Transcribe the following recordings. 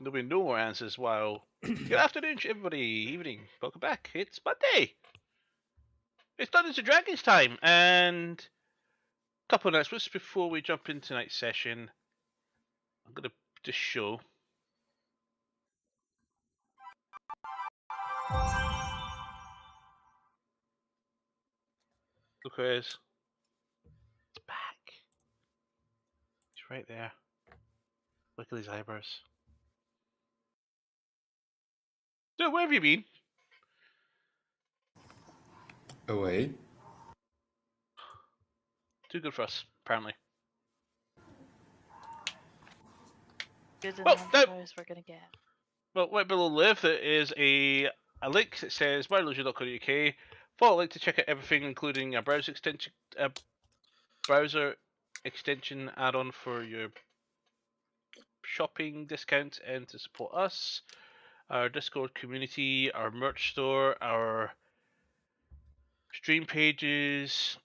there'll be no more answers while. Good afternoon, everybody. Evening. Welcome back. It's Monday. It's Dungeons and Dragons time, and a couple of announcements before we jump into tonight's session. I'm gonna just show. Look who it is. It's back. He's right there. Look at his eyebrows. Dude, where have you been? Away. Too good for us, apparently. Good Well, enough now, as we're gonna get. well, right below left there is a link that says myillusion.co.uk. Follow the link to check out everything, including a browser extension add-on for your shopping discount and to support us, our Discord community, our merch store, our stream pages,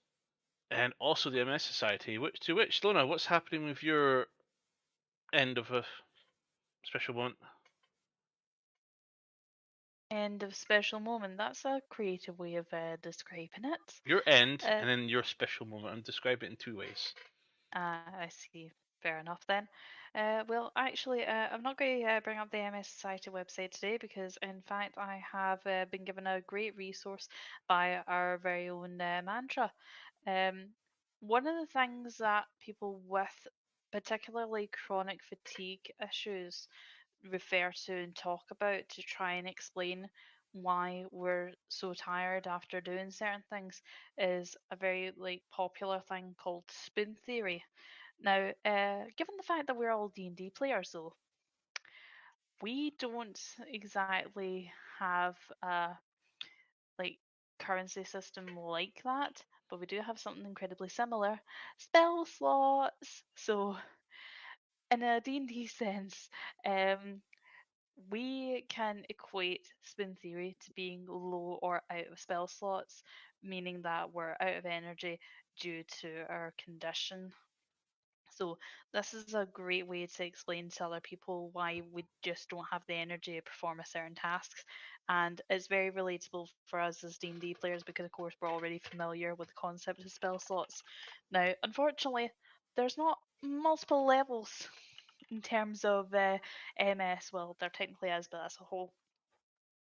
and also the MS Society. To which, Lona, what's happening with your end of a special moment? End of special moment. That's a creative way of describing it. Your end, Uh, and then your special moment. I'm describing it in two ways. I see. Fair enough then. Well, actually, I'm not going to bring up the MS Society website today because, in fact, I have been given a great resource by our very own Mantra. One of the things that people with particularly chronic fatigue issues refer to and talk about to try and explain why we're so tired after doing certain things is a very popular thing called spoon theory. Now, given the fact that we're all D&D players, though, we don't exactly have a like currency system like that, but we do have something incredibly similar: spell slots. So, in a D&D sense, we can equate spin theory to being low or out of spell slots, meaning that we're out of energy due to our condition. So this is a great way to explain to other people why we just don't have the energy to perform a certain tasks, and it's very relatable for us as D&D players because of course we're already familiar with the concept of spell slots. Now, unfortunately, there's not multiple levels in terms of MS. Well, there technically is, but that's a whole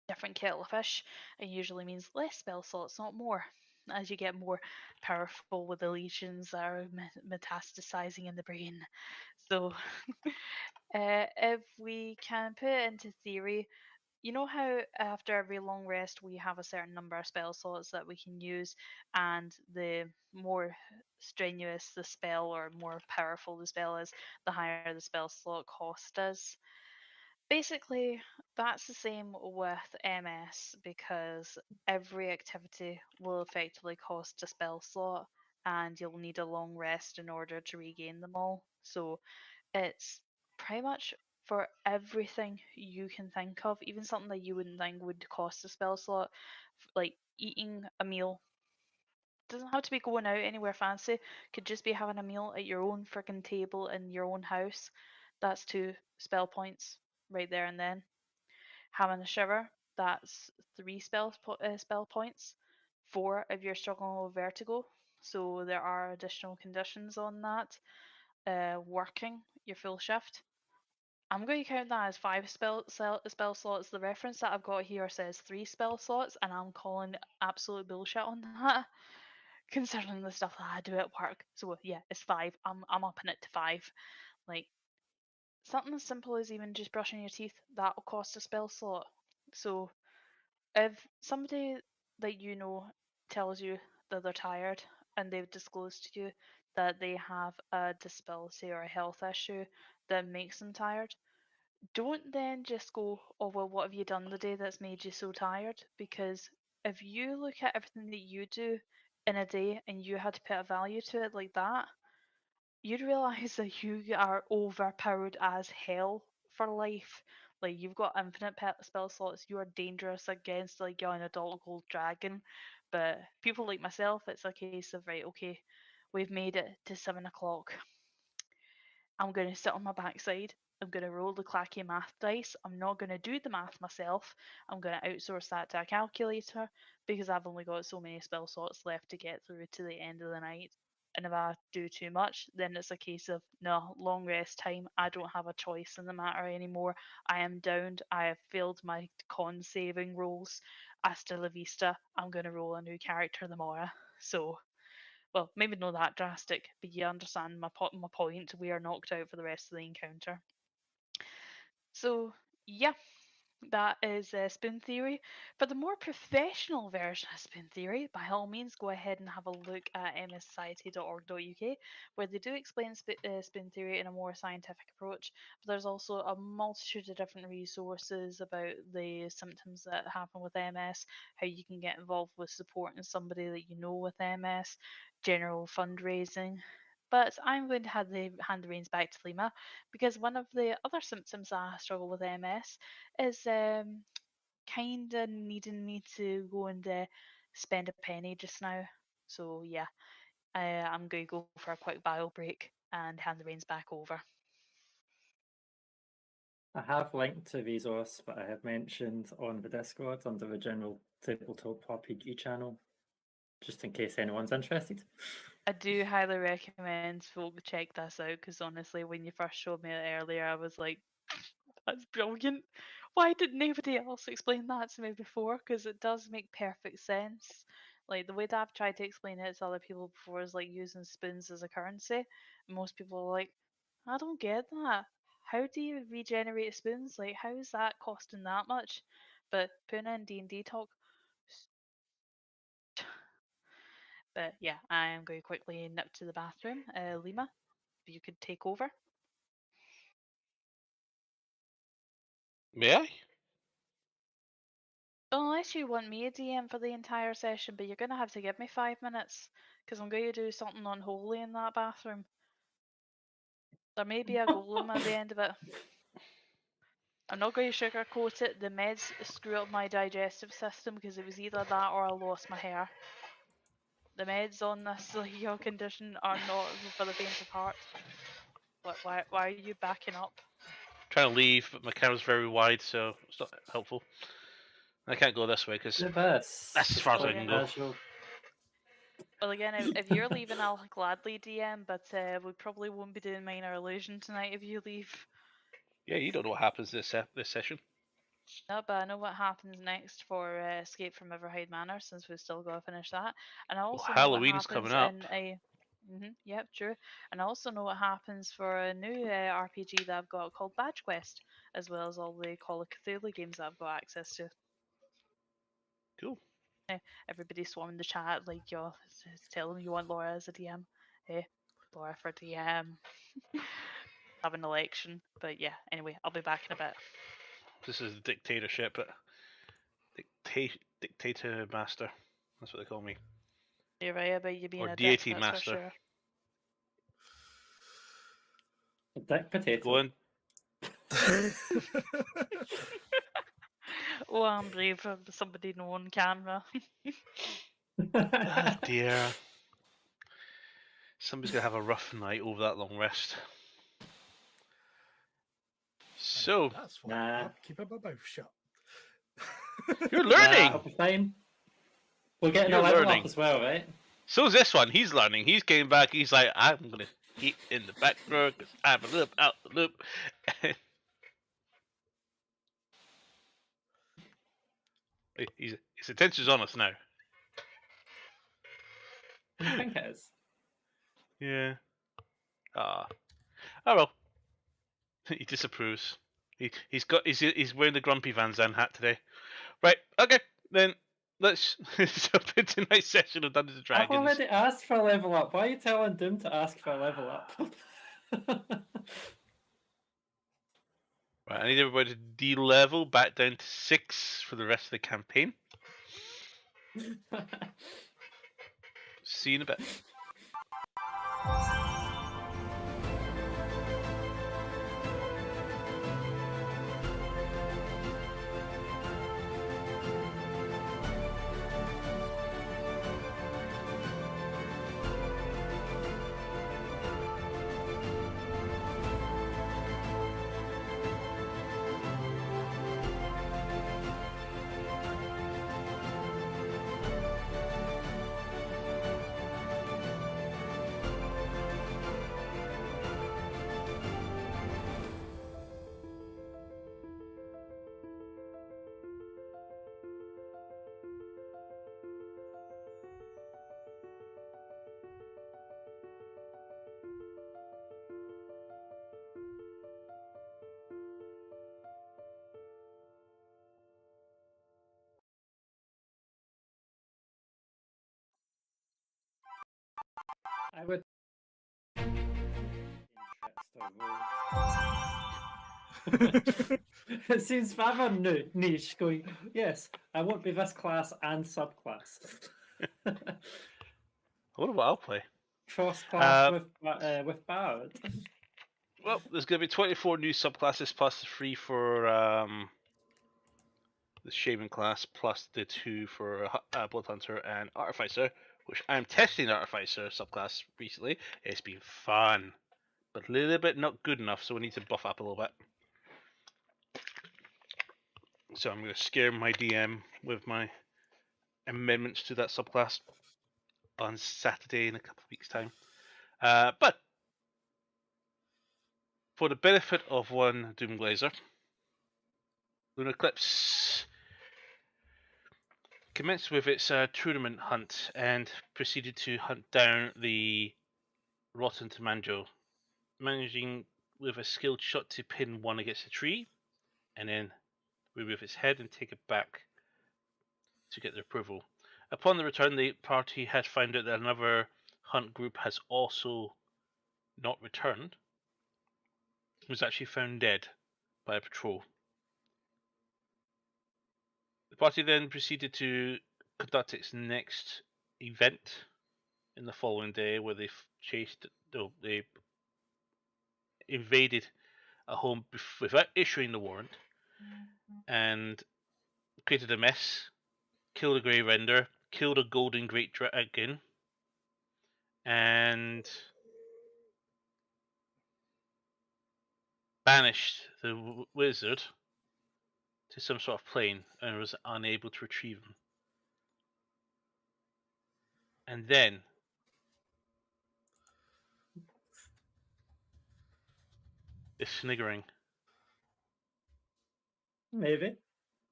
different kettle of fish. It usually means less spell slots, not more, as you get more powerful with the legions that are metastasizing in the brain. So, if we can put it into theory, you know how after every long rest we have a certain number of spell slots that we can use, and the more strenuous the spell or more powerful the spell is, the higher the spell slot cost is. Basically, that's the same with MS because every activity will effectively cost a spell slot, and you'll need a long rest in order to regain them all. So it's pretty much for everything you can think of, even something that you wouldn't think would cost a spell slot, like eating a meal. Doesn't have to be going out anywhere fancy. Could just be having a meal at your own freaking table in your own house. That's 2 spell points right there and then. Having a shower, that's 3 spell points. 4 if you're struggling with vertigo. So there are additional conditions on that. Working your full shift. I'm going to count that as 5 spell slots. The reference that I've got here says 3 spell slots, and I'm calling absolute bullshit on that, considering the stuff that I do at work. So yeah, it's 5. I'm upping it to 5. Like, something as simple as even just brushing your teeth, that'll cost a spell slot. So if somebody that you know tells you that they're tired and they've disclosed to you that they have a disability or a health issue that makes them tired, don't then just go, oh, well, what have you done the day that's made you so tired? Because if you look at everything that you do in a day and you had to put a value to it like that, you'd realize that you are overpowered as hell for life. Like, you've got infinite spell slots. You are dangerous against like an adult gold dragon. But people like myself, it's a case of, right, okay, we've made it to 7 o'clock. I'm gonna sit on my backside I'm going to roll the clacky math dice. I'm not going to do the math myself. I'm going to outsource that to a calculator because I've only got so many spell slots left to get through to the end of the night. And if I do too much, then it's a case of no, long rest time. I don't have a choice in the matter anymore. I am downed. I have failed my con saving rolls. Hasta la vista. I'm going to roll a new character tomorrow. So, well, maybe not that drastic, but you understand my point. We are knocked out for the rest of the encounter. So, yeah, that is Spoon Theory. For the more professional version of Spoon Theory, by all means, go ahead and have a look at mssociety.org.uk, where they do explain Spoon Theory in a more scientific approach. But there's also a multitude of different resources about the symptoms that happen with MS, how you can get involved with supporting somebody that you know with MS, general fundraising. But I'm going to hand the reins back to Lima because one of the other symptoms that I struggle with MS is kind of needing me to go and spend a penny just now. So yeah, I'm going to go for a quick bio break and hand the reins back over. I have linked to the resource that I have mentioned on the Discord under the general tabletop RPG channel, just in case anyone's interested. I do highly recommend folk check this out because honestly, when you first showed me it earlier, I was like, that's brilliant. Why didn't anybody else explain that to me before? Because it does make perfect sense. Like the way that I've tried to explain it to other people before is like using spoons as a currency. And most people are like, I don't get that. How do you regenerate spoons? Like, how is that costing that much? But putting in D&D talk. But yeah, I am going to quickly nip to the bathroom. Lima, if you could take over. May I? Unless you want me a DM for the entire session, but you're going to have to give me 5 minutes because I'm going to do something unholy in that bathroom. There may be a golem at the end of it. I'm not going to sugarcoat it. The meds screw up my digestive system because it was either that or I lost my hair. The meds on this your condition are not for the faint of heart. Why are you backing up? Trying to leave, but my camera's very wide, so it's not helpful. I can't go this way because That's as far as I can go. casual. Well, again, if you're leaving, I'll gladly DM, but we probably won't be doing Minor Illusion tonight if you leave. Yeah, you don't know what happens this session. No, but I know what happens next for Escape from Everhide Manor, since we've still got to finish that. And I also know what Halloween's happens coming up. in a... yep, true. And I also know what happens for a new RPG that I've got called Badge Quest, as well as all the Call of Cthulhu games that I've got access to. Cool. Everybody swarming the chat like you're telling you want Laura as a DM. Laura for DM. Have an election. But yeah, anyway, I'll be back in a bit. This is dictatorship. Dictator master. That's what they call me. You're right about you being Or a deity dick, that's master. for sure. A dick potato. Go in. Oh, I'm brave for somebody no on camera. Ah, dear. Somebody's gonna have a rough night over that long rest. So that's why Nah. I'm keeping my mouth shut. you're Nah, learning. I'll be fine. We're getting You're a level learning. up as well, right? So's this one. He's learning. He's came back. He's like, I'm gonna keep in the background because I'm a loop out the loop. His attention's on us now. I think it is. Yeah. Oh well. He disapproves. He's wearing the Grumpy Van Zandt hat today. Right. Okay. Then let's jump into tonight's session of Dungeons and I've Dragons. already asked for a level up. Why are you telling Doom to ask for a level up? Right. I need everybody to de-level back down to 6 for the rest of the campaign. See you in a bit. I would. It seems rather niche. Going, yes, I want be this class and subclass. What about I'll play? Cross class Uh, with Bard. Well, there's going to be 24 new subclasses plus 3 for the Shaman class, plus the 2 for Blood Hunter and Artificer, which I'm testing Artificer subclass recently. It's been fun, but a little bit not good enough, so we need to buff up a little bit. So I'm going to scare my DM with my amendments to that subclass on Saturday in a couple of weeks' time. But for the benefit of one Doomglazer, Lunar Eclipse commenced with its tournament hunt and proceeded to hunt down the Rotten Tamanjo, managing with a skilled shot to pin one against a tree, and then remove its head and take it back to get their approval. Upon the return, the party had found out that another hunt group has also not returned, was actually found dead by a patrol. The party then proceeded to conduct its next event in the following day, where they they invaded a home without issuing the warrant and created a mess, killed a Grey Render, killed a Golden Great Dragon, and banished the wizard to some sort of plane and was unable to retrieve him. And then is sniggering. Maybe.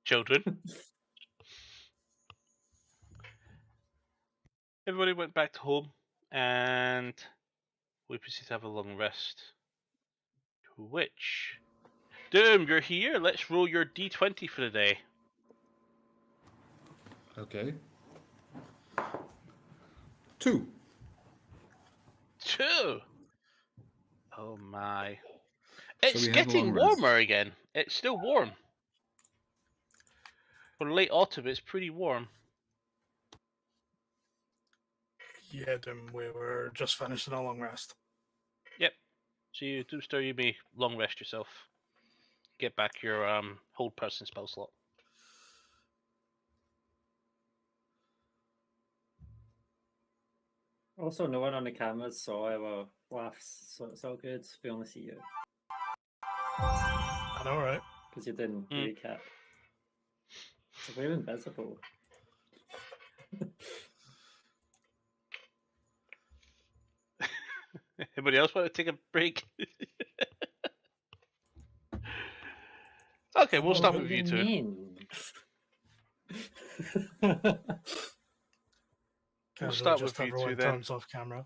Children. Everybody went back to home and we proceeded to have a long rest. To which, Doom, you're here. Let's roll your d20 for the day. Okay. 2. 2. Oh my. So It's we have a getting long rest. warmer again. It's still warm. For late autumn, it's pretty warm. Yeah, Doom, we were just finishing a long rest. Yep. So you Doomster, you may long rest yourself. Get back your hold person spell slot. Also, no one on the cameras saw our laughs, so it's all good. We only see you I know, right? because you didn't Mm. recap. So we're invisible. Anybody else want to take a break? Okay, we'll start What with do you two. mean? We'll Casually start just with you everyone two then. turns off camera.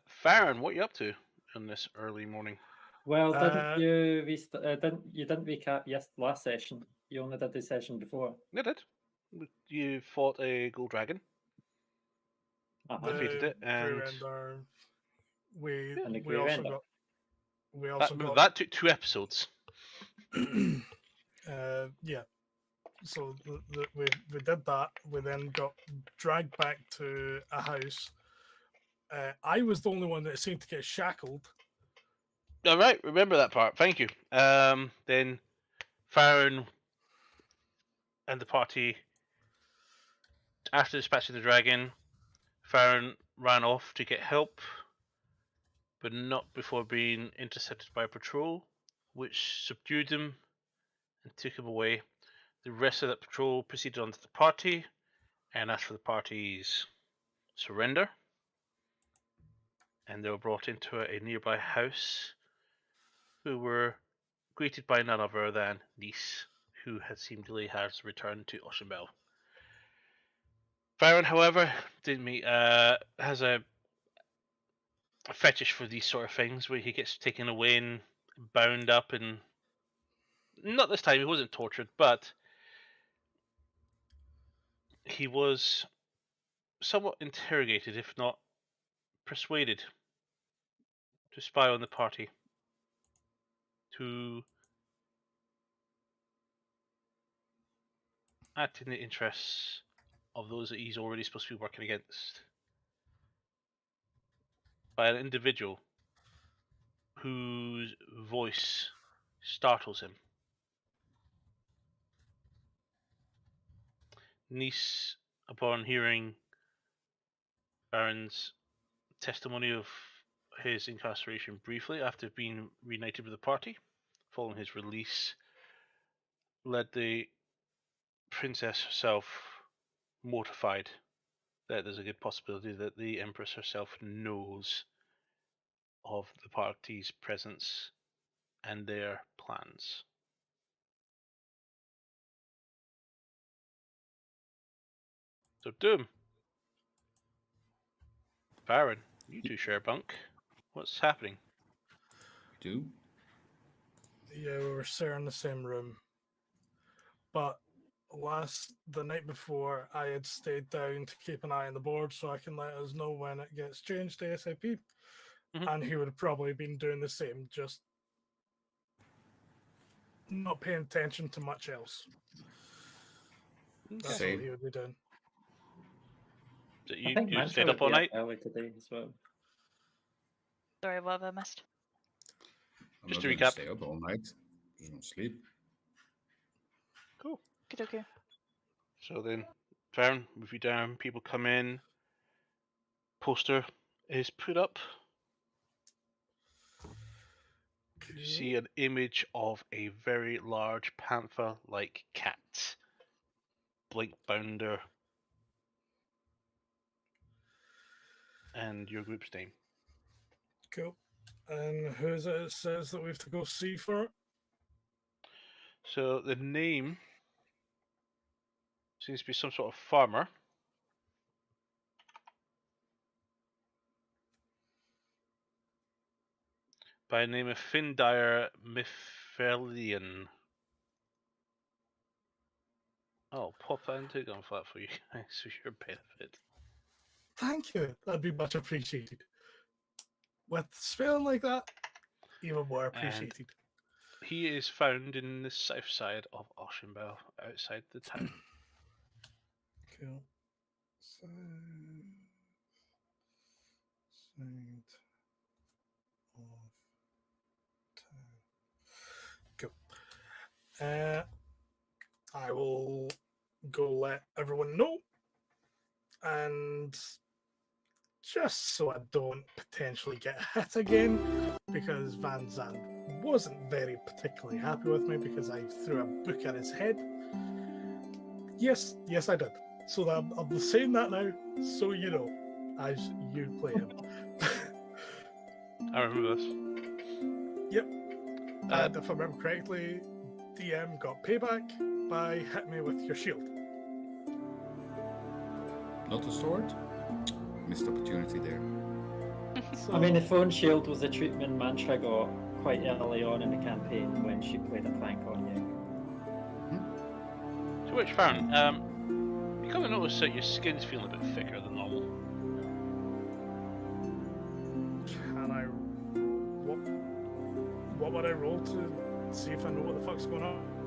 Farron, what are you up to on this early morning? Well, didn't you didn't recap last session? You only did the session before. I did. You fought a gold dragon, defeated it, Grey and Render. We And the we Grey also Render. got we also got that took 2 episodes. yeah. So we did that. We then got dragged back to a house. I was the only one that seemed to get shackled. All right, remember that part. Thank you. Then Farron and the party, after dispatching the dragon, Farron ran off to get help, but not before being intercepted by a patrol, which subdued him and took him away. The rest of that patrol proceeded on to the party and asked for the party's surrender, and they were brought into a nearby house, who were greeted by none other than Nice, who had seemingly has returned to Oceanbell. Farron, however, has a fetish for these sort of things, where he gets taken away and bound up, and not this time he wasn't tortured, but he was somewhat interrogated, if not persuaded to spy on the party, to act in the interests of those that he's already supposed to be working against, by an individual whose voice startles him. Nice, upon hearing Baron's testimony of his incarceration briefly after being reunited with the party, following his release, led the princess herself mortified that there's a good possibility that the Empress herself knows of the party's presence and their plans. So Doom, Baron, you two share a bunk. What's happening? Do? Yeah, we were sharing the same room. But the night before, I had stayed down to keep an eye on the board so I can let us know when it gets changed ASAP. And he would have probably been doing the same, just not paying attention to much else. That's Same. what he would be doing. So I think you Mantra stayed would up all be night? early today as well. Sorry, what have I missed? I'm Just not to gonna recap. stay up all night. Just don't sleep. Cool. Okay. So then, Baron, move you down. People come in. Poster is put up. You see an image of a very large panther-like cat, blink bounder, and your group's name. Cool. And who is it says that we have to go see for it? So the name seems to be some sort of farmer. By the name of Findire Mifelian. I'll pop that into Gunflat for you guys for your benefit. Thank you. That'd be much appreciated. With spelling like that, even more appreciated. He is found in the south side of Oshenbell, outside the town. Cool. Side of town. Cool. I will go let everyone know. And just so I don't potentially get hit again, because Van Zandt wasn't very particularly happy with me because I threw a book at his head. Yes, I did. So I'm saying that now, so you know, as you play him. I remember this. Yep. And if I remember correctly, DM got payback by hitting me with your shield. Not the sword? Missed opportunity there. So, I mean, the phone shield was a treatment Mantra got quite early on in the campaign when she played a prank on you. To which, Baron, you kind of notice that your skin's feeling a bit thicker than normal. can I? What would I roll to see if I know what the fuck's going on?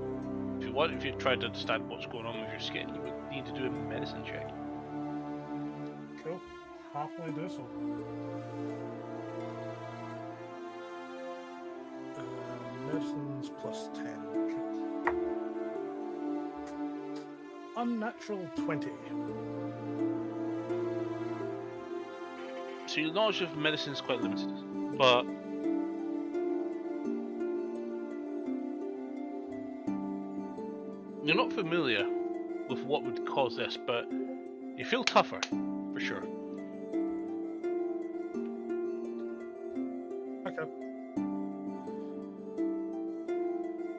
If you tried to understand what's going on with your skin, you would need to do a medicine check. Cool. Happily do so. Medicines plus 10. Unnatural 20. So your knowledge of medicine is quite limited, but you're not familiar with what would cause this, but you feel tougher, for sure. Okay.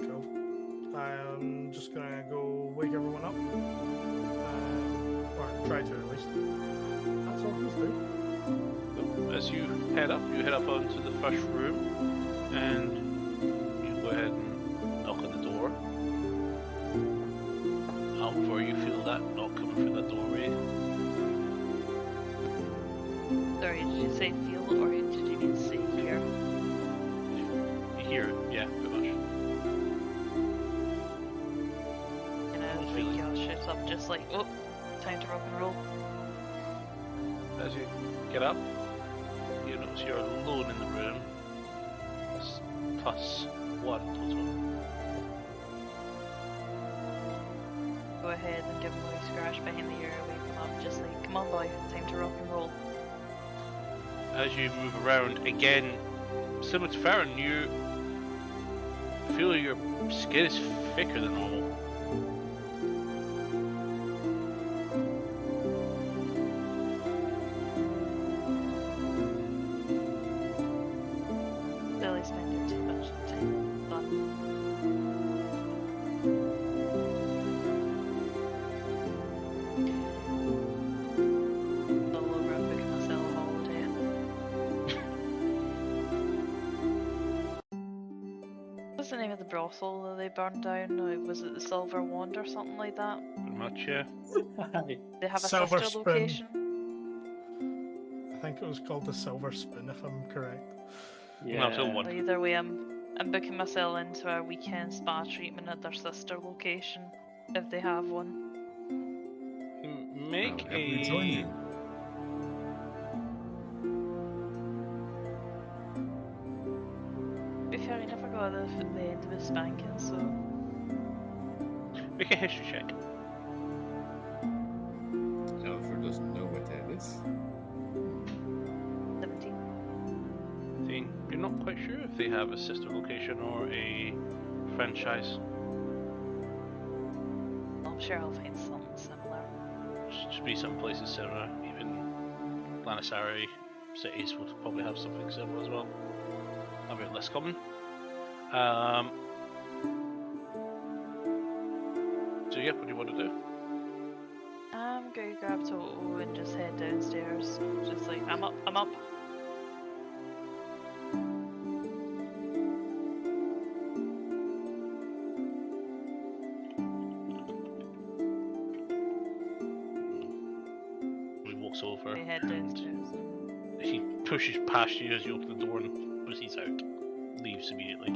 Cool. I'm just gonna go wake everyone up. Or try to at least. That's all he's doing. So as you head up onto the first room, and you go ahead and knock on the door. However, you feel that knock coming through that doorway. Sorry, did you say feel or did you mean say hear? You hear it, yeah, pretty much. Like your shit up, just like, oh, time to rock and roll. As you get up, you notice you're alone in the room. It's +1 total. Go ahead and give him a wee scratch behind the ear, wake him up, just like, come on boy, time to rock and roll. As you move around, again, similar to Farron, you feel your skin is thicker than normal. Billy spending too much time done. All over and booking myself a holiday. What's the name of the brothel that they burned down? Was it the Silver Wand or something like that? Pretty much, yeah. They have a Silver sister Spoon. location. I think it was called the Silver Spoon, if I'm correct. No, still one. Well, either way, I'm booking myself into a weekend spa treatment at their sister location, if they have one. Make I'll happily join you. To be fair, I never got the end of his spanking, so Make a history check. Alfred doesn't know what that is. 17. You're not quite sure if they have a sister location or a franchise. I'm sure I'll find something similar. Should be some places similar. Even Galanasari cities would probably have something similar as well. A bit less common. So yeah, what do you want to do? I'm gonna grab Toto and just head downstairs. Just like, I'm up. He walks over. We head downstairs. He pushes past you as you open the door and proceeds out. Leaves immediately.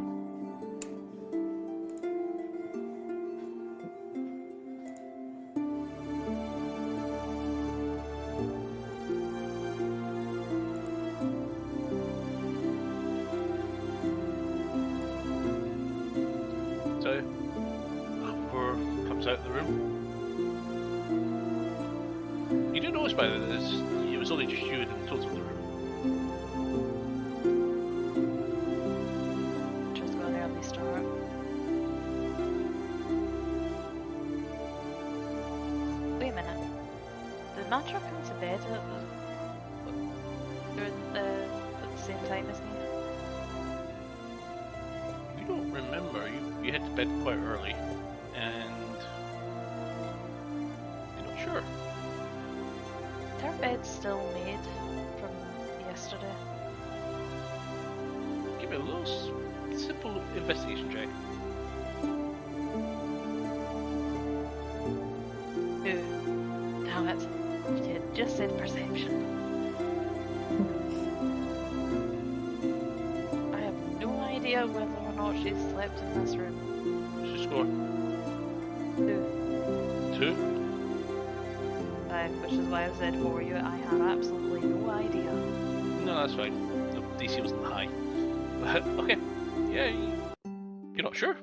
So, Upper comes out of the room. You do notice by this, it was only just you in total in the room. Just go an early start. Wait a minute. Did Matra come to bed at the same time as me? You don't remember. You hit to bed quite early, and you're not sure. Is our bed still made from yesterday? Give me a little simple investigation check. Ooh, damn it. You just said perception. I have no idea whether or not she's slept in this room. What's your score? 2. 2? Which is why I said for you, I have absolutely no idea. No, that's fine. The DC wasn't high. But, okay. Yeah, you're not sure.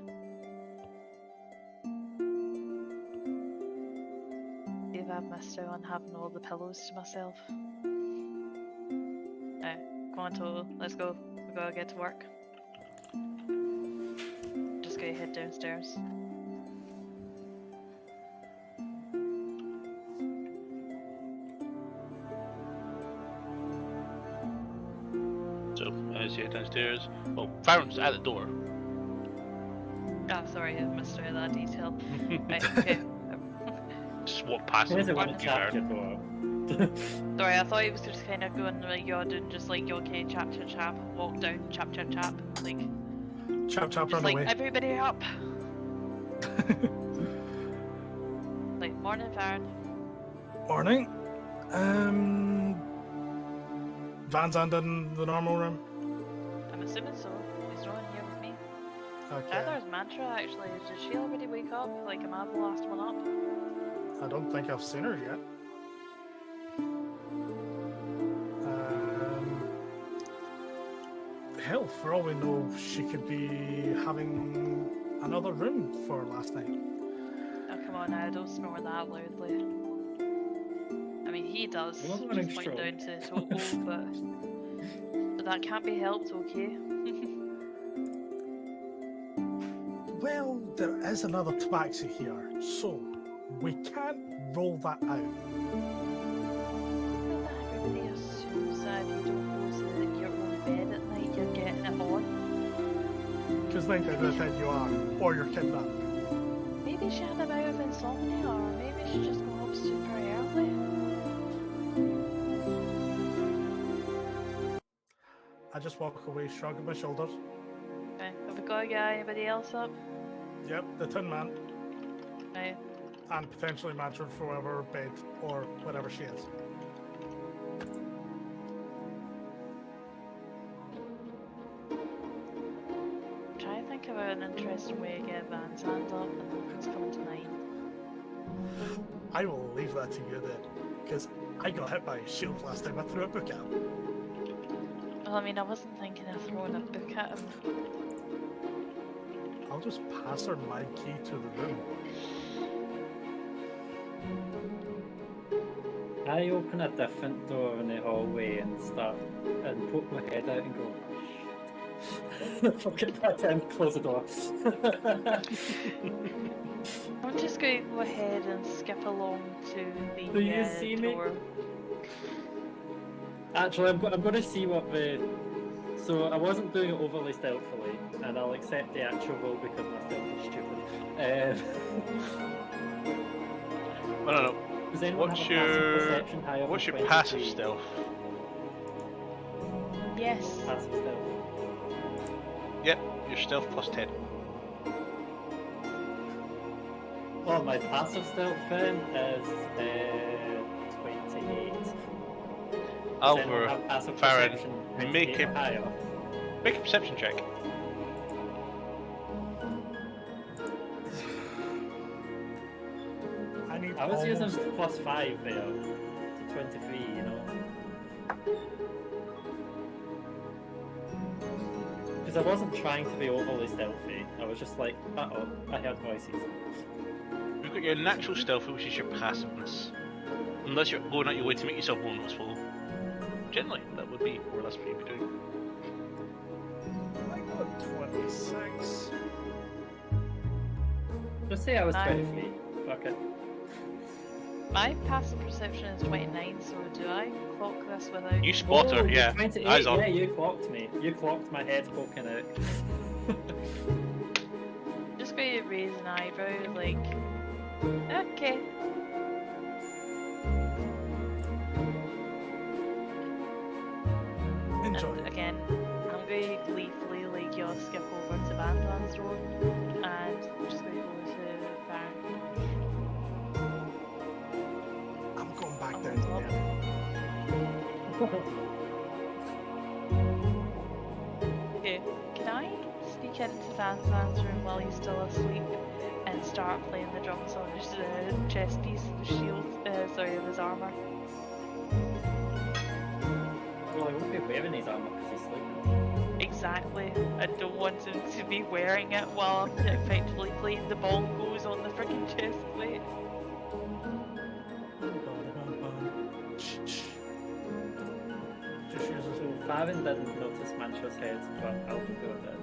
If I've missed out on having all the pillows to myself. Now, come on, Toto, let's go. We gotta get to work. Just go head downstairs. So, as you head downstairs, well, Farron's at the door. Ah, sorry, I missed out that detail. Right, okay. Just walk past There's a him. one Farron. chapter door. Sorry, I thought he was just kind of going like you're doing, just like you're okay, chap, walk down, chap, like Chap, just run like away. everybody up. Like morning, Farron. Morning. Van Zandt in the normal room? I'm assuming so. He's not in here with me. Okay. Neither is Mantra actually. Did she already wake up? Like, am I the last one up? I don't think I've seen her yet. Hell, for all we know, she could be having another room for last night. Oh, come on now, don't snore that loudly. I mean, he does, You're not just running pointing strong. down to Topo, but that can't be helped, okay? Well, there is another tabaxi here, so we can't roll that out. Everybody assumes that if you don't go to your own bed at night, you're getting it on. Because 9 out of 10 you are, or you're kidnapped. Maybe she had a bout of insomnia, or maybe she just got up super early. I just walk away, shrugging my shoulders. Okay, have we got to get anybody else up? Yep, the Tin Man, Right. and potentially Mantra for whoever bed or whatever she is. Try to think about an interesting way to get Van Zandt up, and then it's coming to 9. I will leave that to you then, because I got hit by a shield last time I threw a book at him. Well, I mean, I wasn't thinking of throwing a book at him. I'll just pass her my key to the room. I open a different door in the hallway and poke my head out and go, fuck it, back in, close the door. I'm just going to go ahead and skip along to the Do you see me? door. Actually, I'm going to see what the... So I wasn't doing it overly stealthily, and I'll accept the actual roll because my stealth is stupid. No. Does anyone What's have a passive your perception higher than what's your 23? passive stealth? Yes. Passive stealth. Yep, your stealth plus 10. Oh, my passive stealth then is 28. Does anyone Alvar, have passive Farron, perception make 28 it- or higher? make a perception check. I need I was using almost... plus 5 there to 23, you know. Because I wasn't trying to be overly stealthy. I was just like, uh-oh, I heard voices. You've got your natural stealth, which is your passiveness. Unless you're going out your way to make yourself more noticeable. Generally, that would be more or less what you'd be doing. I got 26. Just say I was Nice. 23. Fuck it. My passive perception is 29, so do I clock this without... You spot her, yeah. 28, Eyes on. yeah, you clocked me. You clocked my head poking out. Just going to raise an eyebrow, like... Okay. Enjoy. And again, I'm going to gleefully, like, you'll skip over to Van Zandt's door, and I'm just going to go to Baron. I'm going back Oh, down to well. bed. Okay, can I sneak into Van Zandt's room while he's still asleep and start playing the drums on his chest piece, the shield, of his armour? Well, he won't be wearing his armor because he's sleeping. Exactly. I don't want him to be wearing it while I'm effectively playing the bongos on the freaking chest plate. Just use So Farron didn't notice Mantra's head, but Alphago did.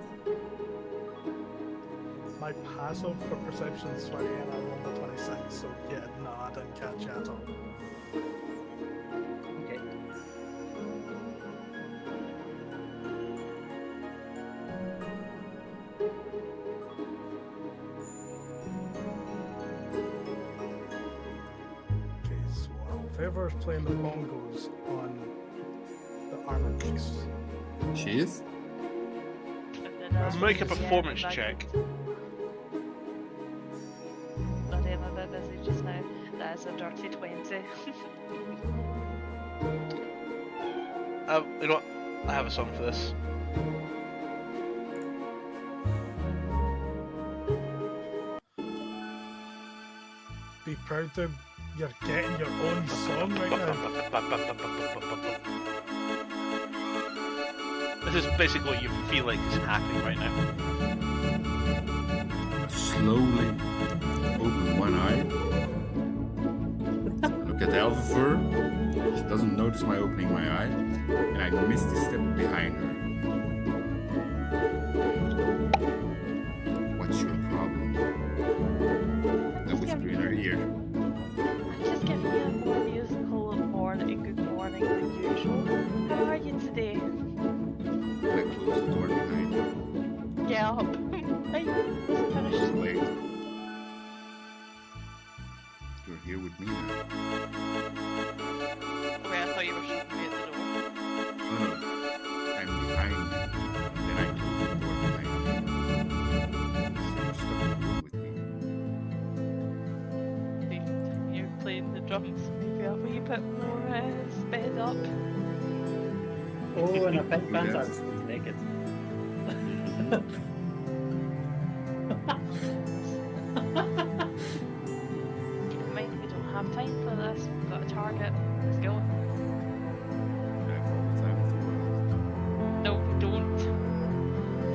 my passive for perception is 20 and I rolled a 26, so yeah, no, I didn't catch it at all. Okay. Okay, so whoever's playing the bongos on the armor piece. She is? And then, Make a yeah, performance back check. Bloody, I'm a bit busy just now. That is a dirty 20. You know what? I have a song for this. Be proud that you're getting your own song right now. This is basically what you feel like is happening right now. Slowly open one eye. Look at Elvifer. She doesn't notice my opening my eye, and I misty step behind her. What's your problem? I whisper in her ear. I'm just giving you a more musical morning, good morning than usual. How are you today? And I close the door behind her. Get up. Hey, it's finished. Wait. You're here with me now. Okay, I thought you were shooting me at the door. No, I'm behind you. Then I close the door behind me. So you're stuck in the room with me. You're playing the drums. Maybe I'll be a bit more sped up. Oh, and I think We Van did. Zandt was naked. Keep in mind, we don't have time for this. We've got a target. Let's go. I have all the time in the world. No, we don't.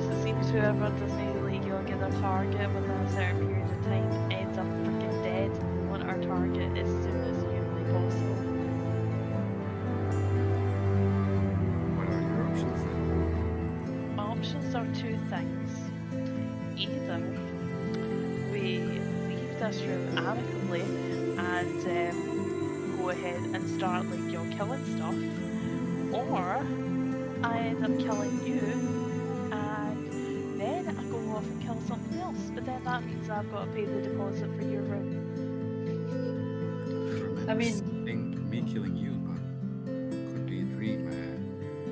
So it seems whoever doesn't like you'll get their target within a certain period of time ends up freaking dead. We want our target as soon as humanly possible. What are your options then? My options are two things. Either we leave this room amicably and go ahead and start like you're killing stuff, or I end up killing you and then I go off and kill something else, but then that means I've got to pay the deposit for your room. I mean- Think me killing you, but could be a dream, man.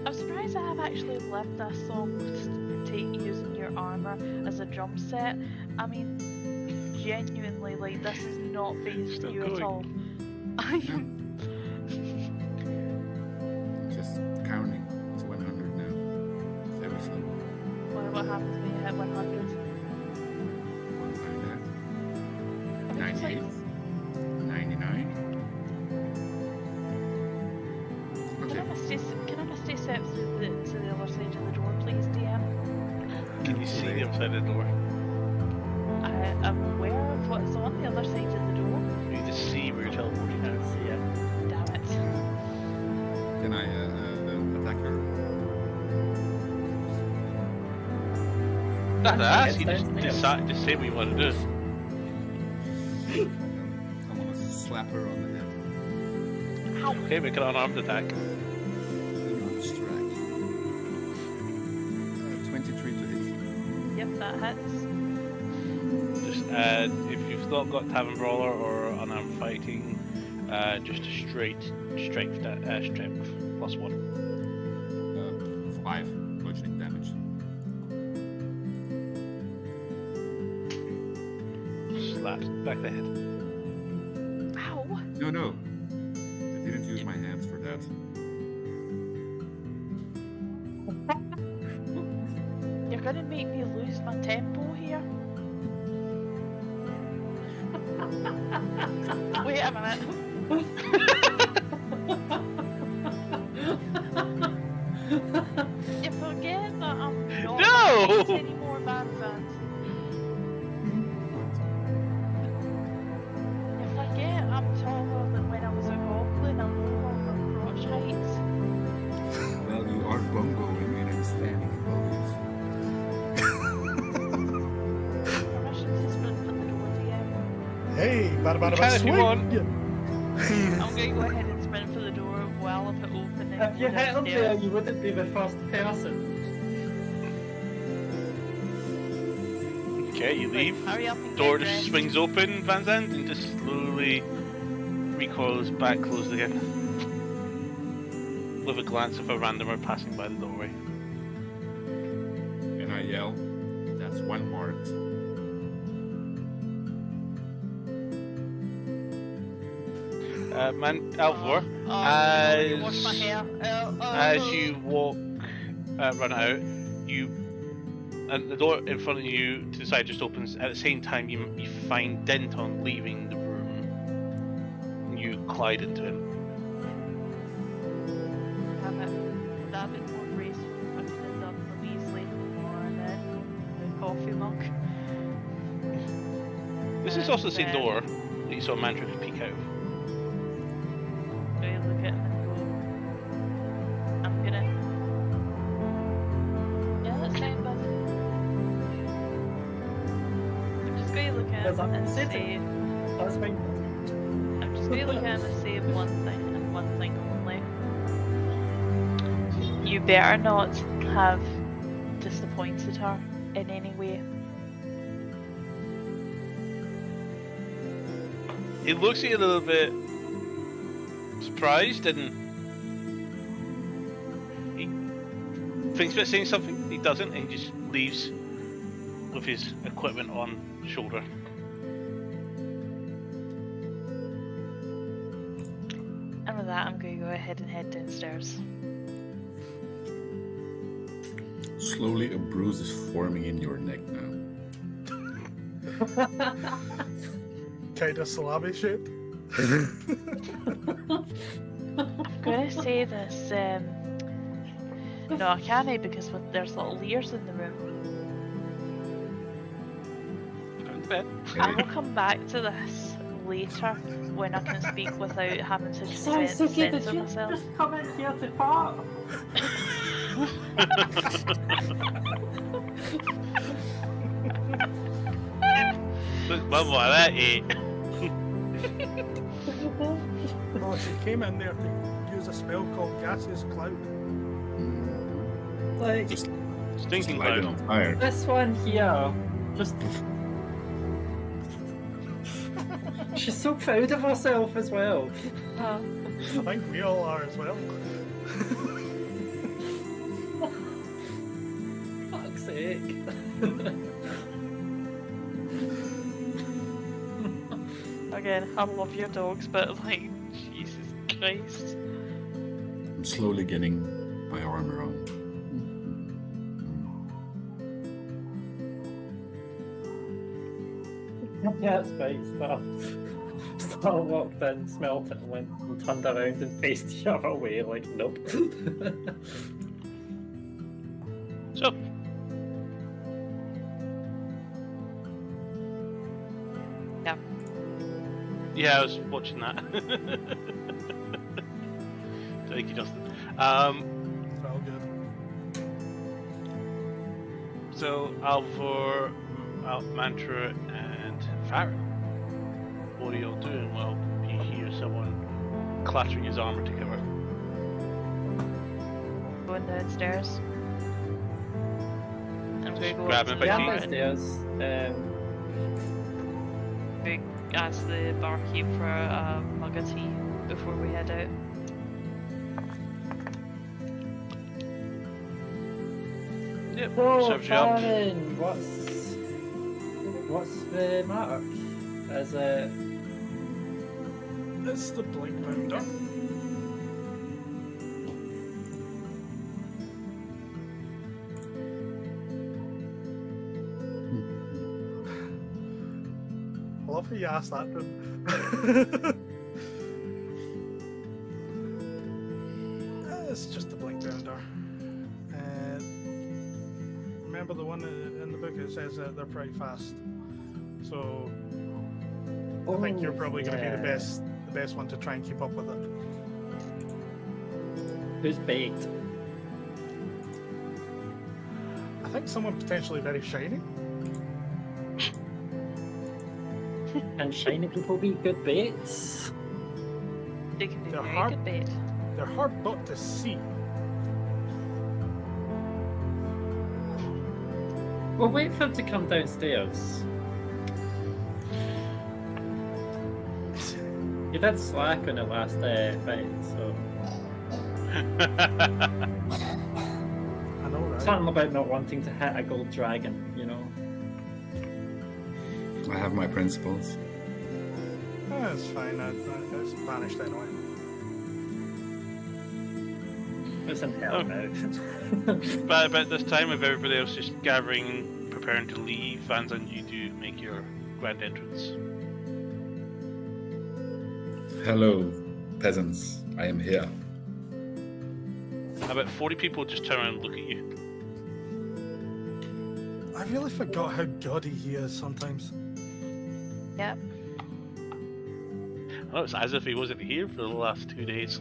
I'm surprised I have actually left this song take using your armor as a drum set. I mean, genuinely, like, this is not phased Still you at going. all. I'm just counting. It's 100 now. Very slow. What happens when you hit 100? Want to find out? I mean, it's 98? like, 99? can Okay. I stay set to the other side of the door, please, DM? Can you see the other side of the door? I'm aware of what's on the other side of the door. You need to see where you're teleporting now. See it. Damn it. Can I attack her? That's That's ask. You okay, just thanks. decide to say what you want to do. I want to slap her on the head. Ow. Okay, make an unarmed attack. Do not strike. 23 to hit. Yep, that hits. Just if you've not got Tavern Brawler or unarmed fighting, just a straight strength +1. 5 bludgeoning damage. Slaps back the head. Ow. No. I didn't use my hands for that. You're gonna make me lose my tempo here. Wait a minute. You forget that I'm not No! anymore, Van Zandt. You forget I'm taller than when I was a goblin. I'm no longer crotch height. Well, you are bongoing and I'm standing above Permission to sprint for the door, DM. Hey, bada bada You can bada if you swing! want. I'm gonna go ahead and sprint for the door while I've it open and If you go hit up there, downstairs. you wouldn't be the first person. Okay, you leave. Hurry up and Door get just dressed. swings open, Van Zandt, and just slowly recoils back, closed again. With a glance of a randomer passing by the doorway. and I yell, "That's one marked." Alvor, you wash my hair. as you walk, run out, and the door in front of you to the side just opens. At the same time, you find Denton leaving the room. And you collide into him. Have it. Would that be more graceful? I could have done the Weasley or the coffee mug. This is also the same door that you saw Mantra peek out of. Do you look at him and go, I'm gonna. Yeah, that's fine, bud. I'm just going to look at Does him that and sit say, That's fine. I'm just going to look at him and say one thing and one thing only. You better not have disappointed her in any way. He looks at you a little bit surprised and he thinks about saying something. He doesn't, and he just leaves with his equipment on shoulder. And with that, I'm going to go ahead and head downstairs. Slowly, a bruise is forming in your neck now. Kind of salami shape. I'm going to say this, no, I can't because there's little ears in the room. Go to bed. I will come back to this later when I can speak without having to Sorry, Suki, did censor you myself. just come in here to part? Look, Mum, what that ate. Oh, she came in there to use a spell called Gaseous Cloud. Like, Just Stinking light it cloud. on fire. this one here, just... She's so proud of herself as well. Oh, I think we all are as well. Fuck's sake. again, I love your dogs, but like, Jesus Christ. I'm slowly getting my arm around. Yeah, it's fine. Star walked in, smelled it, and went and turned around and faced the other way, like, nope. So, yeah, I was watching that. Thank you, Justin. It's all good. So Alvor, Mantra, and Farron, what are y'all doing? Well, you hear someone clattering his armor together. Going downstairs. I'm going to go Grab up him to by the feet. bar and Downstairs. ask the barkeep for a mug of tea before we head out. Yep, Oh, serves you up. Farron, what's the matter? Is it... It's the Blink Bounder. I love how you asked that, dude. It's just the Blink Bounder. Remember the one in the book that says that they're pretty fast. So I think you're probably going to be the best one to try and keep up with it. Who's bait? I think someone potentially very shiny. Can shiny people be good baits? They can be They're very hard. good bait. They're hard not to see. We'll wait for him to come downstairs. You did slack on the last fight, so... I know, right? Something about not wanting to hit a gold dragon, you know? I have my principles. That's fine. It's vanished anyway. It's in hell Oh. now. But about this time, if everybody else is gathering, preparing to leave, Vanzan, you do make your grand entrance. Hello, peasants. I am here. About 40 people just turn around and look at you. I really forgot how gaudy he is sometimes. Yep. Oh, it's as if he wasn't here for the last 2 days.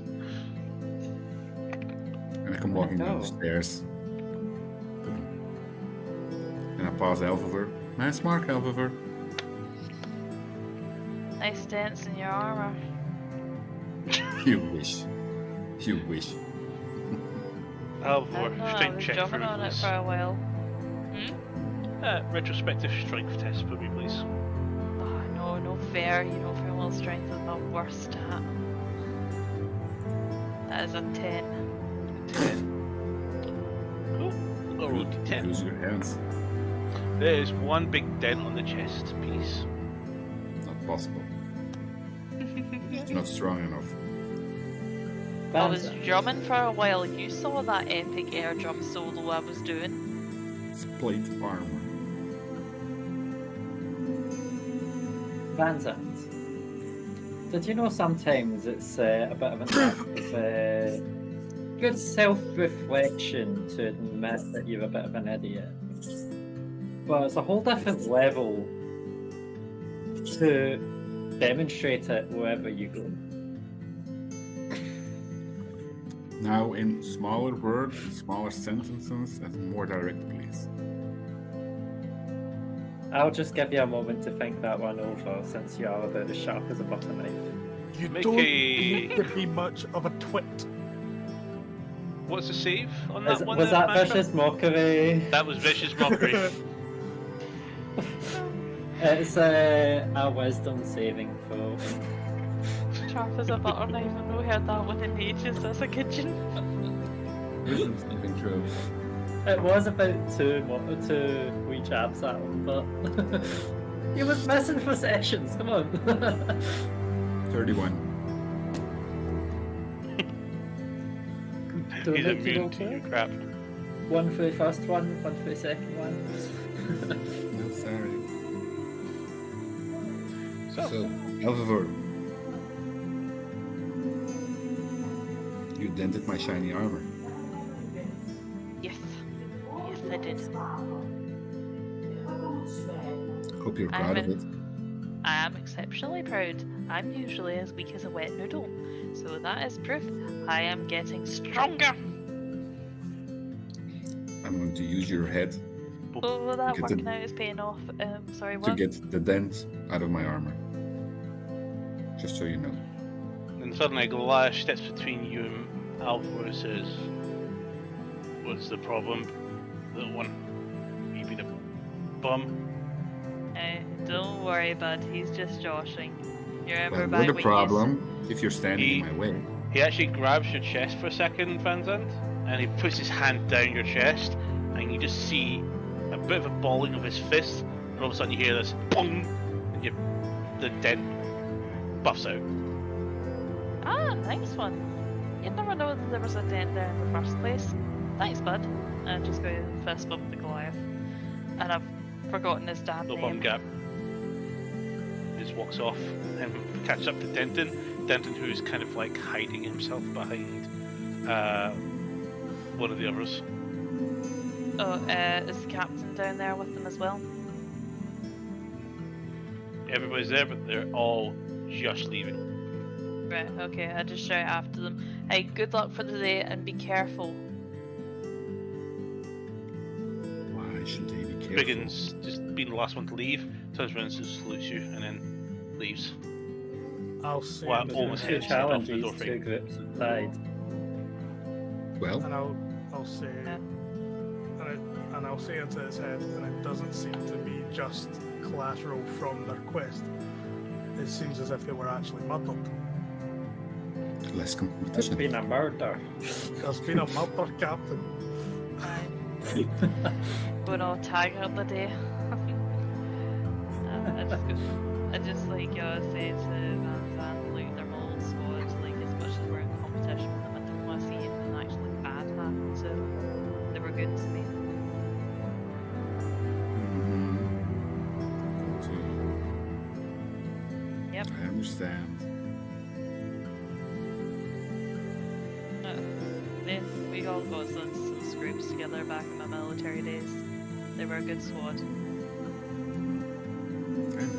And I come walking down the Oh. stairs. And I pass Elviver. Nice mark, Elviver. Nice dents in your armor. You wish. You wish. Oh, I for don't know, I strength was check for jumping me, on it please. for a while. Retrospective strength test for me, please. Oh, no fair. You know, femoral strength is my worst stat. That is a 10. 10. Cool. I'll roll D10. Use your hands. There is one big dent on the chest piece. Not possible. It's not strong enough. I was Vanza, drumming for a while. You saw that epic air drum solo I was doing. It's plate armor. Vanza, did you know sometimes it's a bit of an act of good self-reflection to admit that you're a bit of an idiot? But it's a whole different level to demonstrate it wherever you go. Now in smaller words, and smaller sentences, and more direct, please. I'll just give you a moment to think that one over, since you are about as sharp as a butter knife. You Make don't a- need to be much of a twit. What's the save on that one? Was there, that Mantra? vicious mockery? That was vicious mockery. It's a wisdom saving throw. Sharp as a butter knife. I've not heard that one in ages. That's a kitchen. Wisdom saving throw. It was about two wee jabs at him, but he was missing for sessions. Come on. 31. Do I He's make you immune roll to two? your crap. One for the first one for the second one. No, sorry. So, So, Elviver. You dented my shiny armor. Yes. Yes, I did. Hope you're I'm proud of in- it. I am exceptionally proud. I'm usually as weak as a wet noodle. So that is proof I am getting stronger. I'm going to use your head Oh, that Get the- working out is paying off. Sorry, to what? get the dent out of my armor. Just so you know. and suddenly Goliath steps between you and Alvaro and says, "What's the problem? Little one, you been a bum?" Don't worry, bud. He's just joshing. You remember Well, back you're the when problem if you're standing He- in my way. He actually grabs your chest for a second, Vanzant, and he puts his hand down your chest, and you just see a bit of a balling of his fist, and all of a sudden you hear this boom, and the dent buffs out. Ah, nice one. You'd never know that there was a dent there in the first place. Thanks, bud. And I just go fist bump the Goliath. And I've forgotten his damn No name. bum gap. Just walks off and catches up to Denton. Denton, who's kind of like hiding himself behind one of the others. Oh, is the captain down there with them as well? Everybody's there, but they're all just leaving. Right, okay, I just shout after them. Hey, good luck for the day and be careful. Why should they be careful? Biggins, just being the last one to leave, turns around and salutes you, and then leaves. I'll say, Well, it, almost Two heads off the challenges, door two frame. groups have died. Well, and I'll say, Yeah. and I'll say into his head, and it doesn't seem to be just collateral from their quest. It seems as if they were actually murdered. less It's competition. been a murder. There's been a murder, Captain. Going all tag out the day. I just go, I just say to Van Zandt, like they're my old squad, like as much as we're in competition with them, I didn't want to see anything actually bad happen to them. They were good to me. Yep. I understand. Yeah, we all got some scrapes together back in my military days. They were a good squad. Plus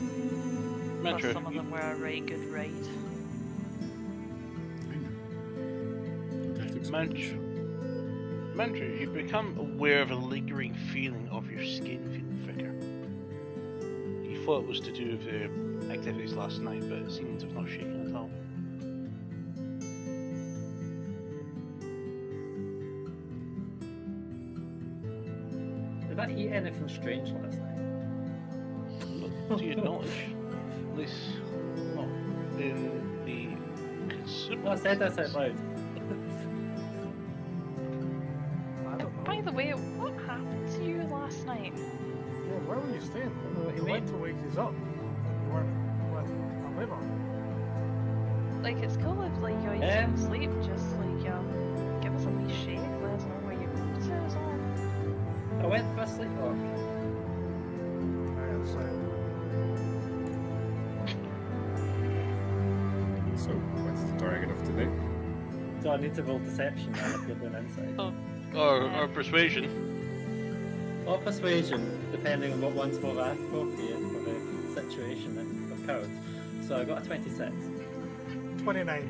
Mantra, some of them were a right good raid. Mantra, you become aware of a lingering feeling of your skin feeling thicker. You thought it was to do with the activities last night, but it seems to have not shaken at all. Did I eat anything strange last night? But to your knowledge, at least not in the consumer. No, I said that out loud. I don't know. By the way, what happened to you last night? Yeah, where were you staying? I don't know what you We went mean. to wake you up. And you weren't with a liver. Like, it's cool if like you don't sleep, just like give us a wee shake, let us know where you're going to as well. I went for a sleepwalk. Yeah, So, what's the target of today? So I need to roll deception now if you're doing insight. Or persuasion. Or persuasion, depending on what one's more appropriate for the situation that occurred. So I got a 26. 29.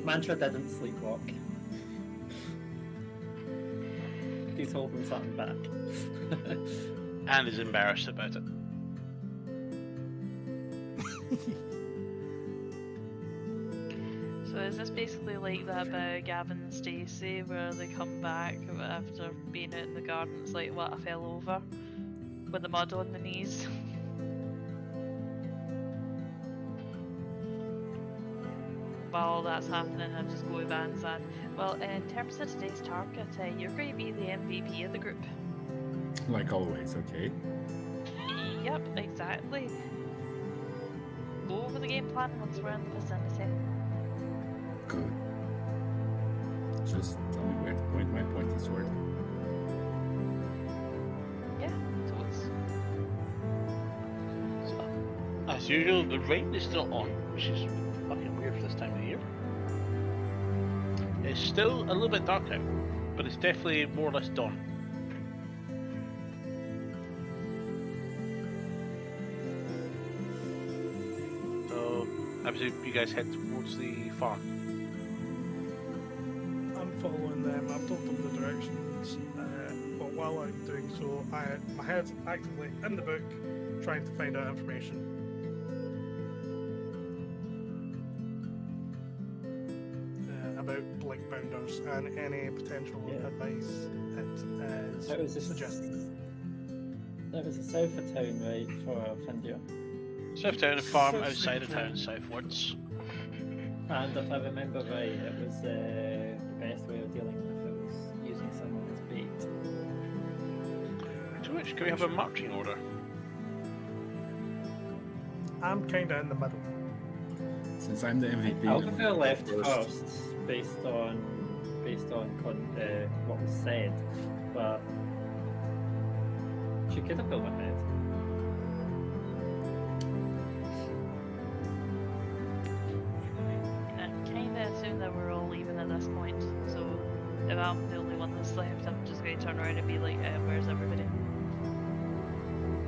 Mantra didn't sleepwalk. He's holding something back. And is embarrassed about it. So is this basically like that about Gavin and Stacey, where they come back after being out in the garden? It's like, what, I fell over with the mud on the knees. While all that's happening, I just go with Van Zandt. Well, in terms of today's target, you're going to be the MVP of the group. Like always, okay? Yep, exactly. Go over the game plan once we're in the vicinity. Good. Just tell me where to point my pointy sword. Yeah, totes. So, as usual, the rain is still on, which is fucking weird for this time of the year. It's still a little bit dark out, but it's definitely more or less dawn. So, I presume you guys head towards the farm. I'm following them. I've told them the directions. But while I'm doing so, my head's actively in the book, trying to find out information. About Blink Bounders and any potential advice That was it a suggesting. That was the south of town, right, for Findia. South town and farm South outside of town. town, southwards. And if I remember right, it was the best way of dealing with it was using someone as bait. To which, can we have a marching order? I'm kind of in the middle. Since I'm the MVP, I'll I want prefer to left go first, based on what was said, but she could have built ahead. I kind of assume that we're all leaving at this point, so if I'm the only one that's left, I'm just going to turn around and be like, where's everybody?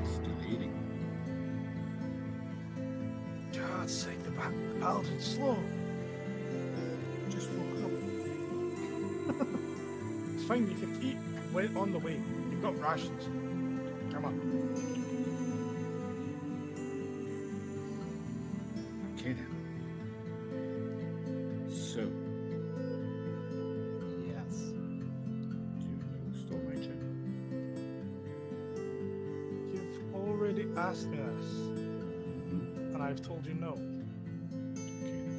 Still eating. God's sake, the paladin's slow. Just woke up. It's fine, you can eat on the way. You've got rations. Come on. Okay then. So, Yes. do you know who stole my gem? You've already asked me this, Mm-hmm. and I've told you no. Okay then.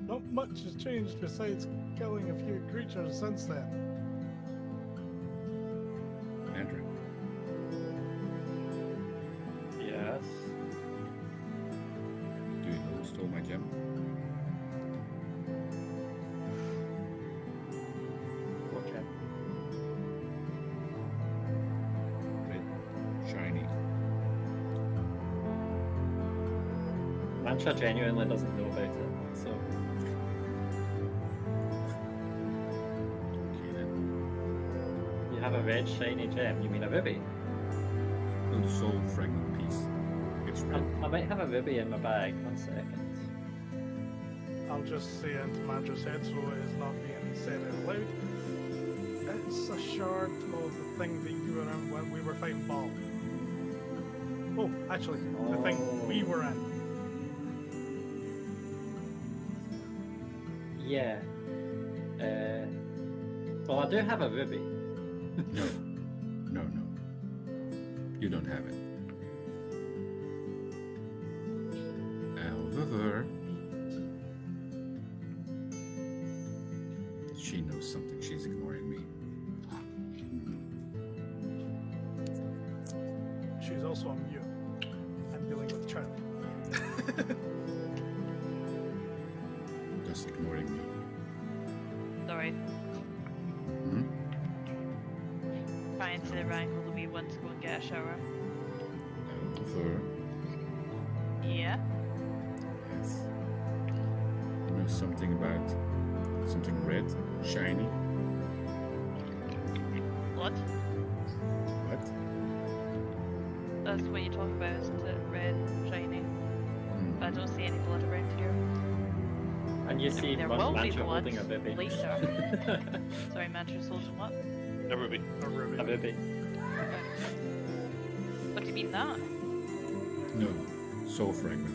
Not much has changed besides killing a few creatures since then. Andrew, Mantra genuinely doesn't know about it, so Okay then. you have a red shiny gem. You mean a ruby? Oh, the soul fragment piece. It's red. I might have a ruby in my bag. 1 second. I'll just say into Mandra's head so it is not being said out loud. It's a shard of the thing that you were in when we were fighting Ball. Oh, actually, the thing we were in. Yeah. Well, I do have a ruby. No. No, no. You don't have it. However, she knows something. She's ignoring me. She's also on mute. I'm dealing with chat. Just ignoring me. Sorry. Hmm? Trying to wrangle the wee one to go and get a shower. However, Yeah. yes. You know something about something red, shiny? Blood? What? That's what you talk about, isn't it? Red, shiny. But I Hmm. don't see any blood around here. And you see there will be Mantra blood holding a ruby. later. Sorry, Mantra's holding what? A ruby. A ruby. A ruby. What do you mean that? No. Soul fragment.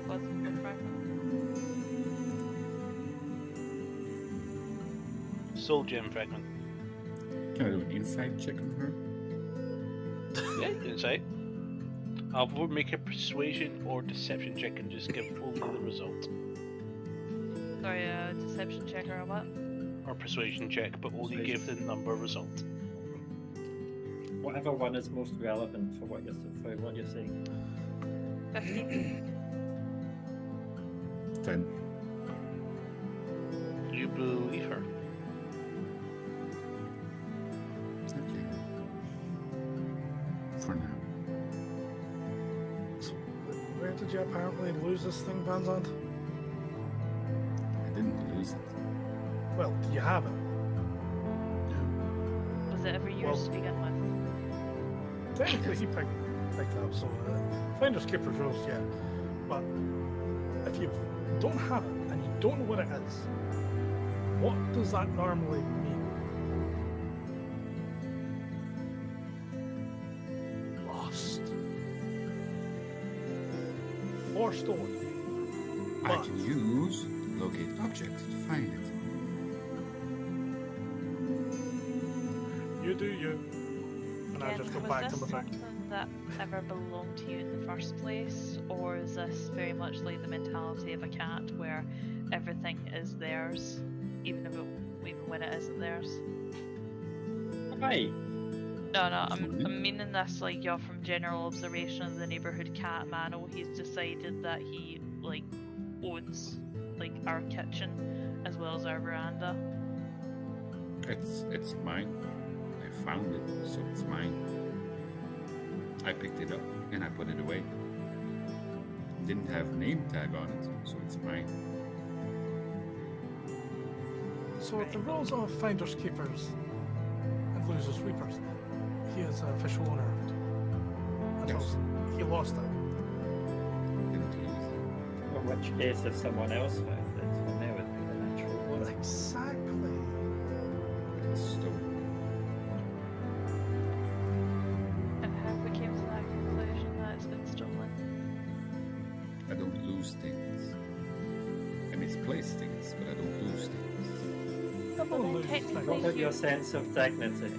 What fragment? Soul gem fragment. Can I do an insight check on her? Yeah, insight. I will make a persuasion or deception check and just give only the result. Sorry, deception check or what? Or persuasion check, but only give the number result. Whatever one is most relevant for what you're saying. 15. 10. You believe her. Okay. For now. So, where did you apparently lose this thing, Vanzant? I didn't lose it. Well, do you have it? No. Was it ever yours to begin with? Technically, he picked it up, so Finders Keepers rules, yeah. But if you don't have it and you don't know what it is, what does that normally mean? Lost. Or stolen. I But can use locate object to find it. you do you. And I Again, just go was back this to my fact. something that ever belonged to you in the first place, or is this very much like the mentality of a cat, where everything is theirs, even when it isn't theirs? Right. No, Absolutely. I'm meaning this like you're from general observation of the neighborhood cat Mano. He's decided that he like owns like our kitchen as well as our veranda. It's mine. I found it, so it's mine. I picked it up and I put it away. Didn't have name tag on it, so it's mine. So the rules of Finders Keepers and Losers Sweepers, he is the official owner of it. And Yes. so he lost it. Didn't lose it. In which case, if someone else found it, then they would be the natural owner. Exactly. It's stolen. And how we came to that conclusion that it's been stolen? I don't lose things. I misplace things, but I don't lose things. Everyone then loses technically- What things. about your sense of dignity?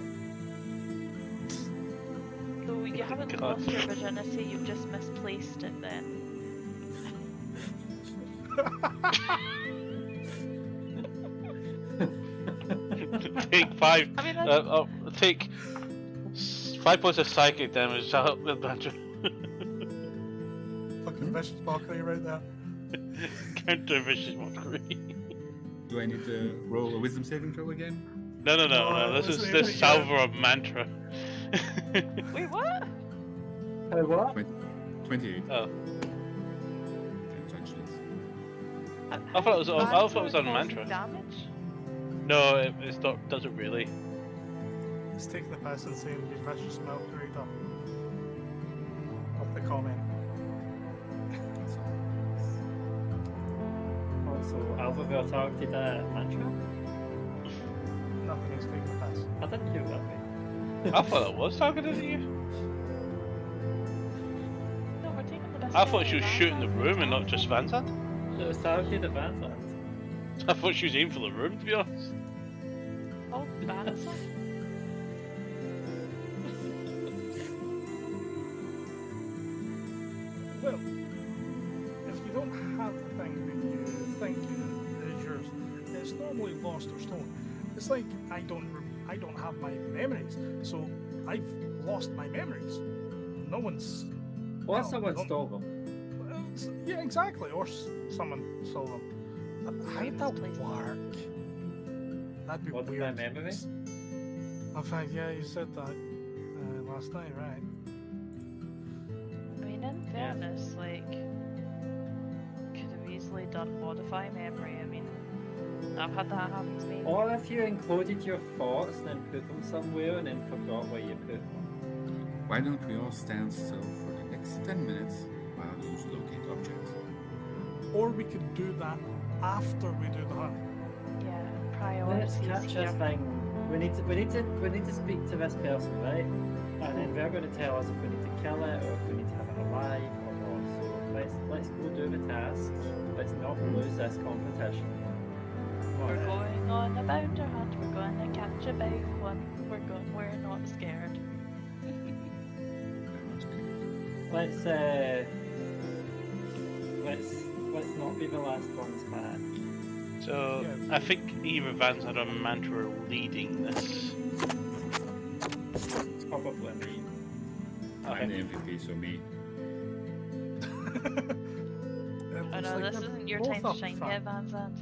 So you haven't God. lost your virginity, you've just misplaced it then. Take 5. I mean, that's, Take 5 points of psychic damage. Adventure. Fucking vicious mockery right there. Counter vicious mockery. Do I need to roll a wisdom saving throw again? No. No, This listen, is this yeah. salvo of mantra. wait, what? What? 20, 28. Oh, Can't touch this. I thought it was on. I thought it was on Causing mantra. damage? No, it's not. Doesn't really. He's taking the piss and saying you've had your smell great up. Off the comment. That's all. Also, Alvaville targeted mantra. Nothing, he's taking the piss. I didn't hear that way. I thought it was targeted at you. No, we're taking the best. I thought she was shooting the room and not just Vanzant. It was targeted at Vanzant. I thought she was aiming for the room, to be honest. Oh, Vanessa. Well, if you don't have the thing that you think is yours, it's normally lost or stolen. It's like I don't have my memories, so I've lost my memories. No one's. Or well, someone don't- stole them. well, yeah, exactly. Or someone stole them. How'd that Misplaced. work? That'd be What, my weird. memory? In fact, yeah, you said that last night, right? I mean, in fairness, like, could have easily done modify memory. I mean, I've had that happen to me. Or if you included your thoughts and then put them somewhere and then forgot where you put them. Why don't we all stand still for the next 10 minutes while you locate objects? Or we could do that after we do the hunt. Yeah, Let's priorities catch here. this thing. We need to speak to this person, right? And then they're going to tell us if we need to kill it or if we need to have it alive or not. So let's go do the task. Let's not lose this competition. Come We're on. going on a bounty hunt. We're going to catch a big one. We're not scared. Let's not be the last ones back. So Yeah. I think either Vanzant or Mantra are leading this. It's probably me. I'm the MVP, so me. Oh no, this isn't your time to shine yet, Vanzant.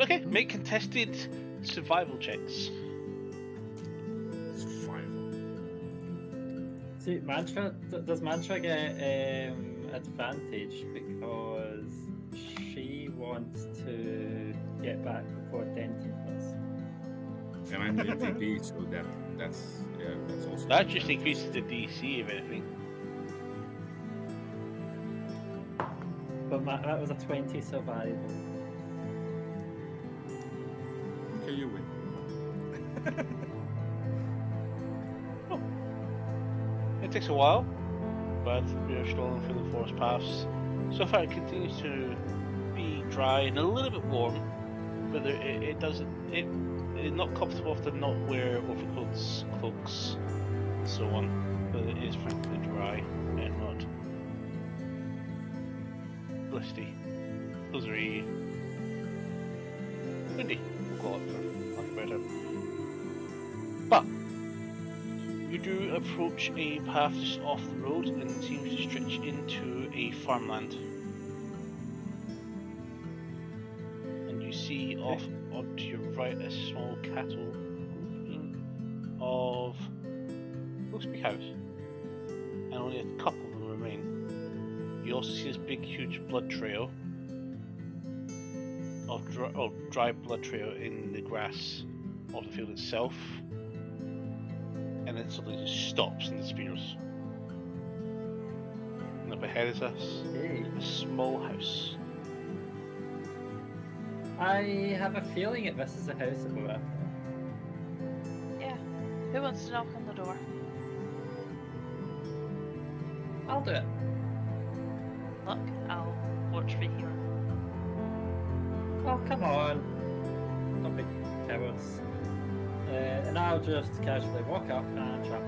Okay, make contested survival checks. Survival. See, Mantra does Mantra get advantage because she wants to get back before Denton does. And I'm the MVP, so that's also. That just increases the DC, if anything. But that was a 20 survival. Okay, you win. It takes a while, but you're strolling through the forest paths. So far, it continues to be dry and a little bit warm, but it is not comfortable enough to not wear overcoats, cloaks, and so on. But it is frankly dry and not blisty, blizzary, windy. We'll call it for lack of a better. But you do approach a path just off the road and it seems to stretch into a farmland. And you see off onto your right a small cattle grouping of looks to be cows. And only a couple of them remain. You also see this big huge blood trail of dry blood trail in the grass of the field itself. And then suddenly just stops and disappears. And up ahead is us, Hey, a small house. I have a feeling that this is the house that we're after. Yeah. Who wants to knock on the door? I'll do it. Look, I'll watch for here. Oh, come on. Don't be cowards. And I'll just casually walk up and trap.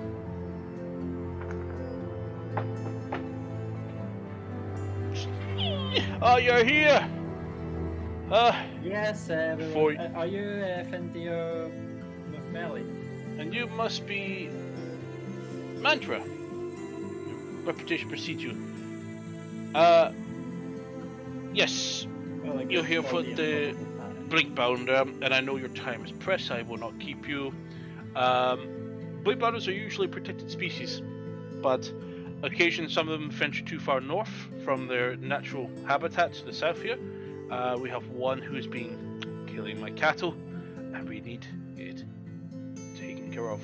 Oh, you're here! Yes, Before are you Findir with Melly? and you must be Mantra. Your reputation precedes you. Yes, Well, I You're guess here for Melly the is probably Blinkbounder, and I know your time is pressed, I will not keep you. Blinkbounders are usually a protected species, but occasionally, some of them venture too far north from their natural habitat to the south here. We have one who's been killing my cattle, and we need it taken care of.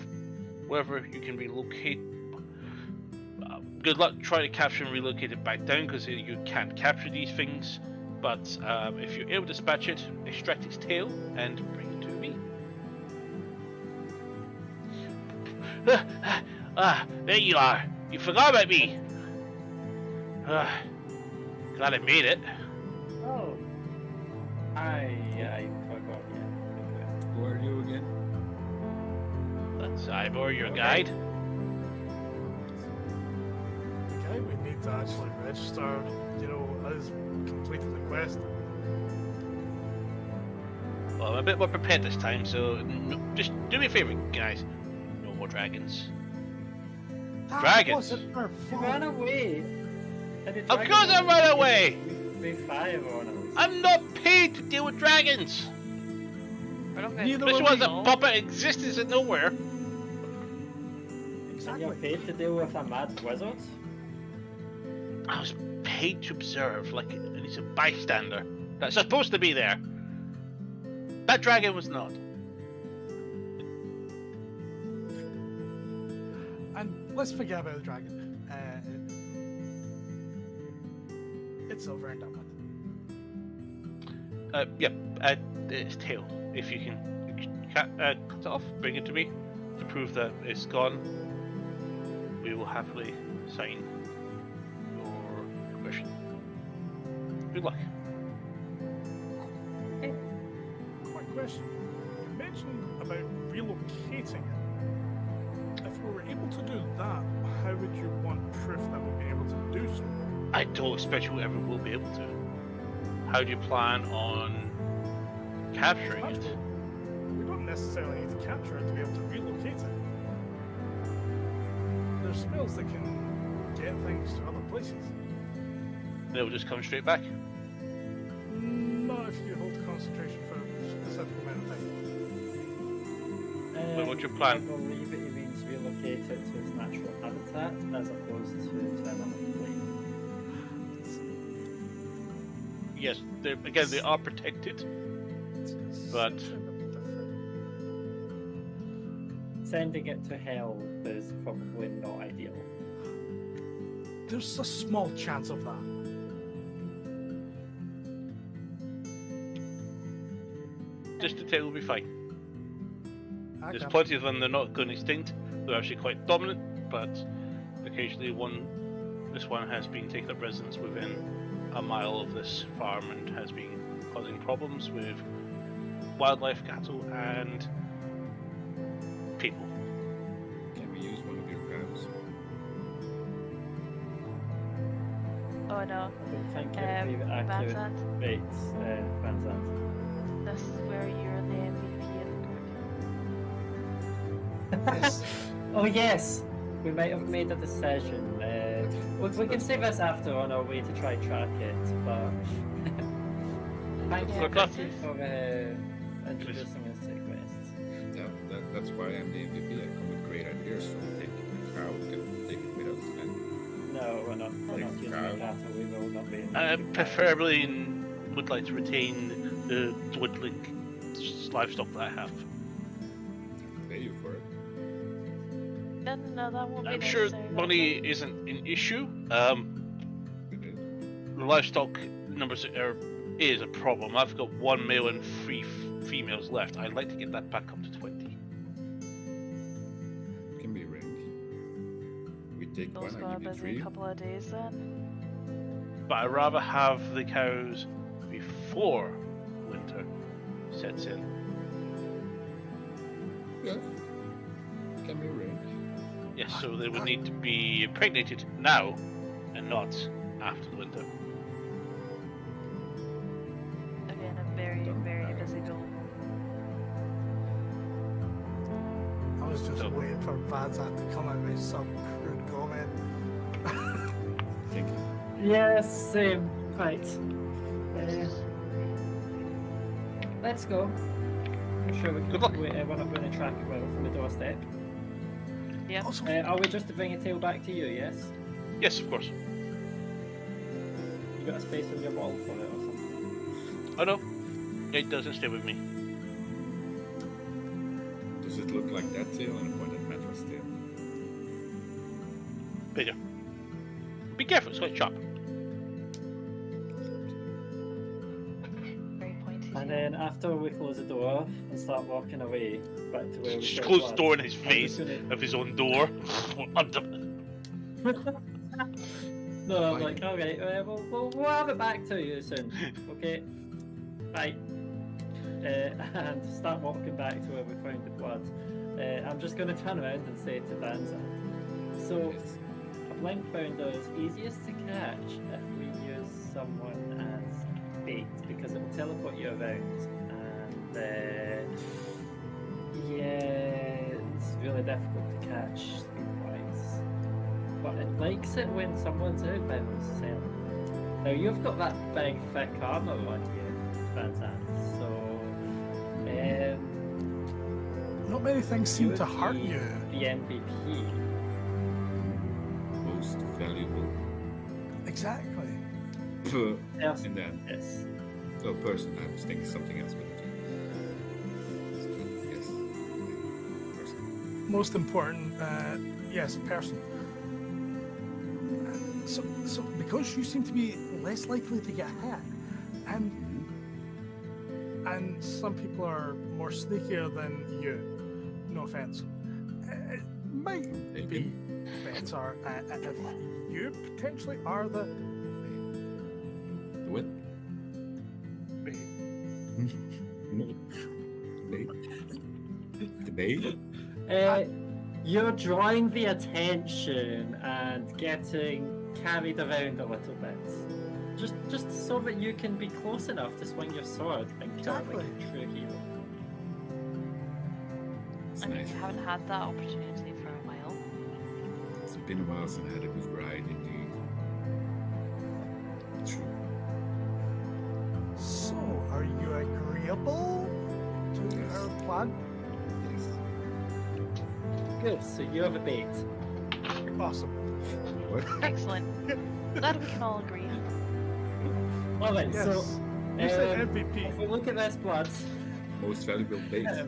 Wherever you can relocate, good luck trying to capture and relocate it back down, because you can't capture these things. But if you're able to dispatch it, extract its tail and bring it to me. There you are. You forgot about me. Glad I made it. Oh. I forgot, yeah. Who are you again? That's Ivor, your guide. Okay, we need to actually register, as completing the quest. Well, I'm a bit more prepared this time, so just do me a favor, guys. No more dragons. That Dragons? wasn't our You fault. ran away. Of course I ran away! We fire on us. I'm not paid to deal with dragons! We're not Neither going This were one's a to puppet existence in nowhere. And Exactly. you're paid to deal with a mad wizard? I was paid to observe, like he's a bystander. That's supposed to be there. That dragon was not. And let's forget about the dragon. It's over and done with. Its tail. If you can cut it off, bring it to me to prove that it's gone. We will happily sign your commission. Good luck. Quick question. You mentioned about relocating it. If we were able to do that, how would you want proof that we'll be able to do so? I don't expect you ever will be able to. How do you plan on capturing it? We don't necessarily need to capture it to be able to relocate it. There's spells that can get things to other places. It will just come straight back. Not if you hold concentration for a specific amount of time. But what's your plan? I believe it means relocate it to its natural habitat as opposed to another plane. Yes, again, they are protected. But- Seems a bit different. Sending it to hell is probably not ideal. There's a small chance of that. Just the tail will be fine. There's Okay. plenty of them. They're not going extinct. They're actually quite dominant, but occasionally this one has been taking up residence within a mile of this farm and has been causing problems with wildlife, cattle, and people. Can we use one of your cows? Oh no. I don't think it would be accurate. Vanzant, Wait, Van Zandt. this is where you're the MVP of the group. Yes. Oh yes, we might have made a decision. We can say this after on our way to try track it, but thank you Look up. for introducing us to the quest. Yeah, that's why I'm the MVP. I come with great ideas, so we take the cow and take it with us. And No, we're not. We're not using the cattle. We will not be. Preferably would like to retain the dwindling livestock that I have. pay you for it. No, that won't be I'm sure necessary, money that's isn't an issue. It is. The livestock numbers is a problem. I've got 1 male and 3 females left. I'd like to get that back up to 20. Can be arranged. We take Those one, got I a give you busy 3. couple of days then. But I'd rather have the cows before winter sets in. Yes. Can be arranged. Yes, so they would need to be impregnated now and not after the winter. Again, a very, very busy building. I was just So- waiting for Vazat to come out with some crude comment. Thank you. Yes, same. Right. Let's go. I'm sure we can. Good luck. We're not going to track it well from the doorstep. Yeah. Also, Are we just to bring a tail back to you? Yes. Yes, of course. You got a space on your wall for it or something? Oh no, it doesn't stay with me. Does it look like that tail? And I point at Metra's tail. Bigger. Be careful, it's quite sharp. Very pointy. And then after we close the door and start walking away back to where we Just said close the was, door in his I'm face just gonna- of his own door. No, I'm Bye. like, alright, we'll have it back to you soon. Okay? Bye. And start walking back to where we found the blood. I'm just going to turn around and say to Vanza, so Yes. a blink bounder is easiest to catch if we use someone as bait because it will teleport you around. And yeah, it's really difficult to catch speed-wise. But it likes it when someone's out by themselves. Now you've got that big thick armor on you, Vanza, so Not many things you seem would to hurt be you. the MVP. Most valuable. Exactly. Yes. And then, Yes. oh, person. I was thinking something else, but okay. Yes. Person. Most important, yes, person. So because you seem to be less likely to get hit, and some people are more sneakier than you. No offense. It might be better if you potentially are the The what? bait. The bait? You're drawing the attention and getting carried around a little bit. Just so that you can be close enough to swing your sword and kill like Exactly. a true hero. It's And nice. you haven't had that opportunity for a while. It's been a while since I had a good ride, indeed. True. So, are you agreeable to Yes. our plan? Yes. Good, so you're the bait. Awesome. What? Excellent. That we can all agree. Alright, Yes. so You said if MVP. we look at this blood, Most valuable bait. it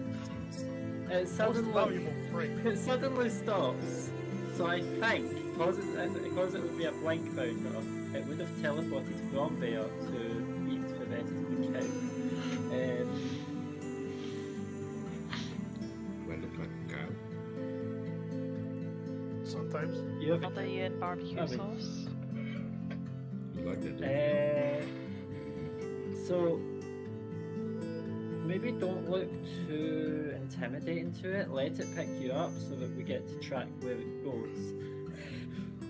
Most suddenly valuable break. it suddenly stops. So I think because it would be a blank bounder, it would have teleported from there to eat the rest of the cow. Do I look like a cow? Sometimes. You have Mother you in barbecue I mean- sauce. You like that? don't you? So maybe don't look too intimidating to it. Let it pick you up so that we get to track where it goes.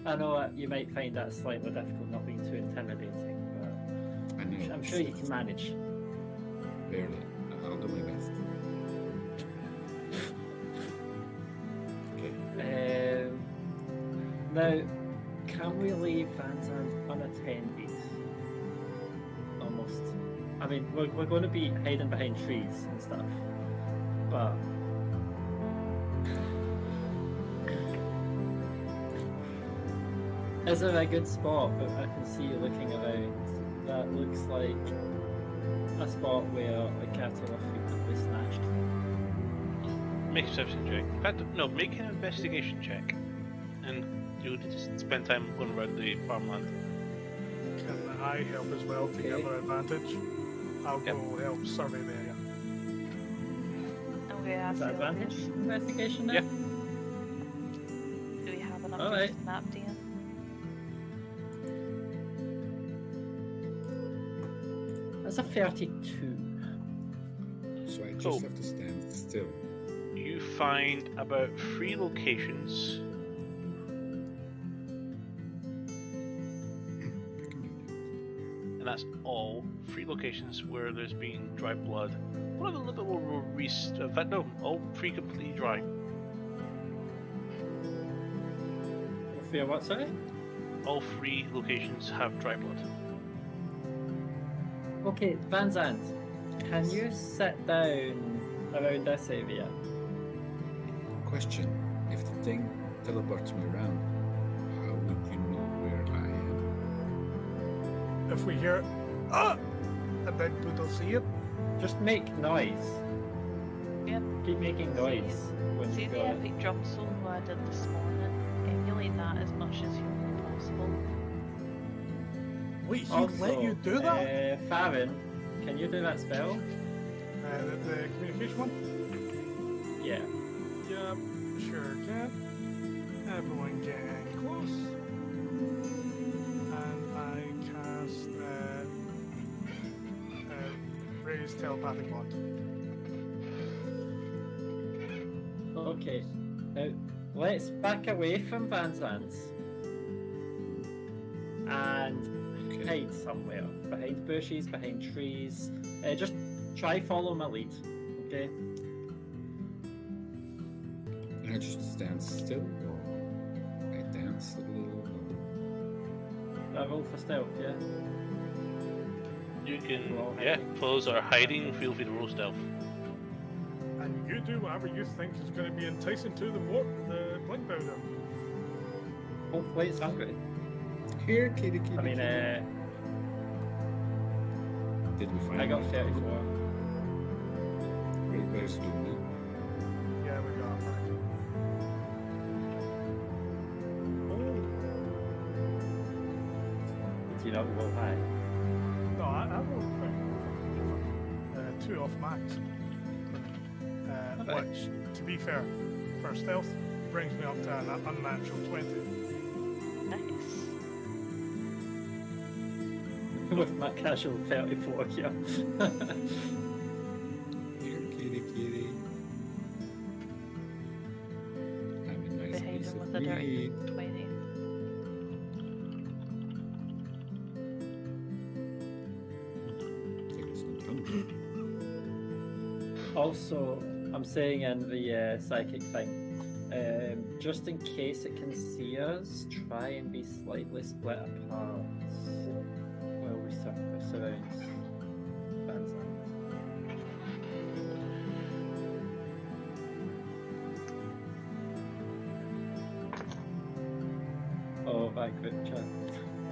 I know you might find that slightly difficult, not being too intimidating, but I know. I'm sure you can manage. Barely. I'll do my best. Okay. Now, can we leave Van Zandt unattended? Almost. I mean, we're going to be hiding behind trees and stuff, but is there a good spot that I can see you looking around that looks like a spot where like cattle are frequently snatched? Make a perception check. In fact, no, make an investigation check. And you just spend time going around the farmland. Can I help as well to Okay. gather advantage? I'll Yep. go help survey the area. I'm going to Is ask that the advantage obvious. investigation now? Yeah. Do we have an Alright. updated map, Dan? That's a 32. So I just Cool. have to stand still. You find about 3 locations. And that's all 3 locations where there's been dry blood. One of them a little bit more recent. In fact, no, all 3 completely dry. Fear what, sorry? All 3 locations have dry blood. Okay, Van Zandt, can you sit down around this area? Question: if the thing teleports me around, how would you know if we hear ah, and then we'll see it. Just make noise. Yep. Keep making noise when See you the go. epic drum solo I did this morning? Emulate that as much as humanly possible. Wait, he Also, let you do that? Farron, can you do that spell? The communication one? Yeah. Yep, sure can. Everyone get close. And I cast raise telepathic bond. Okay. Now, let's back away from Van Zant's and hide somewhere. Behind bushes, behind trees. Just try follow my lead, okay? And I just stand still, or I dance a little. I roll for stealth, yeah? You can, Roll yeah, hiding. foes are hiding. Feel free to roll stealth. And you do whatever you think is going to be enticing to the blink bounder. Hopefully it's hungry. Here, kitty, kitty. I mean, kitty. Did we find I got out? 34. Where's Dooney? Yeah, we got it back. Did you not roll high? No, I rolled quite 2 off max. Okay. Which, to be fair, for stealth, brings me up to an unnatural 20. Nice. With my casual 34, yeah. Here, kitty, kitty. I'm a nice Behind piece him of with a dirty meat. 20. Take some tongue. Also, I'm saying in the psychic thing, just in case it can see us, try and be slightly split apart while we surround Van Zandt. Oh, by group chat.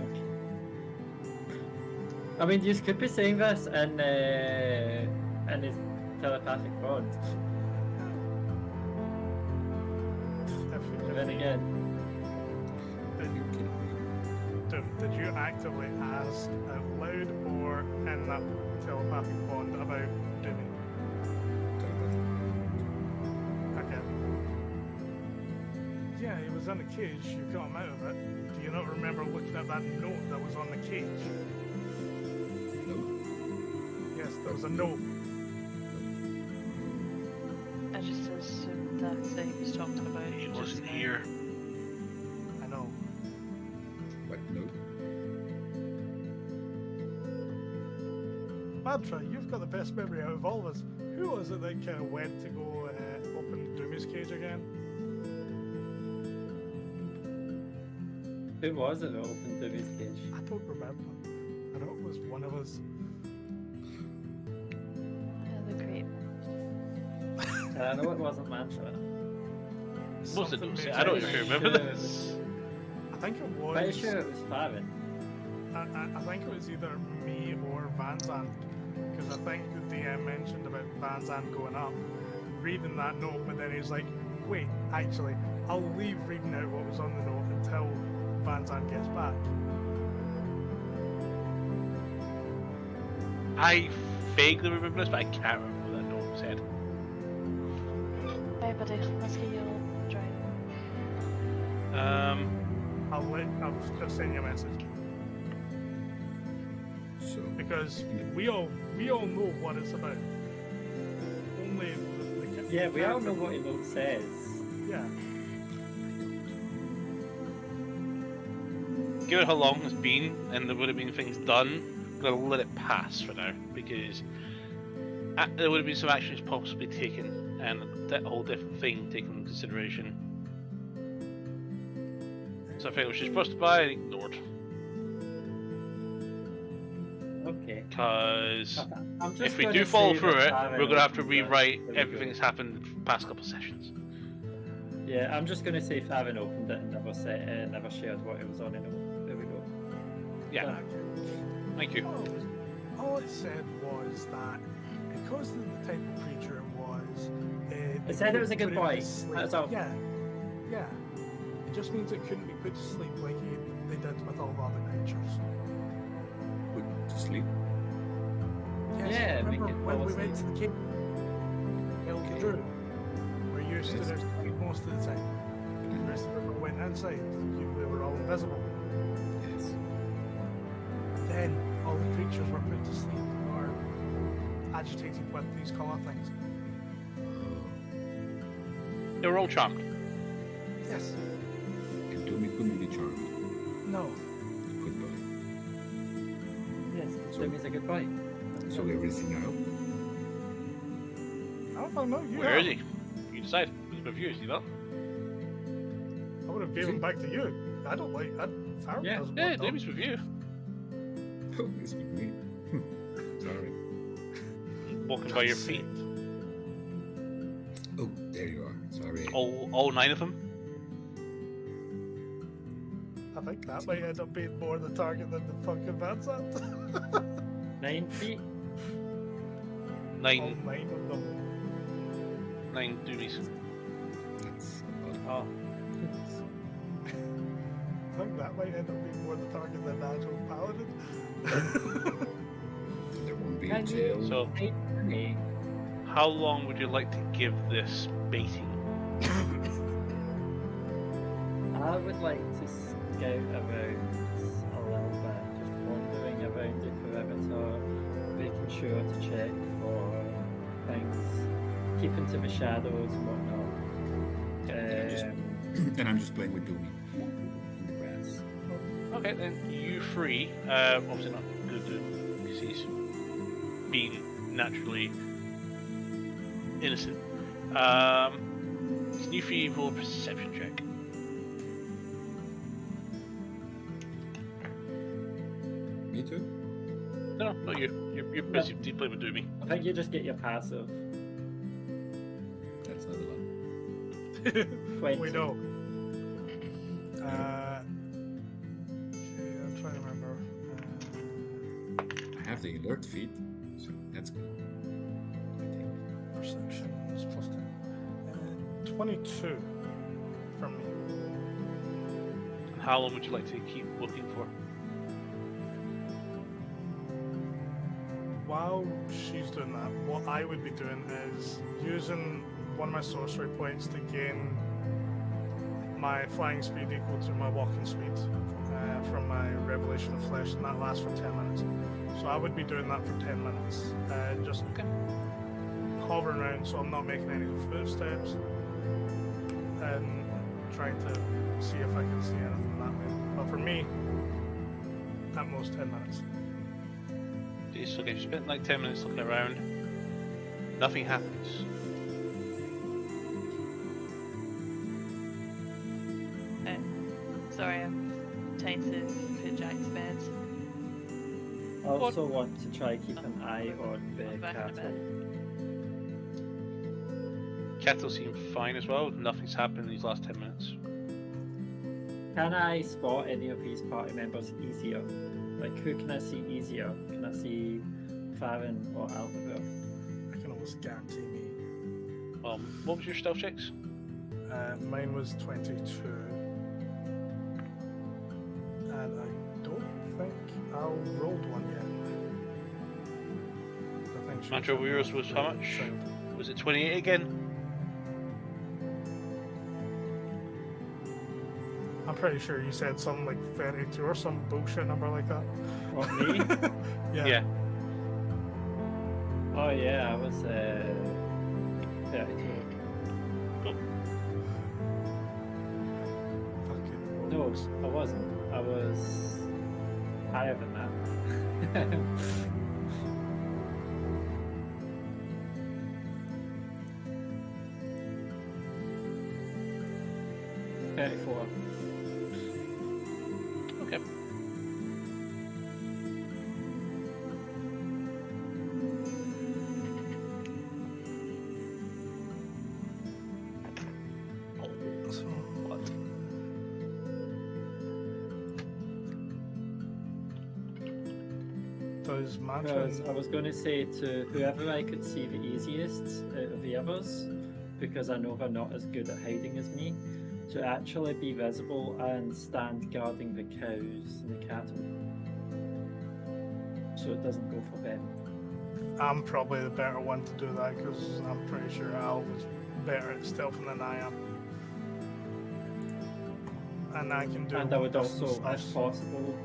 Okay. I mean, you could be saying this in his telepathic bond. But then again, Did you actively ask out loud or in that telepathic bond about Dooney? Okay. Yeah, he was in the cage. You got him out of it. Do you not remember looking at that note that was on the cage? No. Yes, there was a note. I just assumed that he was talking about He just wasn't now. here. I know. What? No. Badra, you've got the best memory out of all of us. Who was it that kind of went to go open Doomy's cage again? who was it that opened Doobie's cage? I don't remember. I know it was one of us. Yeah, the great one. I know it wasn't Mantra. Most of Something them say, made I don't sense. even remember Sure. this. I think it was. Pretty sure it was Farron. I think it was either me or Van Zandt, because I think the DM mentioned about Van Zandt going up, reading that note, but then he's like, wait, actually, I'll leave reading out what was on the note until Van Zandt gets back. I vaguely remember this, but I can't remember what that note said. Hey buddy, let's get you all dry. I'll just send you a message, So. because we all know what it's about. Only the Yeah, we all know what he note says. Yeah. Given how long it's been and there would have been things done, I'm gonna let it pass for now because there would have been some actions possibly taken and that whole different thing taken into consideration. So I think it was just brushed by and ignored. Okay. Because I'm just if we gonna do follow say through that it, Farron we're gonna have to opened it. rewrite There we everything go. that's happened in the past couple of sessions. Yeah, I'm just gonna say Farron opened it and never shared what it was on in it. There we go. Yeah. Done. Thank you. All it said was that because of the type of creature it was, It said it was a good couldn't put it boy. to sleep. That's all. Yeah. It just means it couldn't be put to sleep like they did with all the other creatures. Put to sleep. Yes, Yeah, make remember it when fall we went to asleep. the cave? Held the Okay. druid, where you stood Yes. outside most of the time. The rest of us went inside. We were all invisible. Yes. Then all the creatures were put to sleep or agitated with these colour things. They were all charmed. Yes. And Doomy couldn't be charmed. No. Goodbye. Yes, Jimmy's a good boy. So everything out. I don't know. You Where are. is he? You decide. He's with you, you know? I would have given him back to you. I don't like. Farrell Yeah. doesn't Yeah, want David's with you. Oh, it's with me. Sorry. Walking by your feet. Oh, there you are. Sorry. All 9 of them. I think that might end up being more the target than the fucking Vansant. 9 feet. All 9 9 of them. doomies. That's about Oh, I think that might end up being more the target than the actual paladin. there won't be a Can you- tail. So, hey, Jimmy. how long would you like to give this baiting? I would like to scout around a little bit, just wandering around the perimeter, making sure to check for things, keeping to the shadows and whatnot. And I'm just playing with Doomy in the grass. Okay, then you three, obviously not good because he's being naturally innocent. Can you three roll a perception check? Me too? No, not you. You're busy playing with Doomy. I think you just get your passive. That's not a lot. 20. We know. Okay, I'm trying to remember. I have the alert feed, so that's good. I think. Perception is plus 10. 22 from me. And how long would you like to keep looking for? While she's doing that, what I would be doing is using one of my sorcery points to gain my flying speed equal to my walking speed from my revelation of flesh, and that lasts for 10 minutes. So I would be doing that for 10 minutes, just hovering around so I'm not making any footsteps and trying to see if I can see anything that way. But for me, at most 10 minutes. So okay, you spent like 10 minutes looking around. Nothing happens. Sorry, I'm trying to put Jack to bed. I also want to try keep an eye on the I'm back in cattle. bed. Cattle seem fine as well. Nothing's happened in these last 10 minutes. Can I spot any of these party members easier? Like, who can I see easier? Can I see Farron or Alvaro? I can almost guarantee me. What was your stealth checks? Mine was 22. And I don't think I rolled one yet. I think she Mantra Weir's was how much? Was it 28 again? I'm pretty sure you said something like 32 or some bullshit number like that. What, me? Yeah. Oh yeah, I was 32. Fucking No, rolls. I wasn't. I was higher than that. 34. Okay. So, What? was my Because I turn. was going to say to whoever I could see the easiest out of the others, because I know they're not as good at hiding as me, to actually be visible and stand guarding the cows and the cattle, so it doesn't go for them. I'm probably the better one to do that because I'm pretty sure Al was better at stealthing than I am. And I can do And I would one-person also, stuff, if so- possible,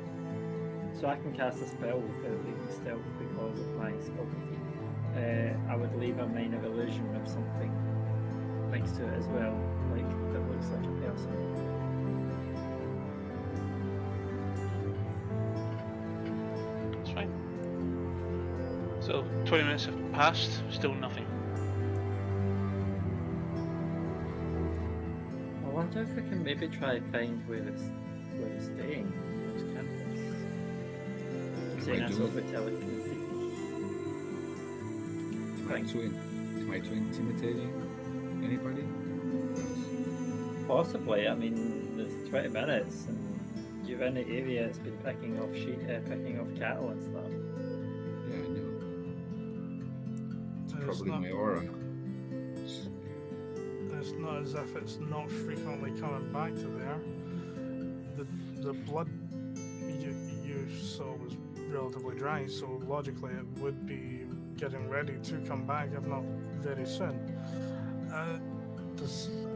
so I can cast a spell without leaving stealth because of my spellcraft. I would leave a minor illusion of something next to it as well, like that looks like a person. That's fine. So 20 minutes have passed, still nothing. I wonder if we can maybe try find where it's staying. Those campus. Saying I that's do what it? we're telekinetic. Am I too intimidating anybody? 'Cause Possibly. I mean, there's 20 minutes, and you're in the area that's been picking off picking off cattle and stuff. yeah, I know. It's It's probably not- my aura. It's not as if it's not frequently coming back to there. The blood you saw was relatively dry, so logically it would be getting ready to come back, if not very soon.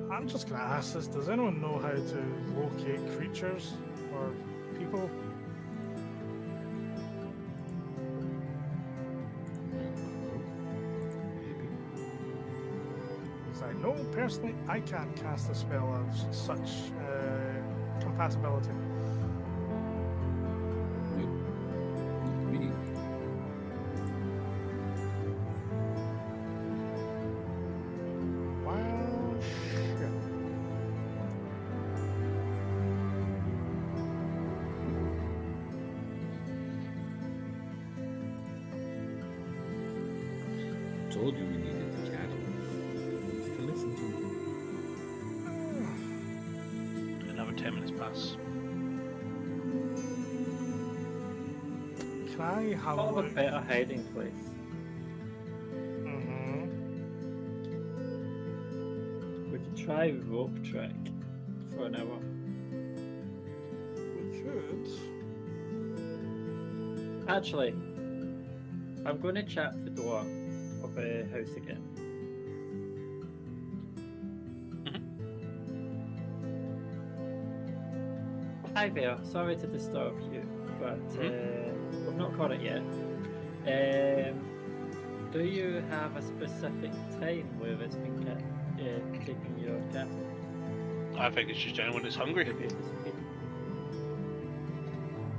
I'm just gonna ask this: does anyone know how to locate creatures or people? Maybe. Because I know personally I can't cast a spell of such compatibility. Nope. Not me. Well, shit. Told you we needed the cattle. To listen to. Another 10 minutes pass. Can I have a What a look? better hiding place. Mm-hmm. We could try rope trick for an hour. We could. Actually, I'm going to chap the door of the house again. Hi there, sorry to disturb you, but we've not caught it yet. Do you have a specific time where it's been taking your cattle? I think it's just anyone that's hungry. Maybe it disappeared.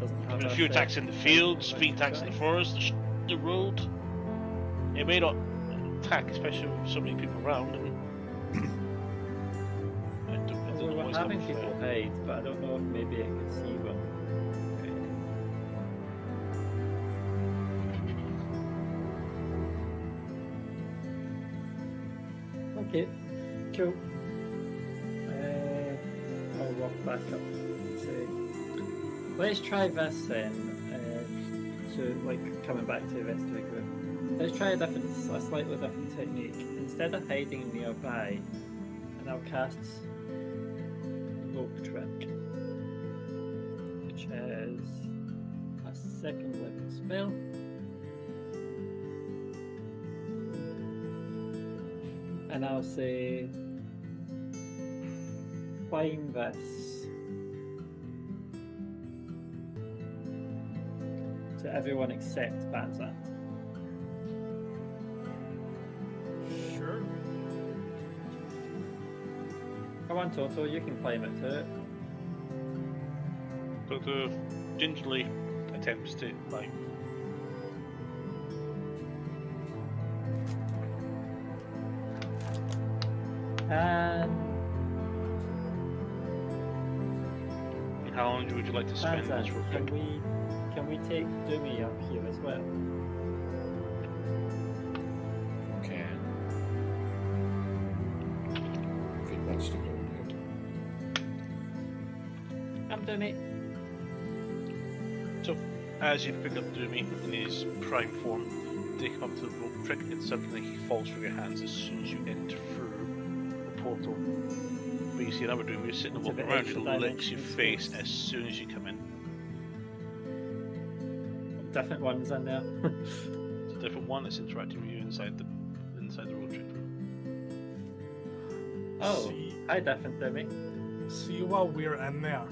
Doesn't I have mean, a few set attacks in the time fields, that few I can attacks in the try. forest, the road. It may not attack, especially with so many people around. And I don't Well, we know were what's having coming people hide, but I don't know if maybe I could see them. Okay, cool. I'll walk back up and say, let's try this then. So, like, coming back to the rest of the group. Let's try a slightly different technique. Instead of hiding nearby, and I'll cast rope trick, which is a second level spell. And I'll say, find this to everyone except Banzat. Sure. Come on, Toto, you can climb it too. Toto gingerly attempts to like. And How long would you like to spend Banzat, this real can quick? we take Doomy up here as well? Can. If it wants to go there. Come, Doomy. So as you pick up Doomy in his prime form, take him up to the rope trick, and suddenly he falls from your hands as soon as you enter through the portal. But you see another Doomy who's sitting and Into walking the around who extra licks your dimension face space. as soon as you come in. Different ones in there. It's a different one that's interacting with you inside the rope trick room. Oh, See, hi, different Demi. see, while we're in there,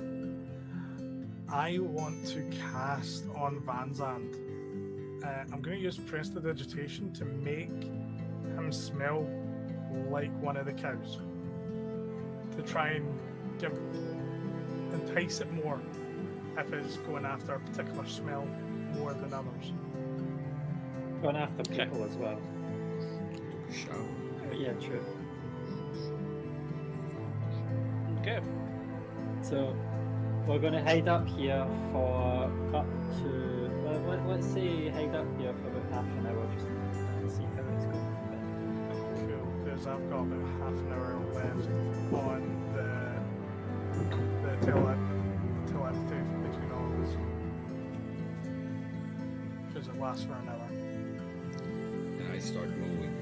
I want to cast on Van Zandt. I'm going to use Prestidigitation to make him smell like one of the cows. To try and entice it more if it's going after a particular smell more than others. Going after people as well. Took a shower. But yeah, true. Okay. So we're going to hide up here for up to, well, let's say hide up here for about half an hour just to see how it's going. Cool, because I've got about half an hour left on the telepathy between all of us. Because it lasts for an hour. And I start moving.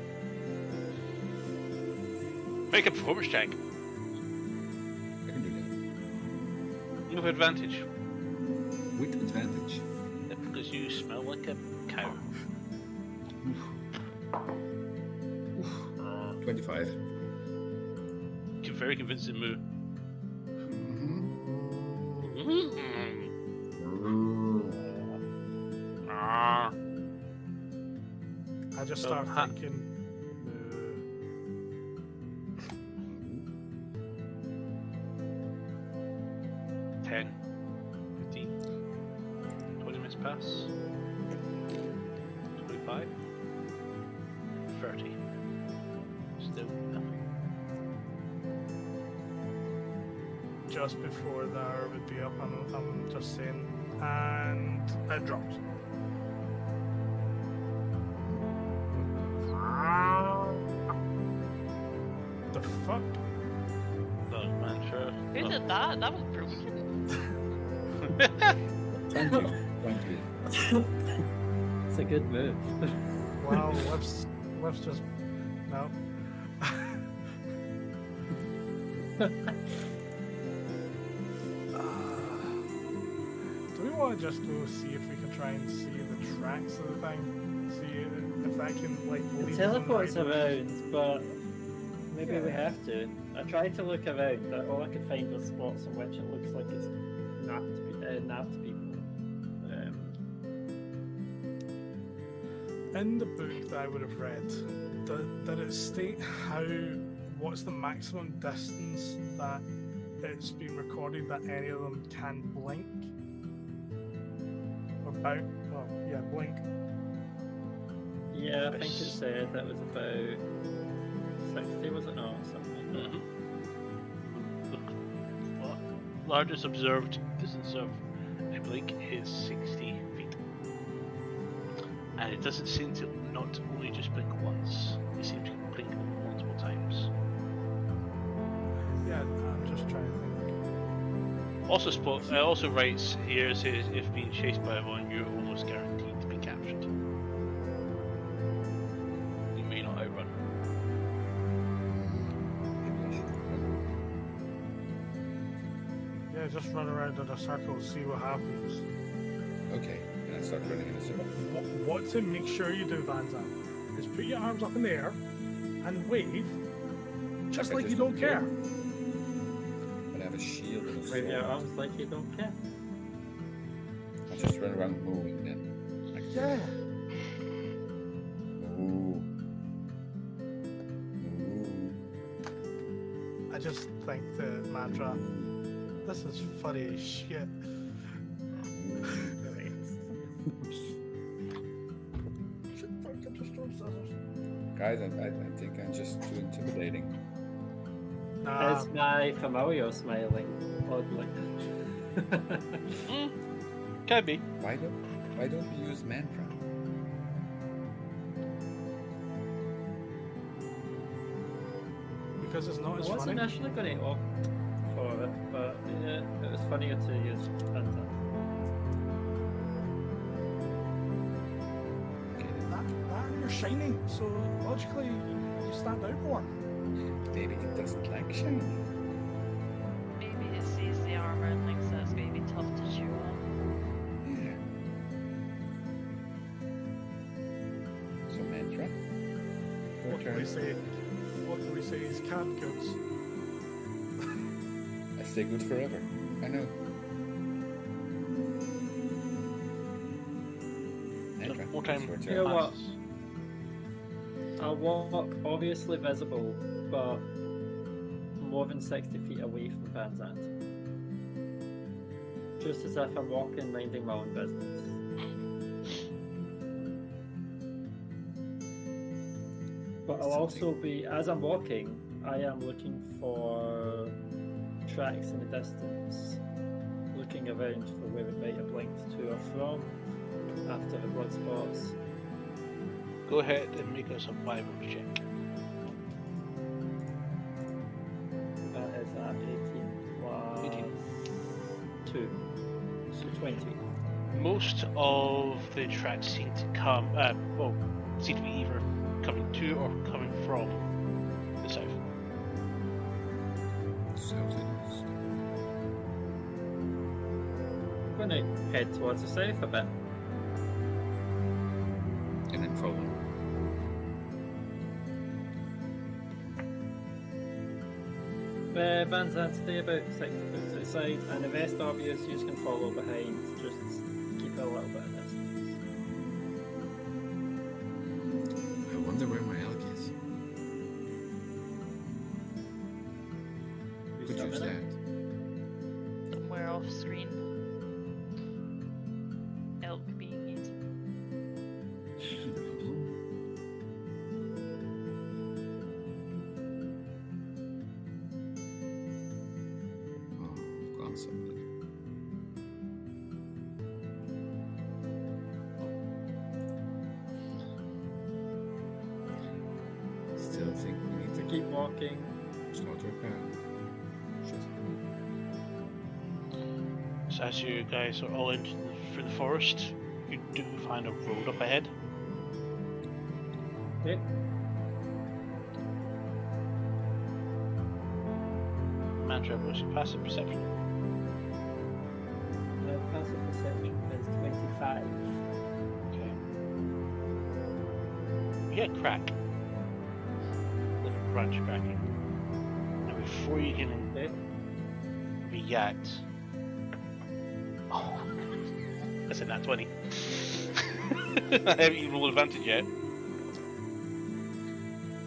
Make a performance check. I can do You have advantage. that. With advantage. Because you smell like a cow. 25. Very convincing move. I just So, start ha- thinking, 10, 15, 20 minutes pass, 25, 30. Still nothing. just before the hour would be up, I'm just saying, and it drops. The fuck? No, man, sure. Who No. did that? That was brilliant. 20. It's a good move. Wow, let's just no. Do we want to just go see if we can try and see the tracks of the thing? See if that can like It lead us on the teleports right around, but maybe we Yeah. have to. I tried to look around, but all I could find was spots in which it looks like it's napped people. In the book that I would have read, did it state what's the maximum distance that it's been recorded that any of them can blink? Or blink. Yeah, I think it said that was about 60, was it not? Something like that. The largest observed distance of a blink is 60 feet. And it doesn't seem to not only just blink once, it seems to blink multiple times. Yeah, I'm just trying to think. Also writes here, says if being chased by one, you're almost guaranteed to be captured. You may not outrun. Maybe I should run. Yeah, just run around in a circle, see what happens. Okay, and I start running in a circle. What to make sure you do, Van Zandt, is put your arms up in the air and wave, just I like you just don't don't care. care. But I have a shield and a Wave your sword. arms like you don't care. I'll just run around moving then. Like, Yeah. Ooh. Ooh. I just think the mantra, this is funny as shit. Shit, fuck, I just threw scissors. Guys, I think I'm just too intimidating. Nah, Is my familiar smiling oddly? Can be. Why don't we use mantra? because it's not I as was funny. initially going to opt for it, but yeah, it was funnier to use Fanta. shiny, so logically you stand out more. Maybe it doesn't like shiny. Maybe it sees the armor and thinks that it's going to be tough to chew on. Yeah. So mantra. Your What can we turn. say? What can we say is canned goods? I stay good forever. I know. Mantra. More time. It's your You turn. know what? I'll walk obviously visible, but more than 60 feet away from Van Zandt. Just as if I'm walking, minding my own business. But I'll also be, as I'm walking, I am looking for tracks in the distance, looking around for where it might have linked to or from after the blood spots. Go ahead and make a survival check. That is at 18 plus 18. 2, so 20. Most of the tracks seem to come, seem to be either coming to or coming from the south. Southeast. I'm going to head towards the south a bit. And then follow. Van Zandt, stay about 60 foot to the side, and the rest of you can follow behind. Just keep a little bit of distance. I wonder where my elk is. Just Could a use minute. that. Somewhere off screen. Elk being eaten. Oh, I've gone somewhere. Still think we need to Keep walking. slaughter a cow. Shit. So as you guys are all into through the forest, you do find a road up ahead. Okay. Mantra was passive perception. Passive perception is 25. Okay. You hear a crack. Like a branch cracking. And before you can Okay. react. Oh, that's a nat 20. I haven't even rolled advantage yet.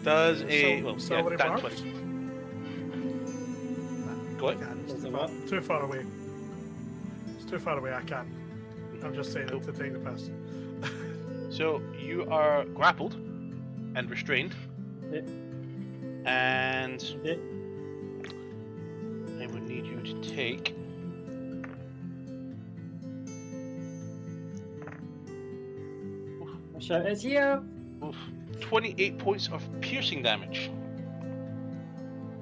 Does a well, yeah, Salary nat mark? 20. Go I ahead. can't. It's There's too a far, what? too far away. It's too far away. I can't. I'm just saying Cool. it to take the piss. So you are grappled and restrained, Yep. and Okay. I would need you to take Shout, it's here! 28 points of piercing damage.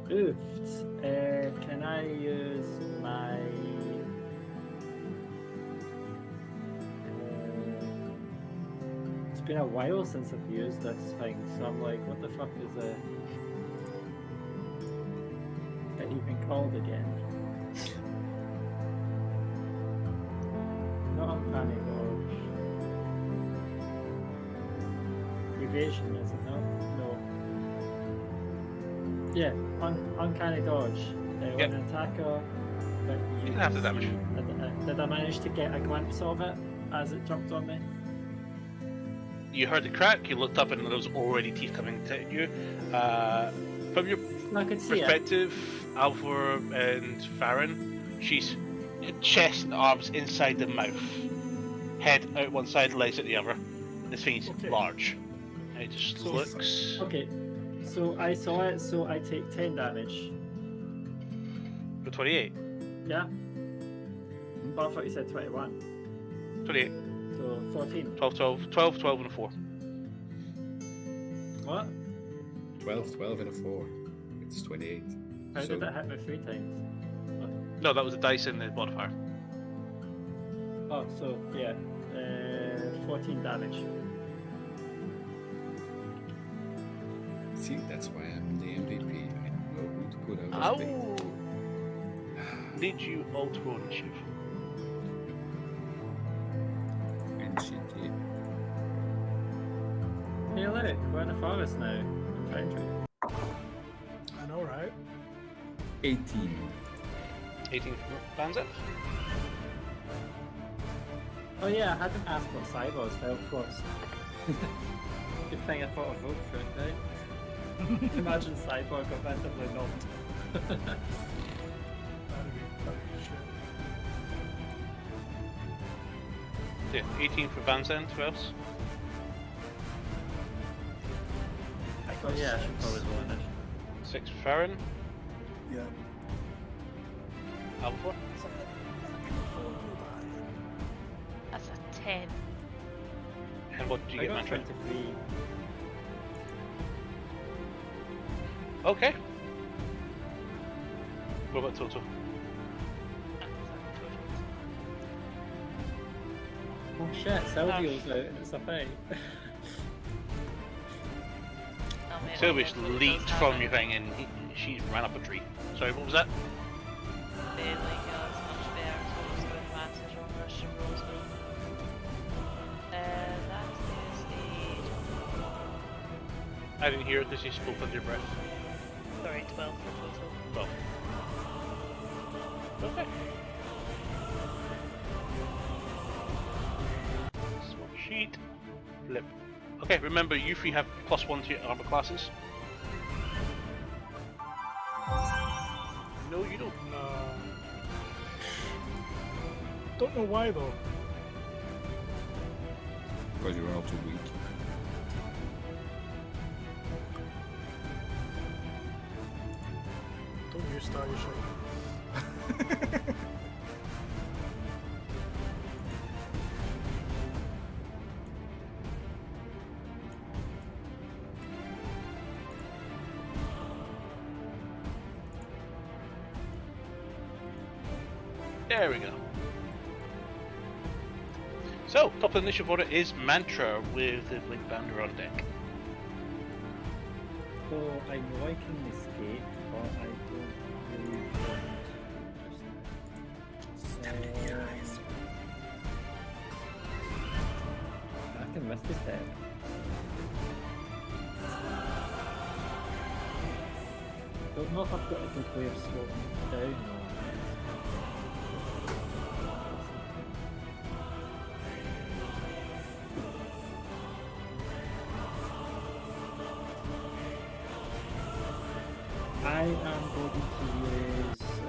Oofed. Can I use my... It's been a while since I've used this thing, so I'm like, what the fuck is it even called again? Not uncanny dodge. Evasion, is it not? No. Yeah, uncanny dodge. When Yep. an attacker that You can have the uses- damage. Did I manage to get a glimpse of it as it jumped on me? You heard the crack, you looked up and there was already teeth coming at you. From your I could see it. perspective, Alvor and Farron, she's chest and arms inside the mouth, head out one side, legs at the other. This thing's Okay. large. And it just So- looks Okay, so I saw it, so I take 10 damage. for 28. Yeah? Oh, I thought you said 21. 28, So 14. 12, 12, 12, 12 and a 4. What? 12, 12 and a 4. It's 28. How So- did that hit me 3 times? No, that was the dice and the modifier. Oh, so yeah. 14 damage. See, that's why I'm the MVP. I know who to put out I as bait. will need you all to roll initiative. Initiative. Hey look, we're in the forest now. In Foundry. I know, right? 18. 18 for Banzet. Oh yeah, I hadn't asked what Cyborg's health was. Good thing I thought I voted for it, right? Imagine Cyborg got randomly knocked. That'd be shit. Yeah, 18 for Banzet. Who else? Oh yeah, I should probably roll initiative. 6 for Farron. Yeah. Albafor. That's a 10. And what did you I get, got Mantra? 23. Okay. What about total? Oh shit, Sylvia's out and it's a fight. Sylvia's leaped from your thing and she's ran up a tree. Sorry, what was that? Failing as much better, so it's got advantage on Russian rolls. That is I didn't hear it because you spoke under your breath. sorry, 12 for total. 12. Okay. Swap sheet. Flip. Okay, remember you three have +1 to your armor classes. No, you don't. No. Don't know why though. Because you're all too weak. Don't you start your shit. There we go. So, top of the initiative order is Mantra with the Blink Bounder on deck. So I know I can escape, but I don't really want to. I can miss this step. Don't know if I've got a good way of slowing it down or I am going to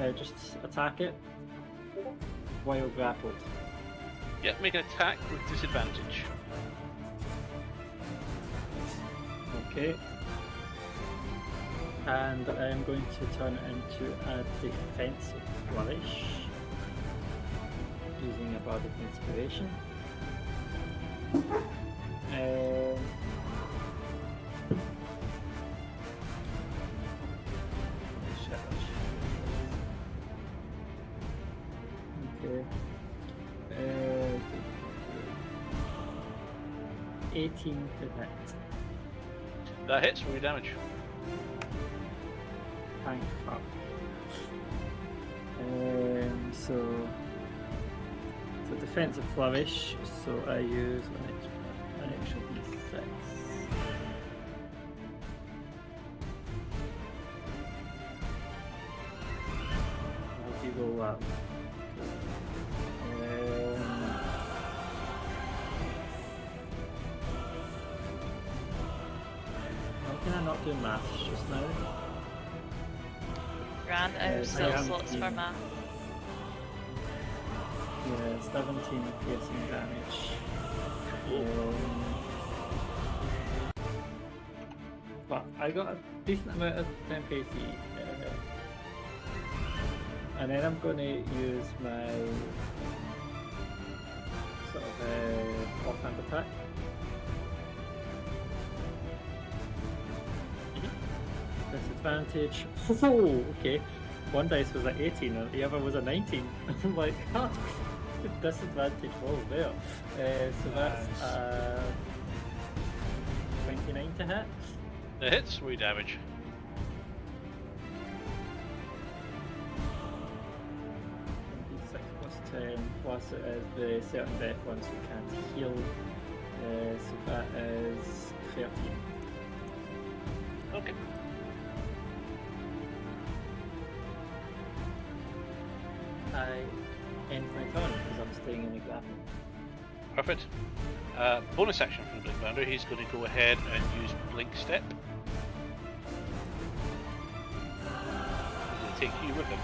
use just attack it while grappled. Yeah, make an attack with disadvantage. Okay. And I am going to turn it into a defensive flourish using a bardic inspiration. Okay. 18 to hit. That hits for your damage. Thank fuck. So defensive flourish. So I use an extra d6. I'll give all that. How can I not do maths just now? Ran out of cell slots for 17. math. Yeah, 17 piercing damage. But I got a decent amount of temp AC. And then I'm going to use my sort of offhand attack. Disadvantage. Oh, okay. One dice was at 18 and the other was a 19. I'm like, huh? Disadvantage roll there. So that's 29 to hit. It hits. Roll your damage. D6 plus 10 plus it is the certain death ones we can't heal. So that is 13. Okay. I end my turn because I'm staying in the grapple. Perfect. Bonus action from the Blink Bounder. He's going to go ahead and use Blink Step. He's going to take you with him.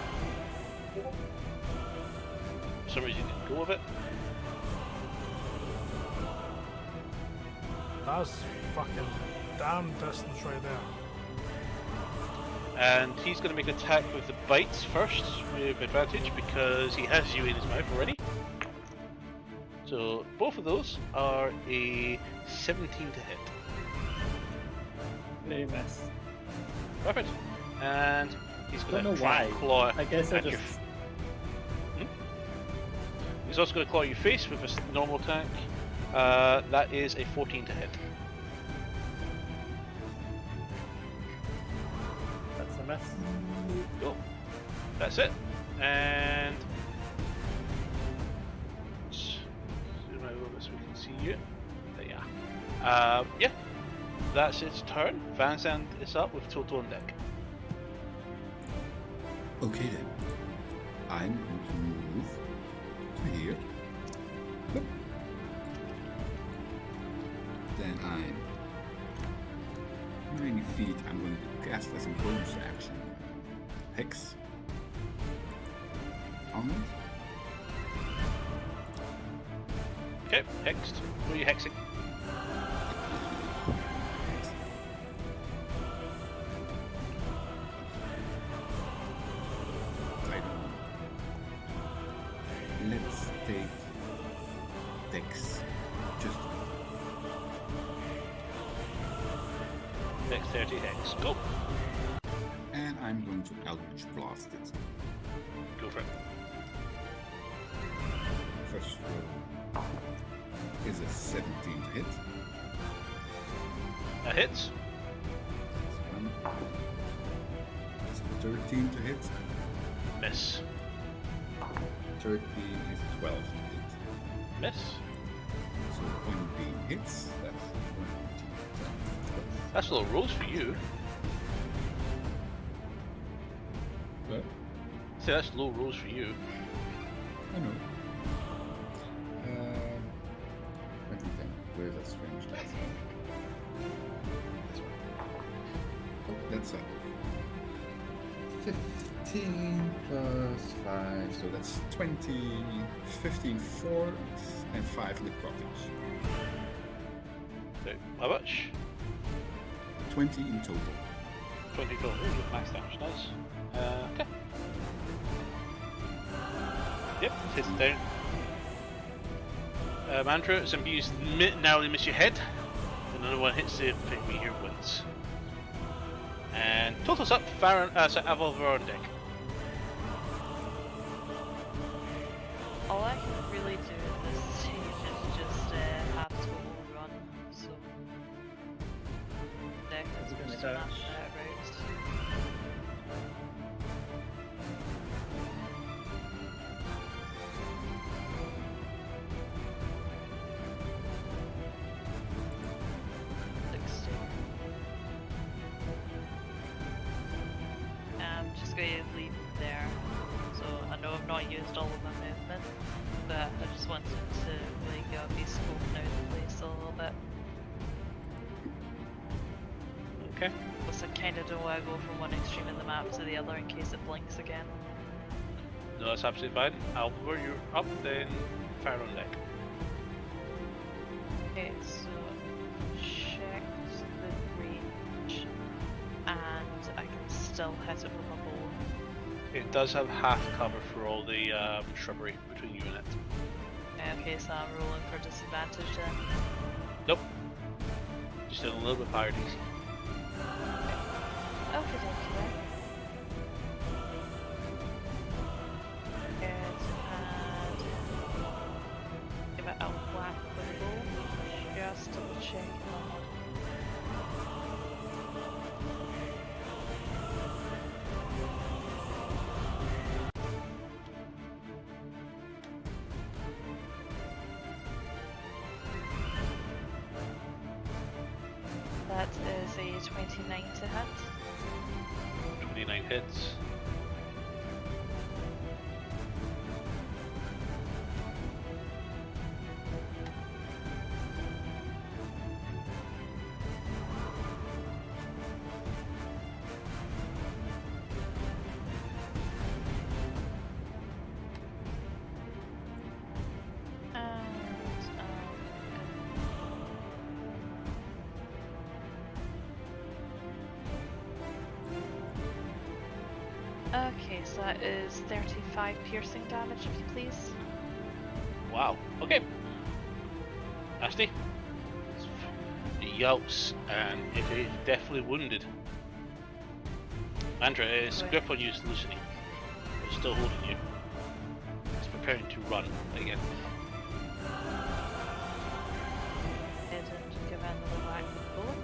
For some reason, he didn't go with it. That's fucking damn distance right there. And he's going to make an attack with the bites first with advantage because he has you in his mouth already. So both of those are a 17 to hit. They miss. Perfect. And he's going Don't to know try and why. claw I guess I at your just. He's also going to claw your face with his normal attack. That is a 14 to hit. That's a miss. Cool. That's it. And zoom out a little bit so we can see you. There you are. Yeah. That's its turn. Van Zandt is up with Toto on deck. Okay then. I'm going to move to here. Boop. Then I'm 90 feet. I'm going to cast as a bonus action. Hex. On it. Okay, hexed. Who are you hexing? I don't know. Let's take Dex. Just Dexterity hex. Go. and I'm going to Eldritch Blast it. Go for it. First roll is a 17 to hit. That hits. That's one. It's a 13 to hit. Miss. 13 is a 12 to hit. Miss. So when being hits, that's 1, 2, 10. That's a little rolls for you. What? See, that's low rolls for you. I know. 20, 10. Where's that strange dice? This one. Oh, that's a 15 plus 5, so that's 20, 15 force, and 5 necrotics. Okay, how much? 20 in total. 20 total. Ooh, you max damage, nice. Okay. Yep, hits it down. Mantra, Zambu's narrowly miss your head. Another one hits the pygmy here wins. And totals up, Avalvar on deck. All I can really do at this stage is just have total run, so deck is Is it gonna just dash? mapped out routes. I'm just going to leave it there. So I know I've not used all of my movement, but I just wanted to like be scoping out the place a little bit. Okay. Plus I kind of don't want to go from one extreme of the map to the other in case it blinks again. No, that's absolutely fine. Alvar, you're up, then fire on deck. Okay, so checked the range, and I can still hit it with a bow. It does have half cover for all the shrubbery between you and it. Okay, so I'm rolling for disadvantage then. Nope. Just a little bit higher DC. Okay, then. Good, and give it a whack with a bow. Just double check. That is a 29 to hit. 29 hits. Okay, so that is 35 piercing damage, please. Wow. Okay. Nasty. It yelps and it is definitely wounded. Andra, its Okay. grip on you is loosening. It's still holding you. It's preparing to run again. Head and give another whack roll.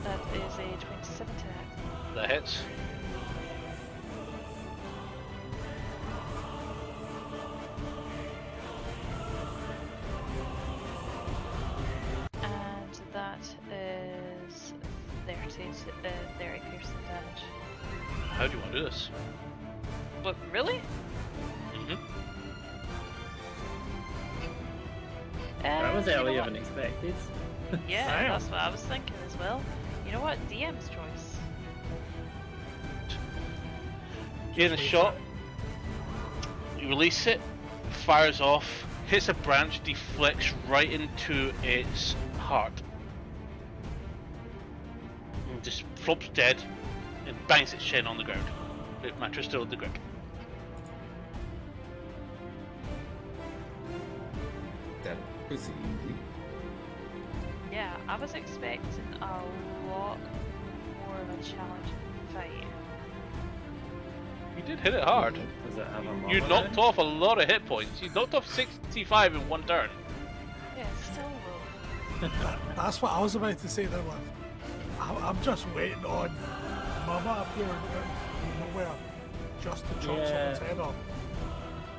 That is a 27 to hit. That hits. And that is 30 piercing damage. How do you want to do this? But really? Mm-hmm. That was You know earlier what? than expected. Yeah, Damn. that's what I was thinking as well. You know what? DM's choice. In a shot, you release it, fires off, hits a branch, deflects right into its heart. And just flops dead and bangs its chin on the ground. The mattress still in the grip. That was easy. Yeah, I was expecting a lot more of a challenging fight. You did hit it hard. Does it have a You mother knocked then? off a lot of hit points. You knocked off 65 in one turn. Yeah, still though. That's what I was about to say there, love. I'm just waiting on Mama appearing out of nowhere just to chop Yeah. someone's head off.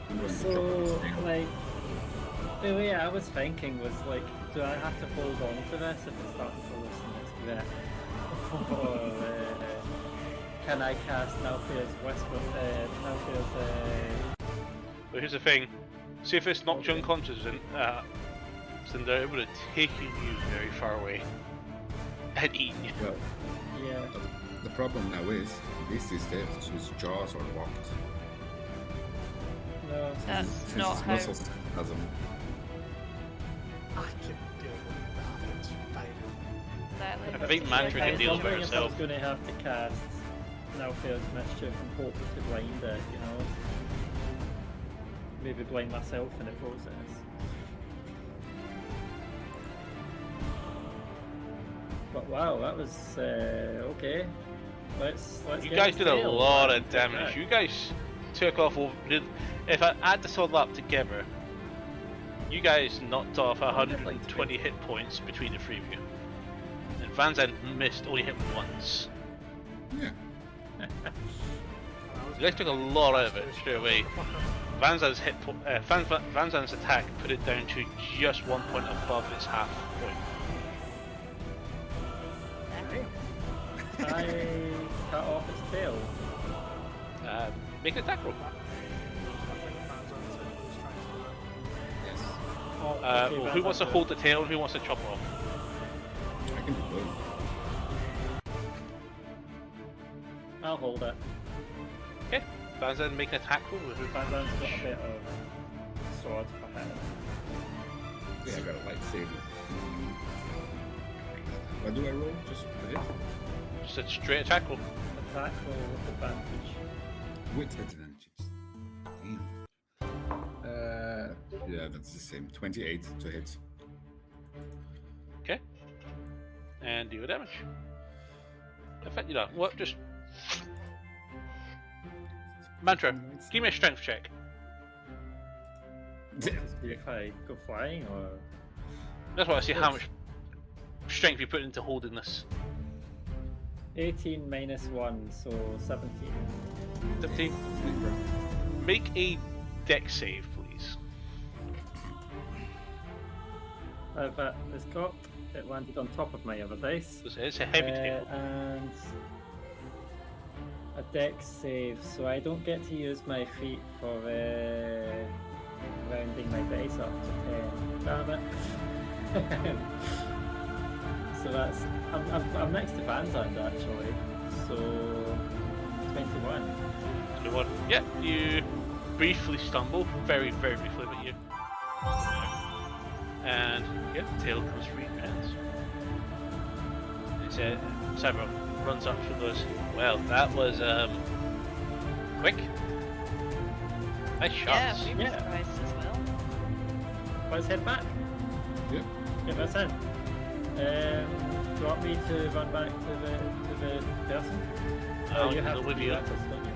I'm going to So, chop off his tail. like, the way I was thinking was like, do I have to hold on to this if it's starting to loosen its grip? Or can I cast Nalfia's Whisper? But here's the thing. See if it's knocked you Okay. unconscious and Cinder, it would have taken you very far away. And eaten you. Well, Yeah. the problem now is, this is dead, so his jaws are locked. No. That's Since not his how. muscles has him. I can deal with that, it's fine. Exactly. I think Mantra I can was deal with wondering if I was herself. going to have to cast Nalfia's Mischief and hope to blind it, you know? Maybe blind myself in the process. But wow, that was okay. Let's You get guys its did a tail. lot Wow, of damage. okay. You guys took off over. If I add this all up together, you guys knocked off I did like 120 hit points between the three of you. And Van Zandt missed, only hit once. Yeah. You guys took a lot out of it straight away. Van Zandt's Van Zandt's attack put it down to just 1 point above its half point. I cut off its tail. Make an attack roll. Yes. Oh, okay, Well, who Van wants to Zandt hold the tail and who wants to chop it off? I can do both. I'll hold it. Okay. Van Zandt make an attack roll with who? Van Zandt's got a bit of sword for him. Yeah, I got a lightsaber. What do I roll? Just to hit? Just a straight attack roll. Attack roll with advantage. With advantage. Damn. Yeah, that's the same. 28 to hit. Okay. And deal damage. Effect you know. What? Just. Mantra, give me a strength check. If I go flying or That's why I see how much strength you put into holding this. 18 minus 1, so 17. 17. Make a deck save, please. It's got. It landed on top of my other dice. It's a heavy tail. And a dex save, so I don't get to use my feet for rounding my dice up to 10. Damn it. So that's I'm next to Vanzand actually. So 21. 21. Yeah, you briefly stumble, very, very briefly, but you. And yeah, the tail comes free hands. Cyber runs up and goes, well, that was quick. Nice Yeah, shots. we were surprised as well. Let's head back. Yep. Yeah, that's it. Do you want me to run back to the person? I'll You have go to with do you. that, don't you?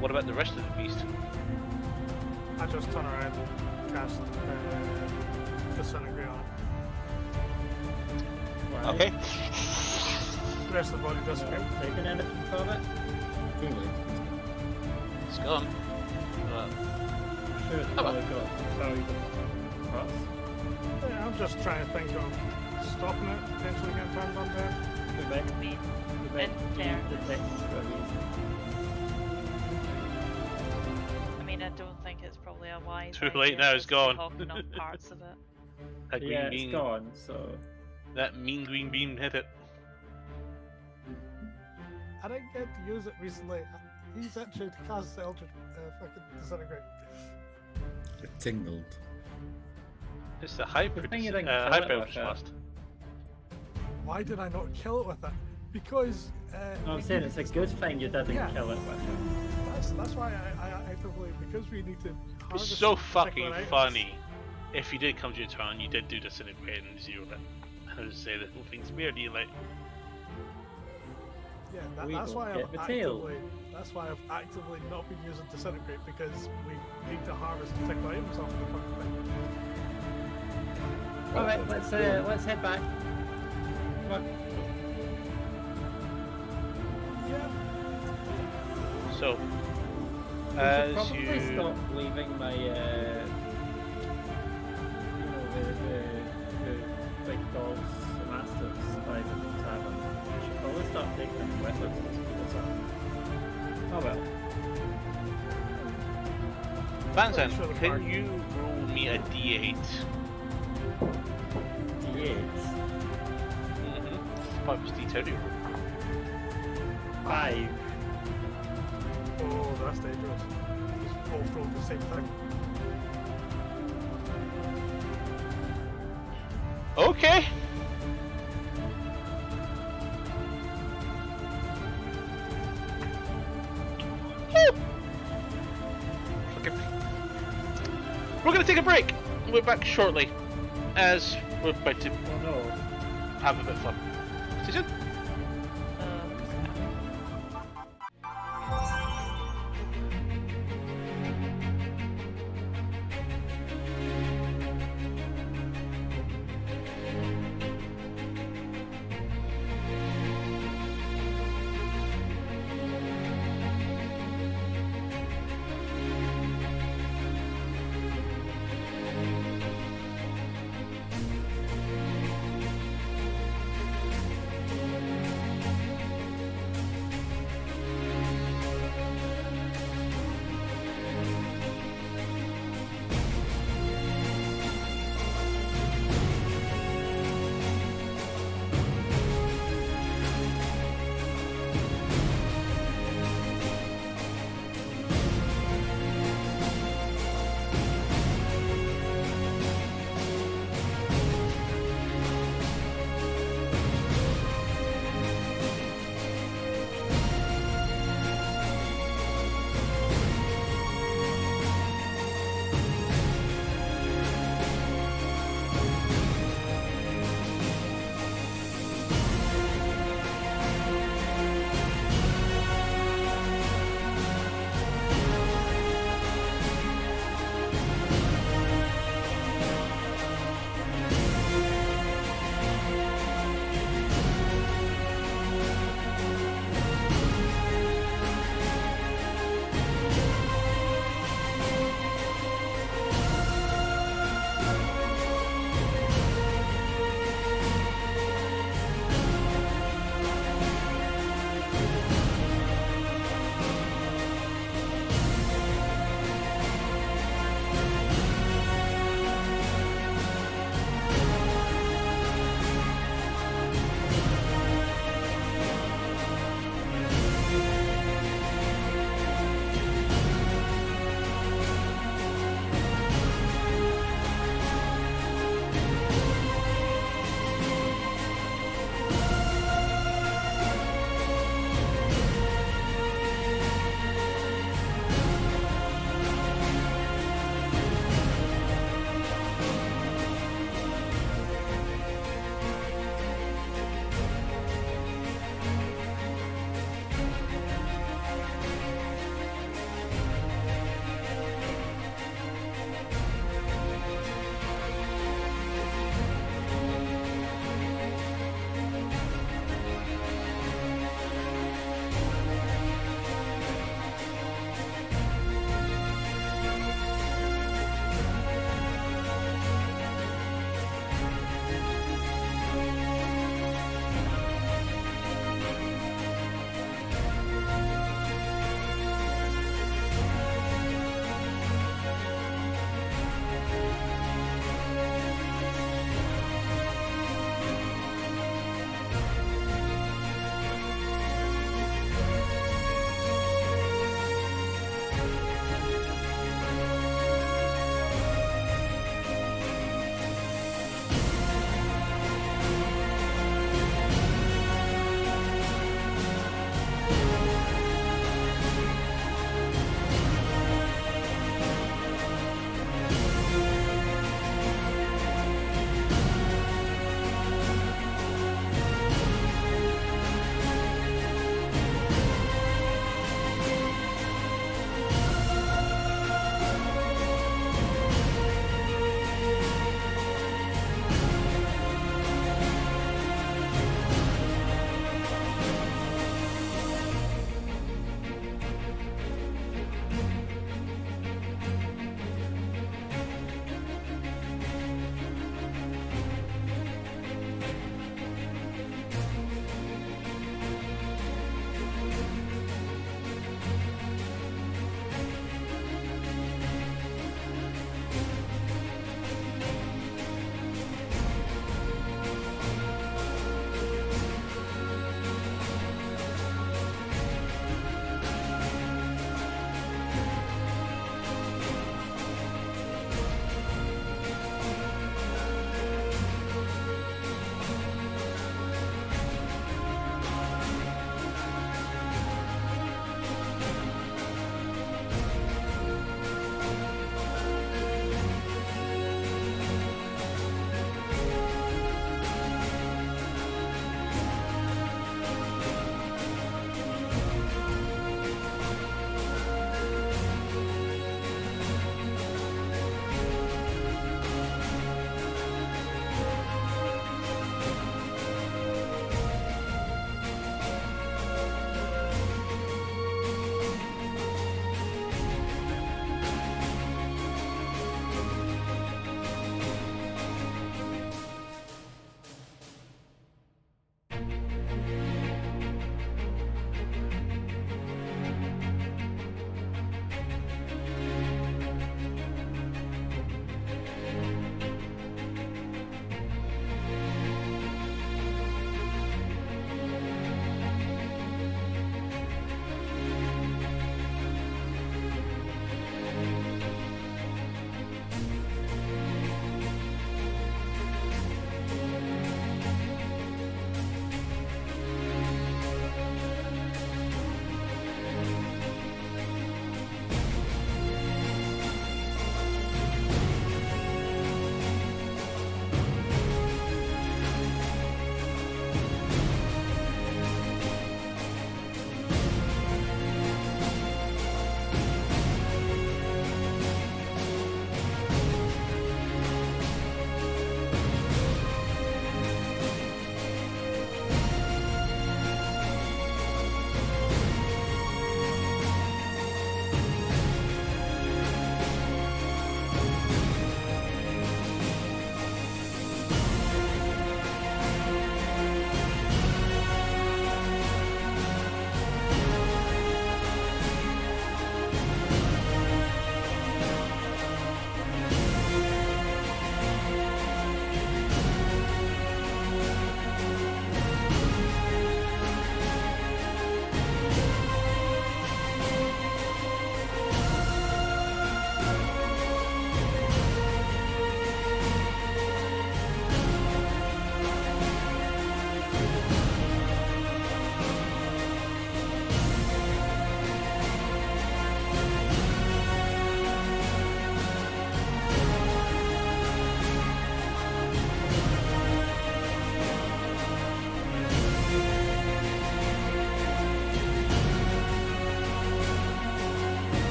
What about the rest of the beast? I just turn around and cast Disintegrate on Right. Okay. it. The rest of the body doesn't Not taking anything from it? Too late. It's gone. Sure, it's Oh, probably got valuable parts. Yeah, I'm just trying to think of stopping it, potentially getting turned on there. The back, Me. the back, And there. the text for a reason. I mean, I don't think it's probably a wise. Too idea late now, it's just to gone. talk on parts of it. That green Yeah, bean, it's gone, so... that mean green bean hit it. I didn't get to use it recently. He's actually cast the Eldritch fucking Disintegrate. It tingled. It's the hybrid, thing you didn't kill it hybrid with, blast. Why did I not kill it with it? Because No, I'm saying it's a good thing you didn't Yeah. kill it with it. that's why I actively, because we need to It's harvest so particular fucking items. funny. If you did come to your turn, you did do disintegrate and zero it. I would say the whole thing's weird. You like, Yeah, We that's don't why get I've the tail. that's why I've actively not been using Disintegrate, because we need to harvest particular items off the fucking thing. Alright, let's head back. Come on. Yeah, so, We should as probably you... stop leaving my, the big dogs, the masters, by the tavern. We should probably start taking them with us to speed us up. Oh well. Vanzan, Sure the can party- you roll me a d8? D8. Mm-hmm. 5 plus d10 you roll. 5. oh, that's dangerous. Just both roll the same thing. Okay. Okay. We're gonna take a break. We're back shortly, as we're about to Oh no. have a bit of fun. See you soon.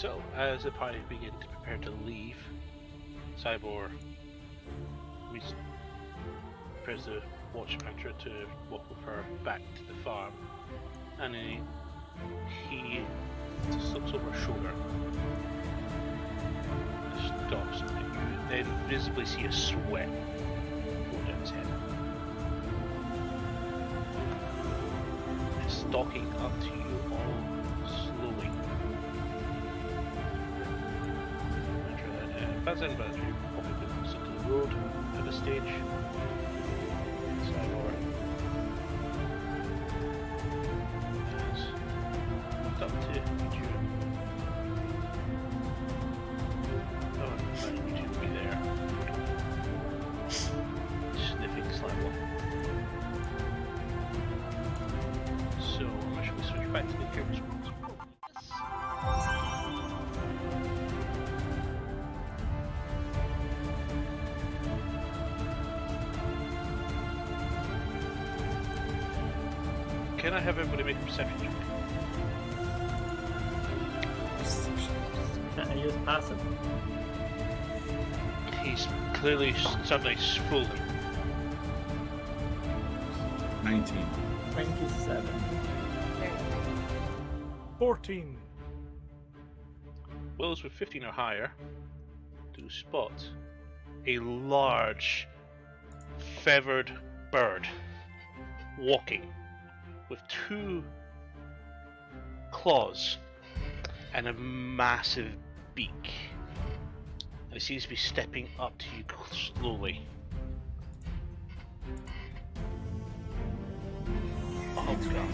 So, as the party begin to prepare to leave, Cybor prepares the watch Panther to walk with her back to the farm, and he looks over her shoulder, stops, and you then visibly see a sweat go down his head. It's stalking up to you all slowly. That's in, but you probably been closer to the road at this stage. Cybor has walked up to you. Oh, I need you to be there. Sniffing slightly. So I'm actually switch back to the campus world. Can I have everybody make a perception check? Can I use passive? He's clearly suddenly frozen. 19. 27. 14. Wills with 15 or higher do spot a large feathered bird walking with 2 claws and a massive beak. And it seems to be stepping up to you slowly. Oh god.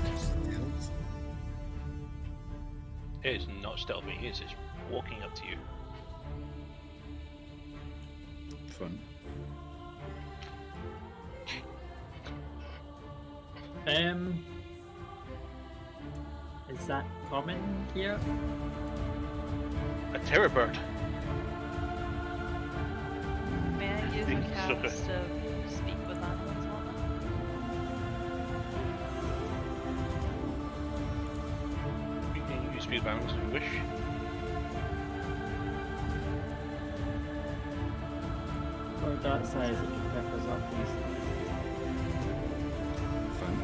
It is not stealthy, it is just walking up to you. Fun. Is that common here? A terror bird. May I use think a it's cast okay. to speak with animals on You can use speed of animals if you wish. Or that size it can pick us up easily. Fun.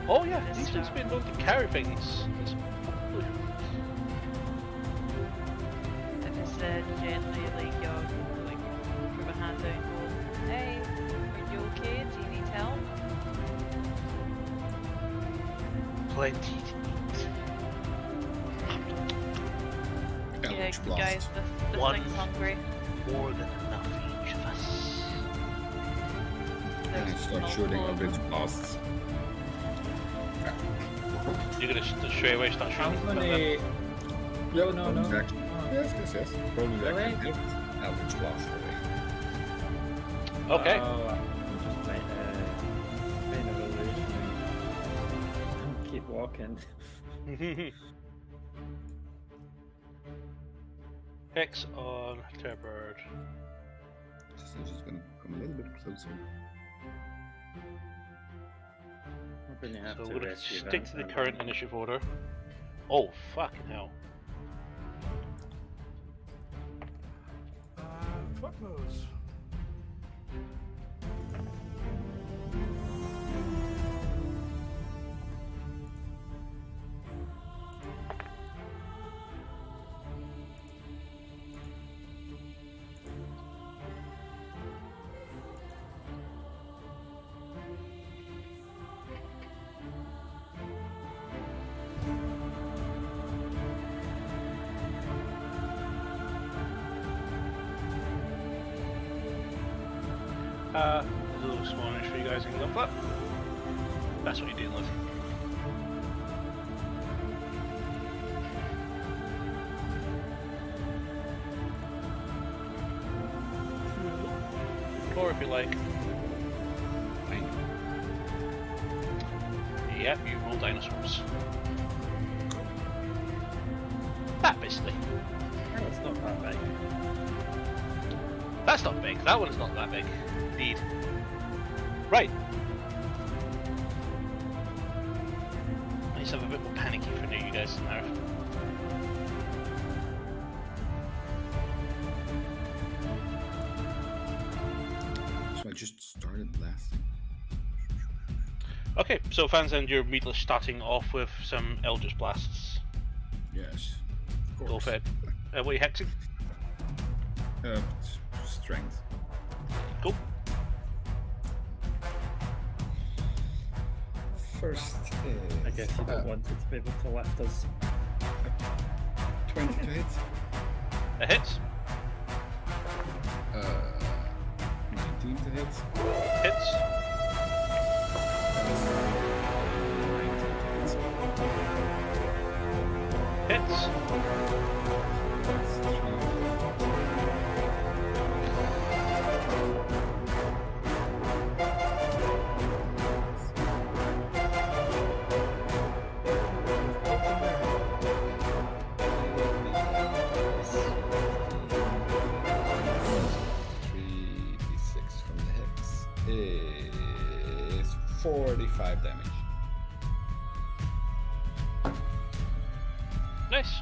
Oh yeah, Yes, these sir. ones been known to carry things. It's probably... them? I just said gently, like, yo, like, put my hand out and go, hey, are you okay? Do you need help? Plenty to eat. Yeah, Eldritch guys, Blast. this One. thing's hungry. More than enough for each of us. And I There's start shooting multiple- Eldritch Blasts. You're gonna straight away start shooting. I'm gonna... No, no, no. Bonus action. Oh. Yes, yes, yes. Bonus Really? action. Hit. Eldritch Blast away. Okay. Oh, I'm just being evolutionary. Keep walking. Hex on Terrorbird. Just gonna come a little bit closer. I'm gonna have So to we're gonna rescue stick that to the then. current initiative order. Oh fucking hell. Fuck knows. There's a little small image for you guys in Gunflap. That's what you're dealing with. Or if you like, Fine. yep, you roll dinosaurs. That basically. Oh, it's not that big. That's not big. That one is not that big. Indeed. Right. Let's have a bit more panicky for you guys now. just started blasting. Okay, so Fanzend, you're immediately starting off with some Eldritch Blasts. Yes, of Go course. for it. What are you hexing? Strength. Cool. First is... I guess you don't want it to be able to lift us. 20 to hit. It hits. 19 to hit. Hits. 19 to hit. Hits. From the hits is 45 damage. Nice.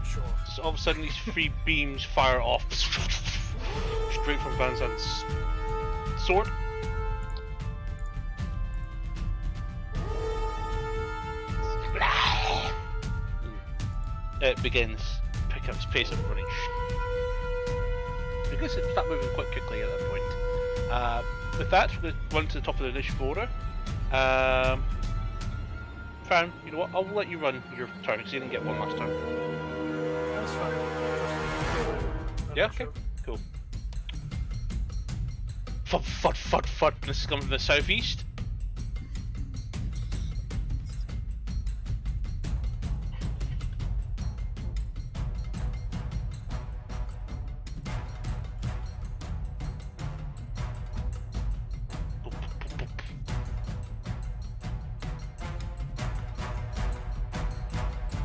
Sure. So all of a sudden, these three beams fire off straight from Fanzend's sword. It begins to pick up its pace of running. Because it starts moving quite quickly at that point. With that, we're going to run to the top of the initiative order. Fran, you know what? I'll let you run your turn because you didn't get one last turn. That's fine. Yeah, okay, cool. Fud. This is coming from the southeast.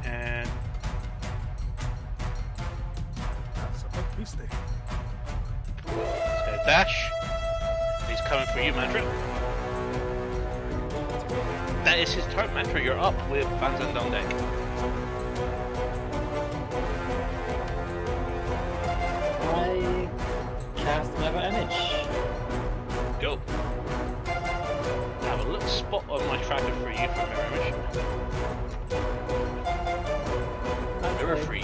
And That's a big beastie. he's gonna dash. He's coming for you, Mantra. That is his turn, Mantra. You're up with Fanzend on deck. I cast Mirror Image. Go. I have a little spot on my tracker for you for Mirror Image. Mirror Actually, free.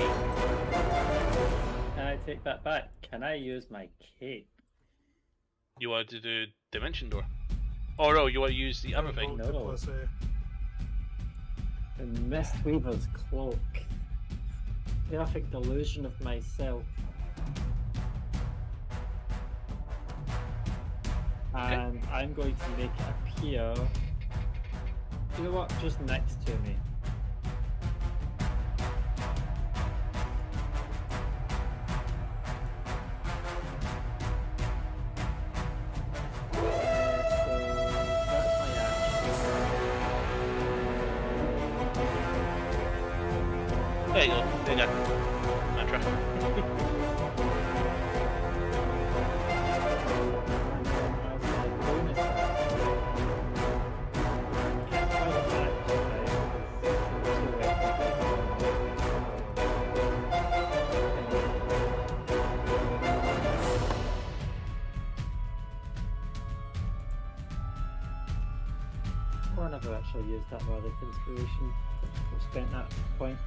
Can I take that back? Can I use my cape? You want to do Dimension Door? Oh no, you want to use the other thing? No. Plus, The Mistweaver's cloak. Perfect illusion of myself. And I'm going to make it appear. You know what? Just next to me. So that's my action. There you go. There you go. Mantra. I never actually used that rather inspiration. I've spent that point.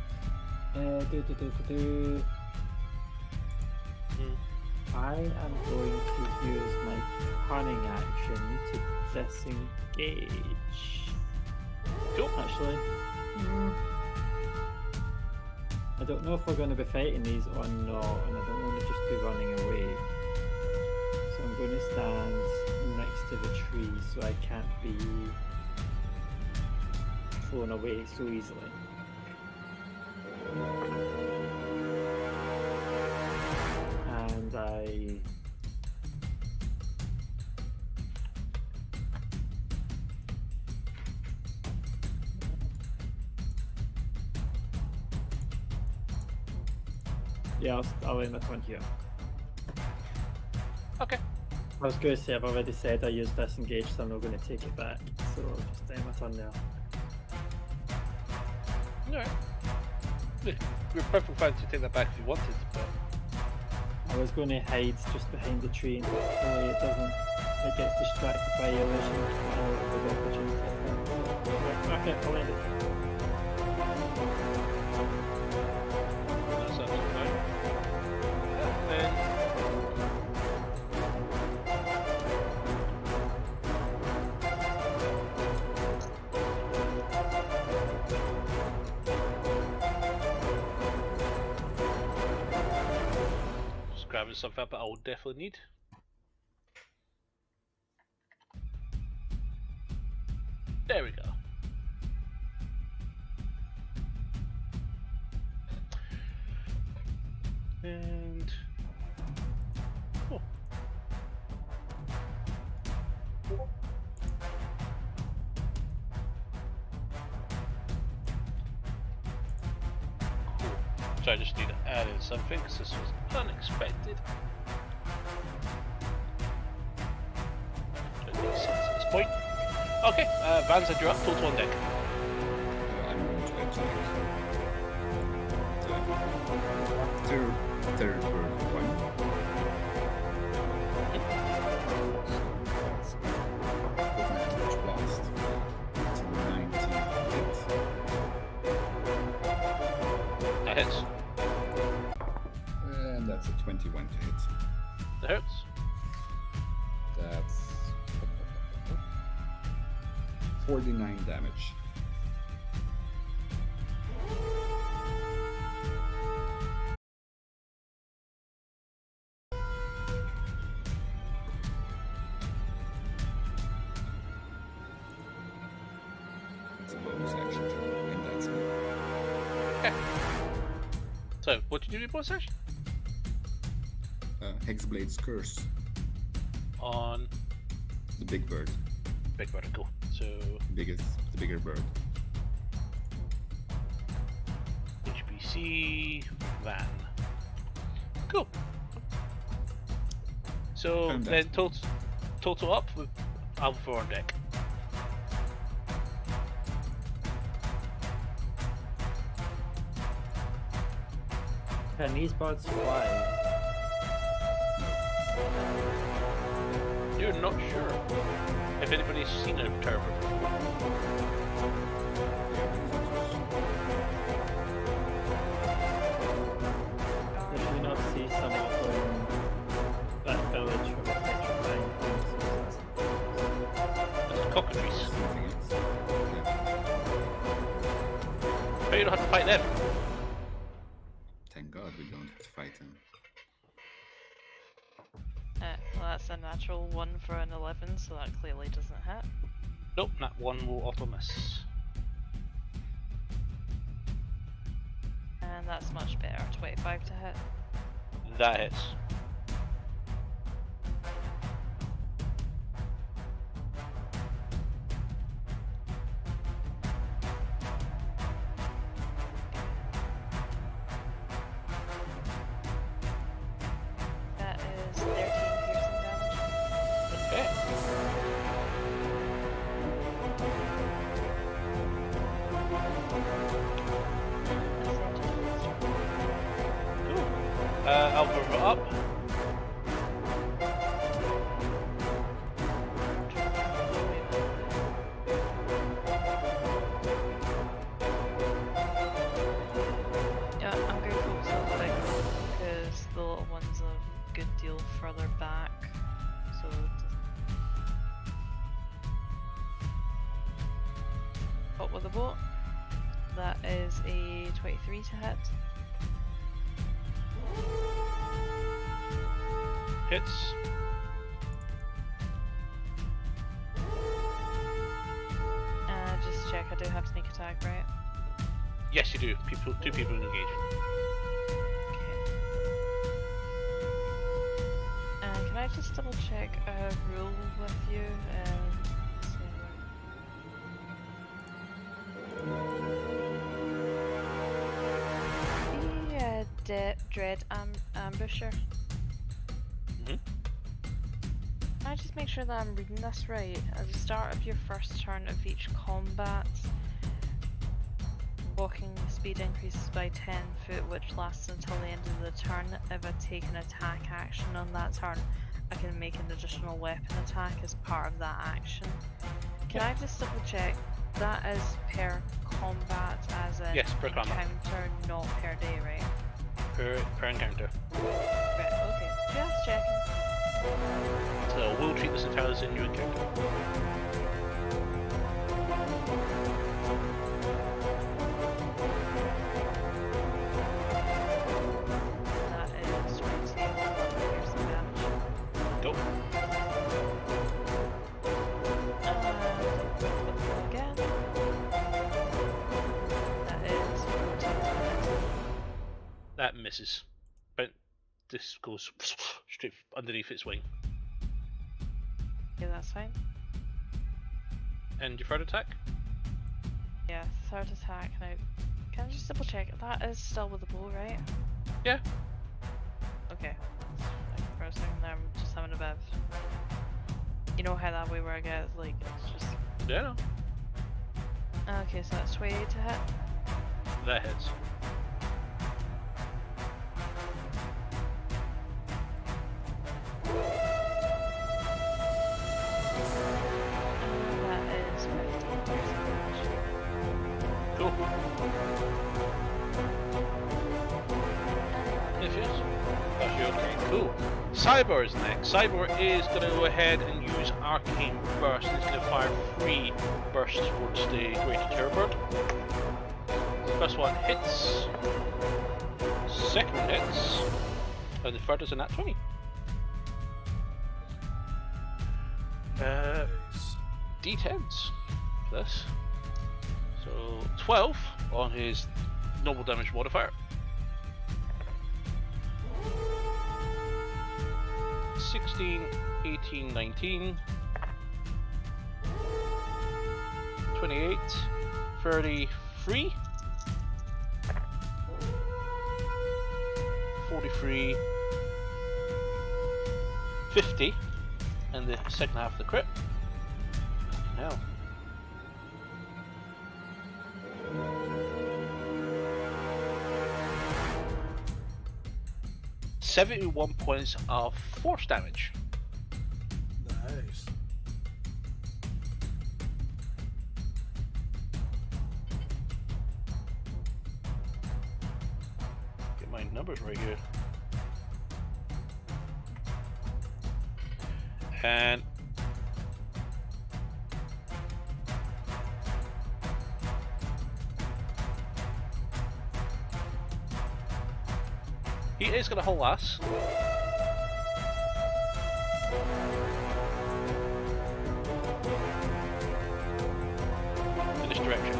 I am going to use my cunning action to disengage. Cool. Actually, I don't know if we're going to be fighting these or not, and I don't want to just be running away. So I'm going to stand next to the tree so I can't be thrown away so easily. And I I'll aim at one here. Okay. I was going to say I've already said I used disengage, so I'm not going to take it back. So I'll just aim it on there. Alright. You're perfectly fine to take that back if you wanted, but I was going to hide just behind the tree, but hopefully it doesn't. It gets distracted by illusion. There's opportunity. Okay, I'll end it. That's absolutely fine. Then just grabbing something up that I will definitely need. There we go. And oh. Cool. So I just need to add in something because this was unexpected. So it makes sense at this point. Okay, Vans, you're up. Total on deck. I'm going to attack. Third bird one. So that's with my damage blast. It's a 19 hit. That hits. And that's a 21 to hit. That hurts. That's 49 damage. It's a bonus action turn, and that's me. Okay. So, what did you do with bonus action? Hexblade's Curse, On the big bird, Big Brother, cool. So, the bigger bird. HBC, Van. Cool. So, And then that's total up with Alpha on deck. Can these birds fly? You're not sure if anybody's seen a turbo before. Did we not see some of them? That village from the petrifying things? That's cockatrice. Something else. Yeah. But you don't have to fight them. Thank God we don't have to fight them. Well, that's a natural 1 for an 11, so that clearly doesn't hit. Nope, that one will auto miss. And that's much better, 25 to hit. That hits. That is 13 piercing damage. Okay. Cool. I'll move it up. Yeah, I'm going to focus on the big one because the little one's a good deal further back. So up with the boat. That is a 23 to hit. Hits. Just check, I do have sneak attack, right? Yes, you do. Two people engage. Okay. And can I just double check a rule with you? Dread Ambusher. Mhm. Can I just make sure that I'm reading this right? At the start of your first turn of each combat, Walking speed increases by 10 foot, which lasts until the end of the turn. If I take an attack action on that turn, I can make an additional weapon attack as part of that action. Can I just double check? That is per combat, as in Yes, per combat. encounter, not per day, right? Per encounter. Right, okay. Just checking. So we'll treat this entirely as a new encounter. That is 20 piercing damage. Go. Again. That is 14 damage. That misses. But this goes straight underneath its wing. Yeah, that's fine. And your third attack? Yeah, third attack. Now, can I just double check? That is still with the bow, right? Yeah. Okay. Like, for a second there, I'm just having a bit of... You know how that way where I get, like, it's just... Yeah, no. Okay, so that's 28 to hit. That hits. That is 15 piercing damage. Cool. Anything else? That's you okay. Cool. Cyber is next. Cyber is going to go ahead and use Arcane Burst. He's going to fire 3 bursts towards the Greater Terror Bird. First one hits. Second one hits. And the third is a nat 20. D10s for this. So 12 on his normal damage modifier. 16, 18, 19, 28, 33, 43, 50, and the second half of the crit. Hell. $71 points of force damage. Nice. Get my numbers right here. And he is going to hold us. In this direction.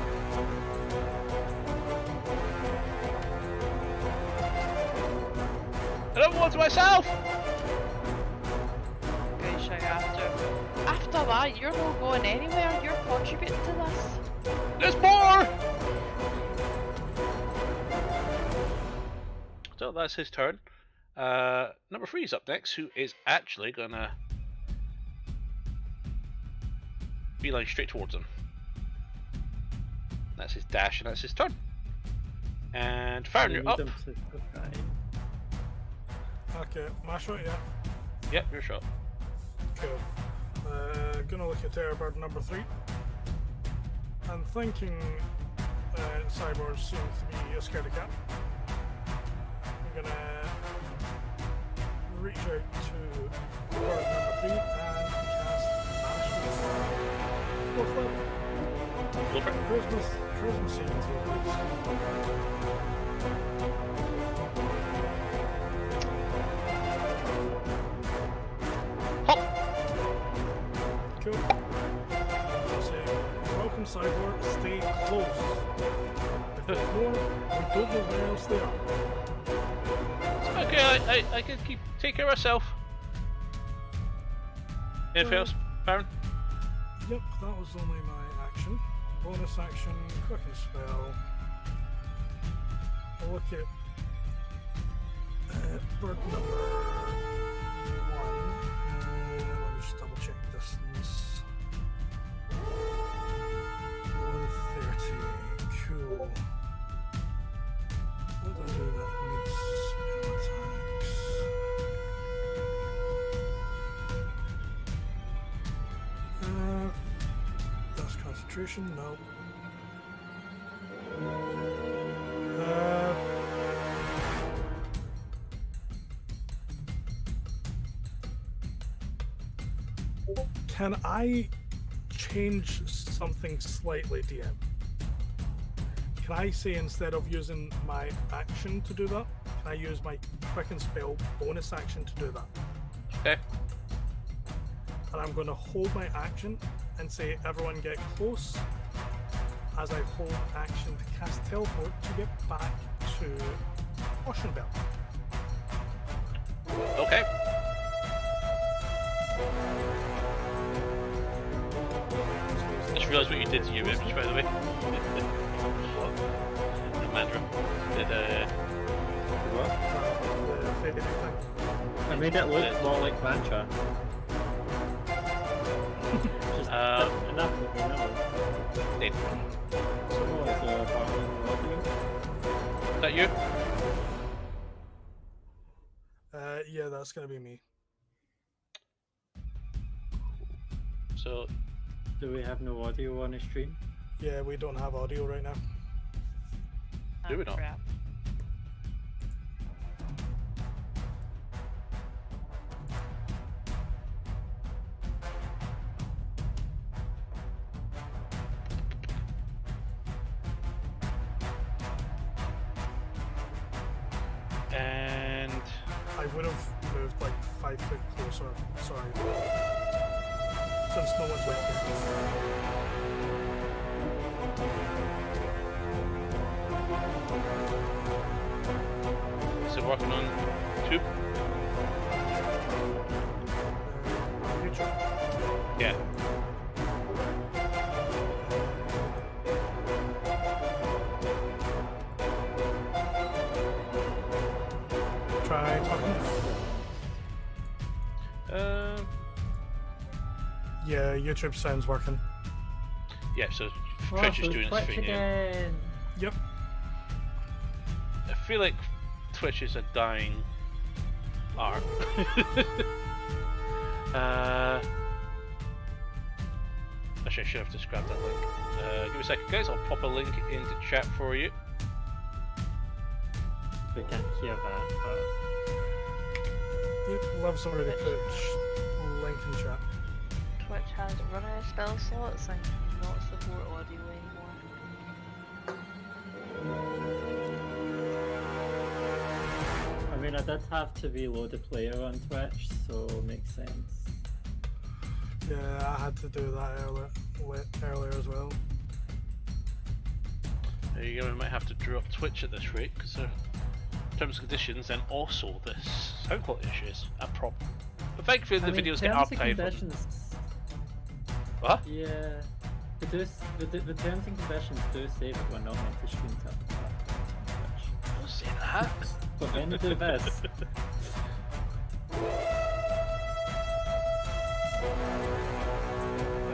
I don't want to myself! Great shout after that, you're not going anywhere, you're contributing to this. There's more! So that's his turn. Number 3 is up next, who is actually gonna beeline straight towards him. That's his dash, and that's his turn. And Farron, you're up. Okay, my shot, yeah. Yep, your shot. Cool. Gonna look at Terror Bird number 3. I'm thinking Cyborg seems to be a scaredy cat. I'm gonna reach out to bird number 3 and cast Bash. 4th level. Go for it. Charisma saving throw, Hop! Cool. I'll say, welcome Cyborg, stay close. If there's more, we don't know where else they are. Okay, I can take care of myself. Anything else, Farron? Yep, that was only my action. Bonus action, quicken spell. I'll look at bird number 1. Let me just double check distance. 130. Cool. concentration? No. Can I change something slightly, DM? Can I say instead of using my action to do that, can I use my quicken spell bonus action to do that? Okay. And I'm going to hold my action and say everyone get close as I hold action to cast teleport to get back to Ocean Belt. Okay. Just realised what you did to your image, by the way. What? The Mandra. Did What? The faded thing. I made it look more like Mantra. Just enough of the middle. Dave. So it's a bargain audio. Is that you? Yeah, that's going to be me. So, Do we have no audio on the stream? Yeah, we don't have audio right now. Do we not? Crap. and I would have moved like 5 foot closer, sorry. Since no one's with is it working on tube? me. YouTube. Yeah. Try talking. Yeah, YouTube sounds working. Yeah, so Oh, Twitch so is doing its Twitch thing here. again. Yep. I feel like Twitch is a dying art. Actually, I should have just grabbed that link. Give me a second, guys. I'll pop a link into chat for you. We can't hear that, but Yep, Love's already put link in chat. Twitch has run out of spell slots and cannot support audio anymore. I mean, I did have to reload the player on Twitch, so it makes sense. Yeah, I had to do that earlier as well. There you go. We might have to drop Twitch at this rate because terms and conditions and also this sound quality issue is a problem. But thankfully, the videos get terms and archived. conditions. What? Yeah. The terms and conditions do say that we're not meant to stream to Twitch. Don't say that. But when we do this,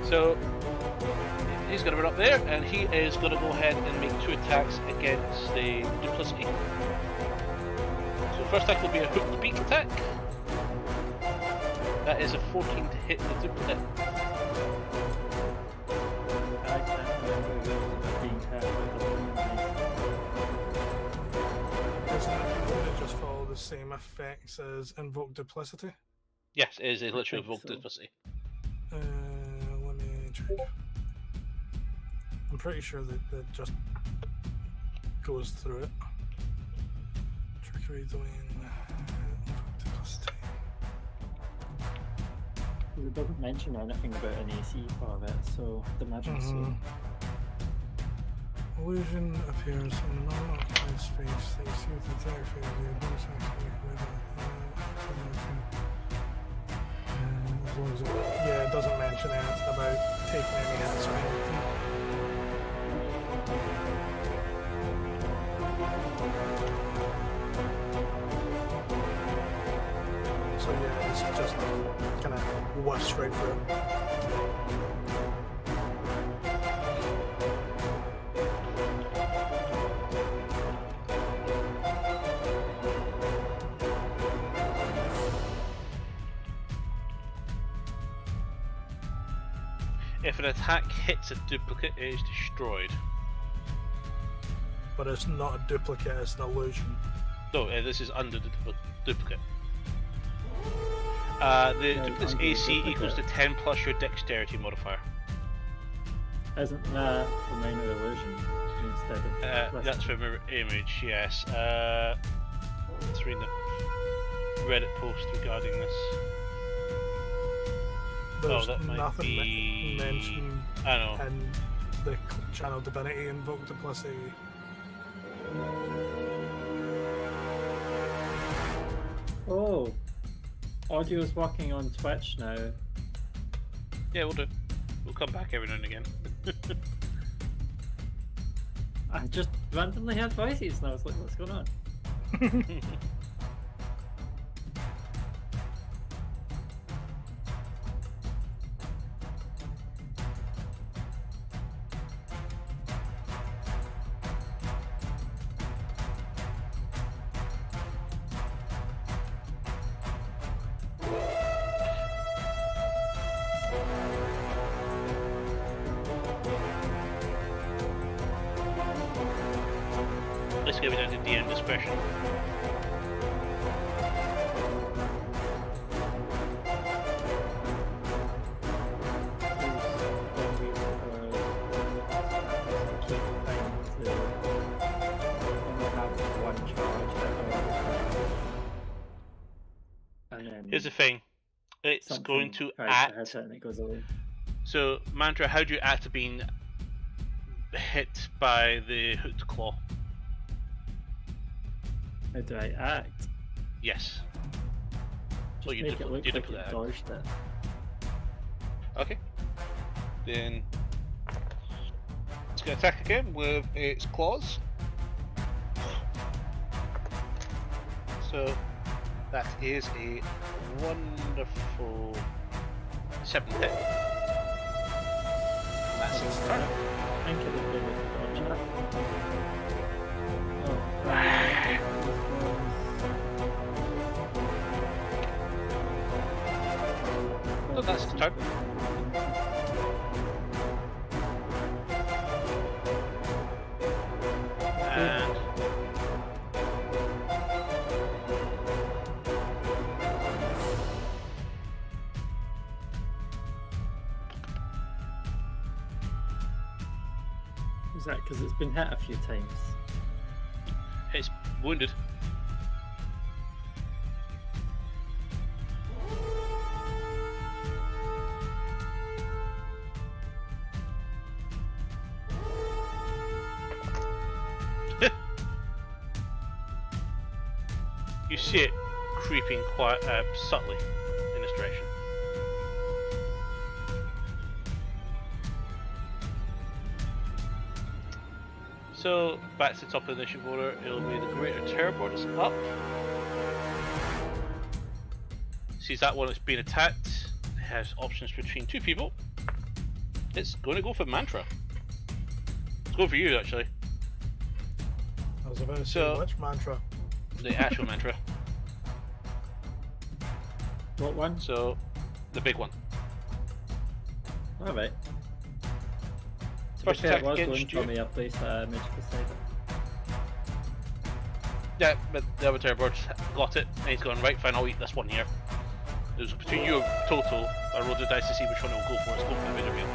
So he's going to run up there, and he is going to go ahead and make 2 attacks against the duplicity. So first attack will be a hooked beak attack. That is a 14 to hit the duplicate. I can't remember the rules about being hurt by the Doesn't it just follow the same effects as Invoke Duplicity? Yes, it is a literally think evoke so. duplicity. Let me check. I'm pretty sure that it just goes through it. Trickery, doing Invoke Duplicity. It doesn't mention anything about an AC for it, so I'd imagine so. Illusion appears in a non-occupied space that you see with the entire phase of the bonus action you can move as long as it, yeah, it doesn't mention anything about taking any hits or anything. So yeah, it's just kind of whiffs straight through it. If an attack hits a duplicate, it is destroyed. But it's not a duplicate, it's an illusion. No, this is under the duplicate. The duplicate's under the AC equals to duplicate. 10 plus your dexterity modifier. Isn't that a minor illusion instead of That's for mirror image, yes. Let's read the Reddit post regarding this. There's that might nothing be... mentioned I know. in the channel divinity invoke duplicity. Oh, audio's working on Twitch now. Yeah, we'll do. We'll come back every now and again. I just randomly heard voices and I was like, what's going on? Let's go down to DM discretion. Here's the thing. It's going to act. And it goes away. So, Mantra, how do you act to being hit by the hooked claw? How do I act? Yes. Just Well, you make it look like duplicate it that. dodged it. Okay. Then it's going to attack again with its claws. So that is a wonderful 7 hit. And that's its turn. I think it would be able to dodge that. So that's its turn. And Is that because it's been hit a few times? it's wounded. You see it creeping quite subtly in this direction. So, back to the top of the initiative order, it'll be the Greater Terrorboard is up. Sees that one that's been attacked, has options between two people. It's going to go for Mantra. It's going for you, actually. I was about to say, So- which mantra? The actual Mantra. What one? So, the big one. Alright. To be First fair, attack it was going against for you. me, I placed that image beside it. Yeah, but the other Terrorboard's got it, and he's gone, right, fine, I'll eat this one here. It was between you and total. I rolled the dice to see which one it will go for. It's going for the bigger wheel.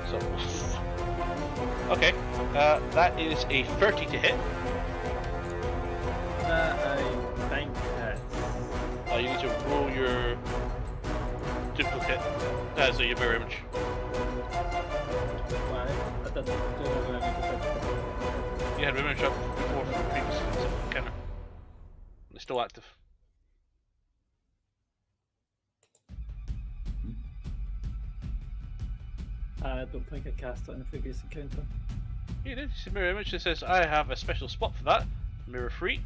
So, okay, that is a 30 to hit. That I think hits. You need to roll your duplicate, so your mirror image. Why? I don't know what I mean. You had mirror image up before from the previous encounter. It's still active. I don't think I cast it in a previous encounter. You did. It's a mirror image that says, I have a special spot for that. Mirror free.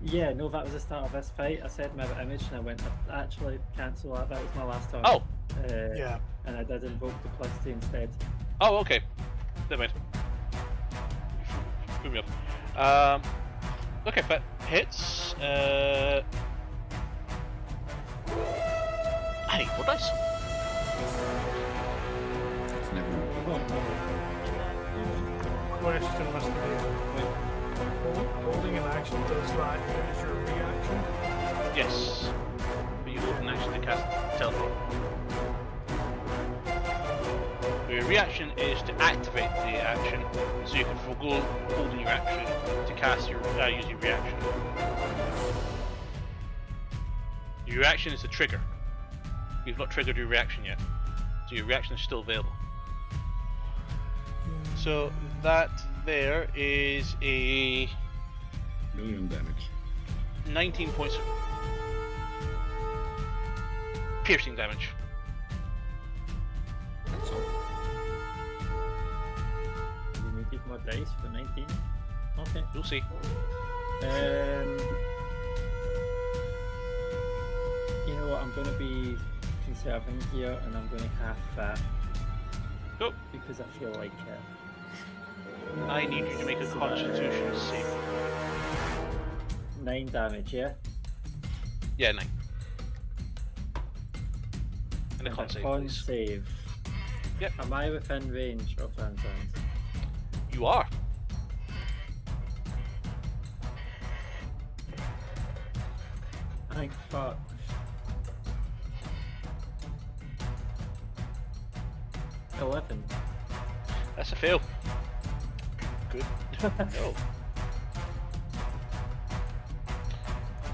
Yeah, no, that was the start of this fight. I said mirror image and I went, actually, cancel that. That was my last turn. Oh! Yeah. And I did invoke duplicity instead. Oh, okay. Never mind. Move me up. Okay, but hits. I I need more dice. It's never Question, Mr. Dave. Holding an action, does that use your reaction? Yes. But you hold an action to cast teleport. Your reaction is to activate the action, so you can forego holding your action to cast your use your reaction. Your reaction is the trigger. You've not triggered your reaction yet, so your reaction is still available. So that there is a million damage. 19 points of piercing damage. That's all. You needed more dice for 19. Okay. You'll see. You know what? I'm going to be conserving here, and I'm going to half that Go. because I feel like it. I need you to make a Constitution save. 9 damage, yeah? Yeah, 9. And a And con a save, con please. save. Yep. Am I within range of Van Zandt? You are. Thank fuck. $11. That's a fail. Good. No.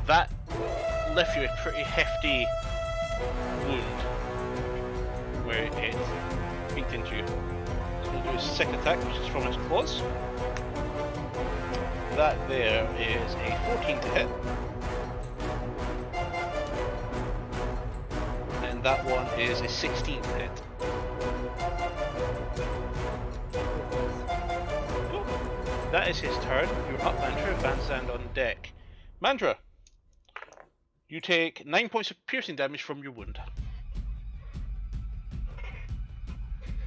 That left you a pretty hefty wound where it beat into you. So we'll do a second attack, which is from its claws. That there is a 14 to hit. And that one is a 16 to hit. Cool. That is his turn. You're up, Mandra. Van Zandt on deck. Mandra, you take 9 points of piercing damage from your wound.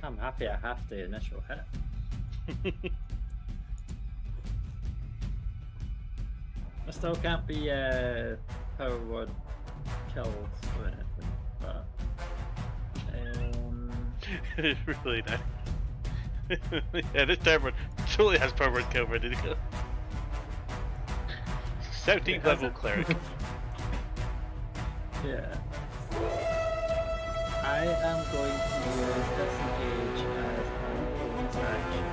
I'm happy I have the initial hit. I still can't be power word killed or anything, but Really nice. Yeah, this Tavern totally has power word covered. 17th level cleric. yeah. I am going to use disengage as an bonus action.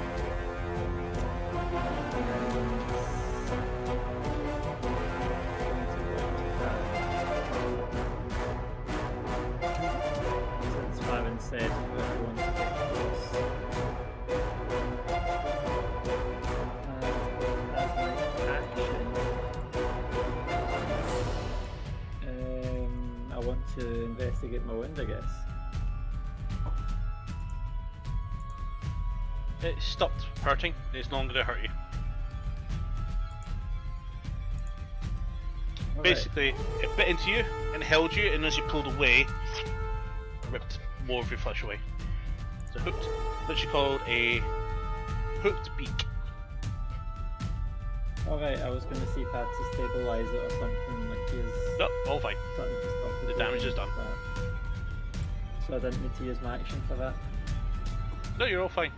Since Byron said we're going to get close. As my action, I want to investigate my wound, I guess. It stopped hurting. It's no longer going to hurt you. Alright. Basically, it bit into you and held you, and as you pulled away, ripped more of your flesh away. It's a hooked, literally called a hooked beak. Alright, I was going to see if I had to stabilize it or something like his. No, all fine. Starting to stop The damage is done. So I didn't need to use my action for that. No, you're all fine.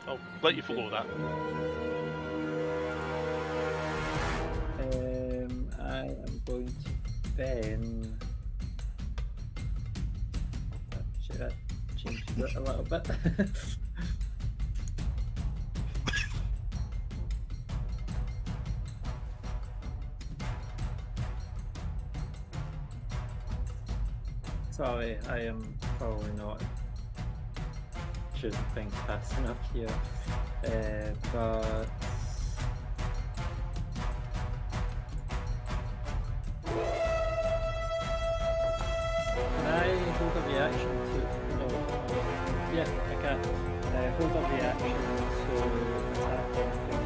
I'll let you forgo that. I am going to then. Actually, that changes it a little bit. Sorry, I am probably not choosing things fast enough here, but can I hold a reaction to? No, yeah, I can. Hold a reaction to attack anything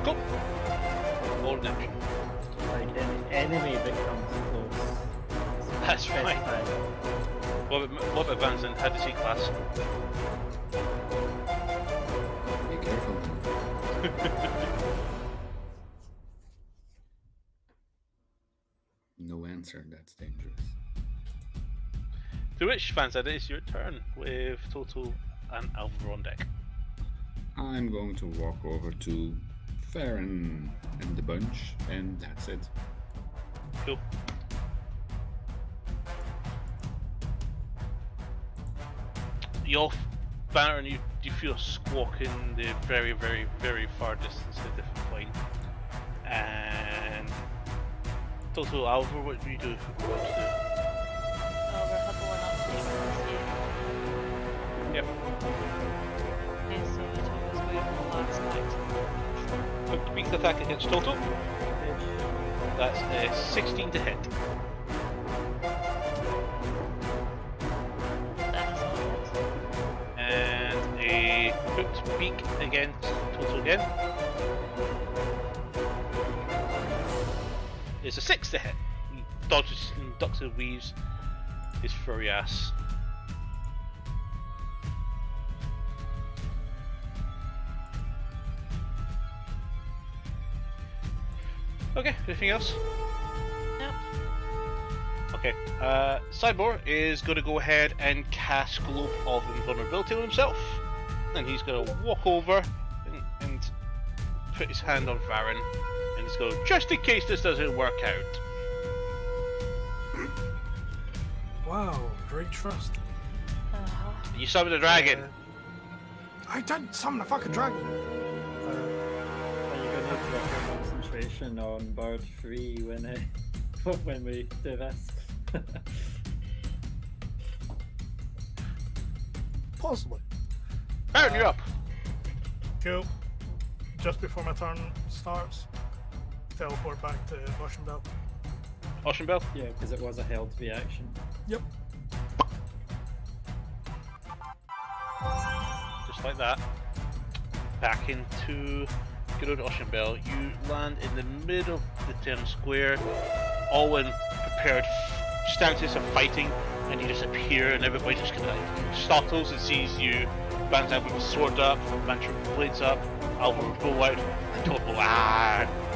Cool. Hold an action. like any enemy that comes close. That's fine. Specify. What about Van Zandt? How does he class? Be careful. No Dancer, that's dangerous. To which, Fansad, it is your turn with Toto and Alvaro on deck. I'm going to walk over to Farron and the bunch, and that's it. Cool. You all banter and you feel a squawk in the very, very, very far distance to a different plane. And Toto, Alvaro, what do you do? What do you do? Oh, we're huddling up to Yep. okay, so Toto's going for the last act. Quick beat attack against Toto. That's a 16 to hit. That is not it. And a hooked beak against Toto again. It's a 6 to hit. He dodges and ducks and weaves his furry ass. Okay, anything else? Nope. Okay, Cyborg is going to go ahead and cast Globe of Invulnerability on himself. And he's going to walk over and put his hand on Varen. And he's going, just in case this doesn't work out. Wow, great trust. Uh-huh. You summon a dragon. I didn't summon a fucking dragon. Are you going to drop your concentration on bird 3 when we do this? Possibly. Varen, you're up. Cool. Just before my turn starts, teleport back to Ocean Belt. Ocean Bell. Yeah, because it was a held reaction. Yep. Just like that. Back into good old Ocean Bell. You land in the middle of the town square, all in prepared stances of fighting, and you just appear, and everybody just kind of like startles and sees you. Banzai with his sword up, Mantra with blades up, Alvaro with bow out, and Toto,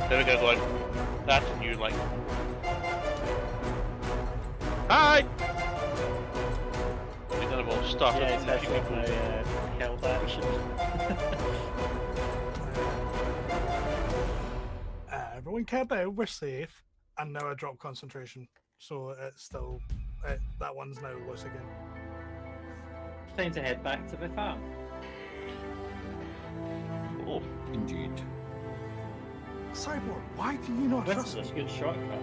there we go, going. That, and you're like, hi! You kind of all startled. Yeah, and a few especially people. my held action. Everyone cared that we're safe, and now I drop concentration, so it's still that one's now loose again. Time to head back to the farm. Oh, Indeed. Cyborg, why do you not This trust is a me? good shortcut.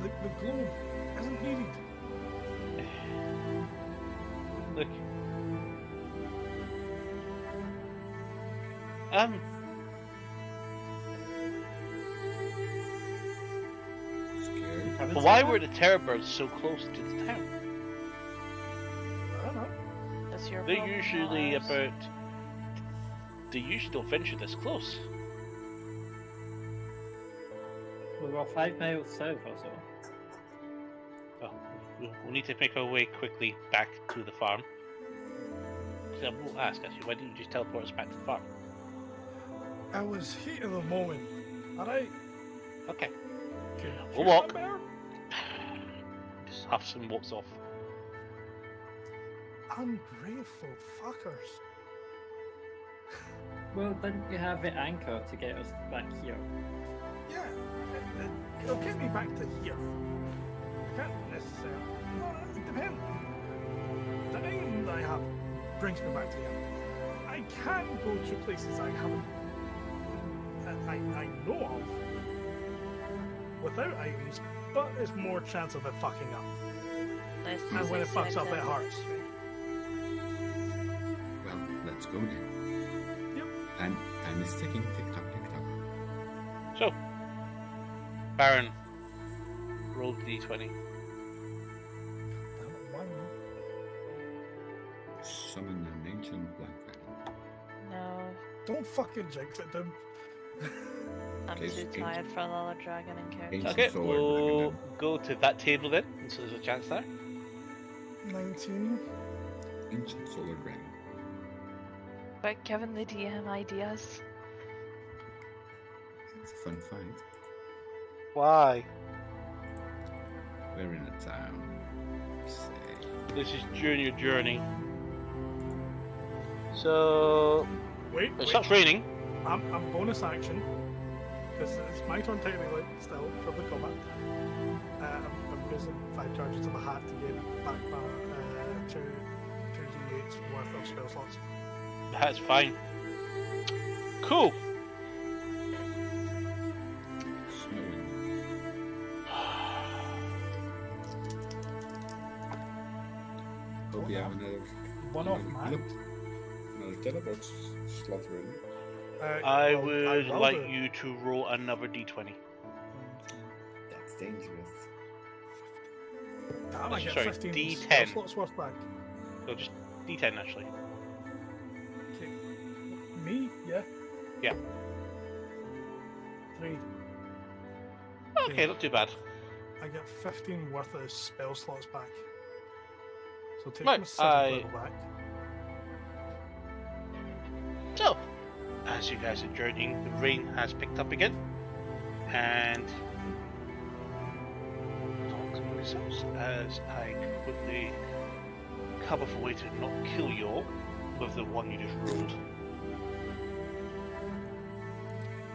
The globe isn't needed. look. Scared? Haven't But seen why that? were the terrorbirds so close to the town? I don't know. That's your They're problem, not usually ours. about. They usually don't venture this close. We were 5 miles south or so. Oh, we'll need to make our way quickly back to the farm. I will ask actually, why didn't you just teleport us back to the farm? I was heat of the moment. Alright. Okay. Can We'll you walk. remember? Just huffs and walks off. Ungrateful fuckers. Well, didn't you have the anchor to get us back here? Yeah, it'll get me back to here. I can't necessarily. Well, it depends. The item that I have brings me back to here. I can go to places I haven't. I know of without items, but there's more chance of it fucking up. Nice to And when it see fucks up, Santa. it hurts. Well, let's go then. Yep. Time is ticking. Tick tock, tick tock. So, Baron, roll the d20. Summon an ancient black dragon. No, Don't fucking jinx it, dude. I'm Okay, too so tired for another dragon encounter. Ancient Okay, sword, we'll dragon. go to that table then, and so there's a chance there. 19. Ancient solar dragon. But giving the DM ideas. It's a fun fight. Why? We're in a town. Say. This is during your journey. So Wait, it starts raining. I'm bonus action because it's my turn technically still for the combat. I'm using 5 charges of a hat to gain back my 2 d8s worth of spell slots. That's fine. Cool. Snowing. Hope you have another One off mine. Another teleport slot ready. I Well, would will like do. you to roll another d20. That's dangerous. Damn, I get Sorry, 15 D10. spell slots worth back. So just d10 actually. Okay. Me? Yeah. Yeah. 3. Okay, not too bad. I get 15 worth of spell slots back. So take Right, my 7th level back. So, as you guys are journeying, the rain has picked up again, and as I quickly cover for a way to not kill you all with the one you just rolled.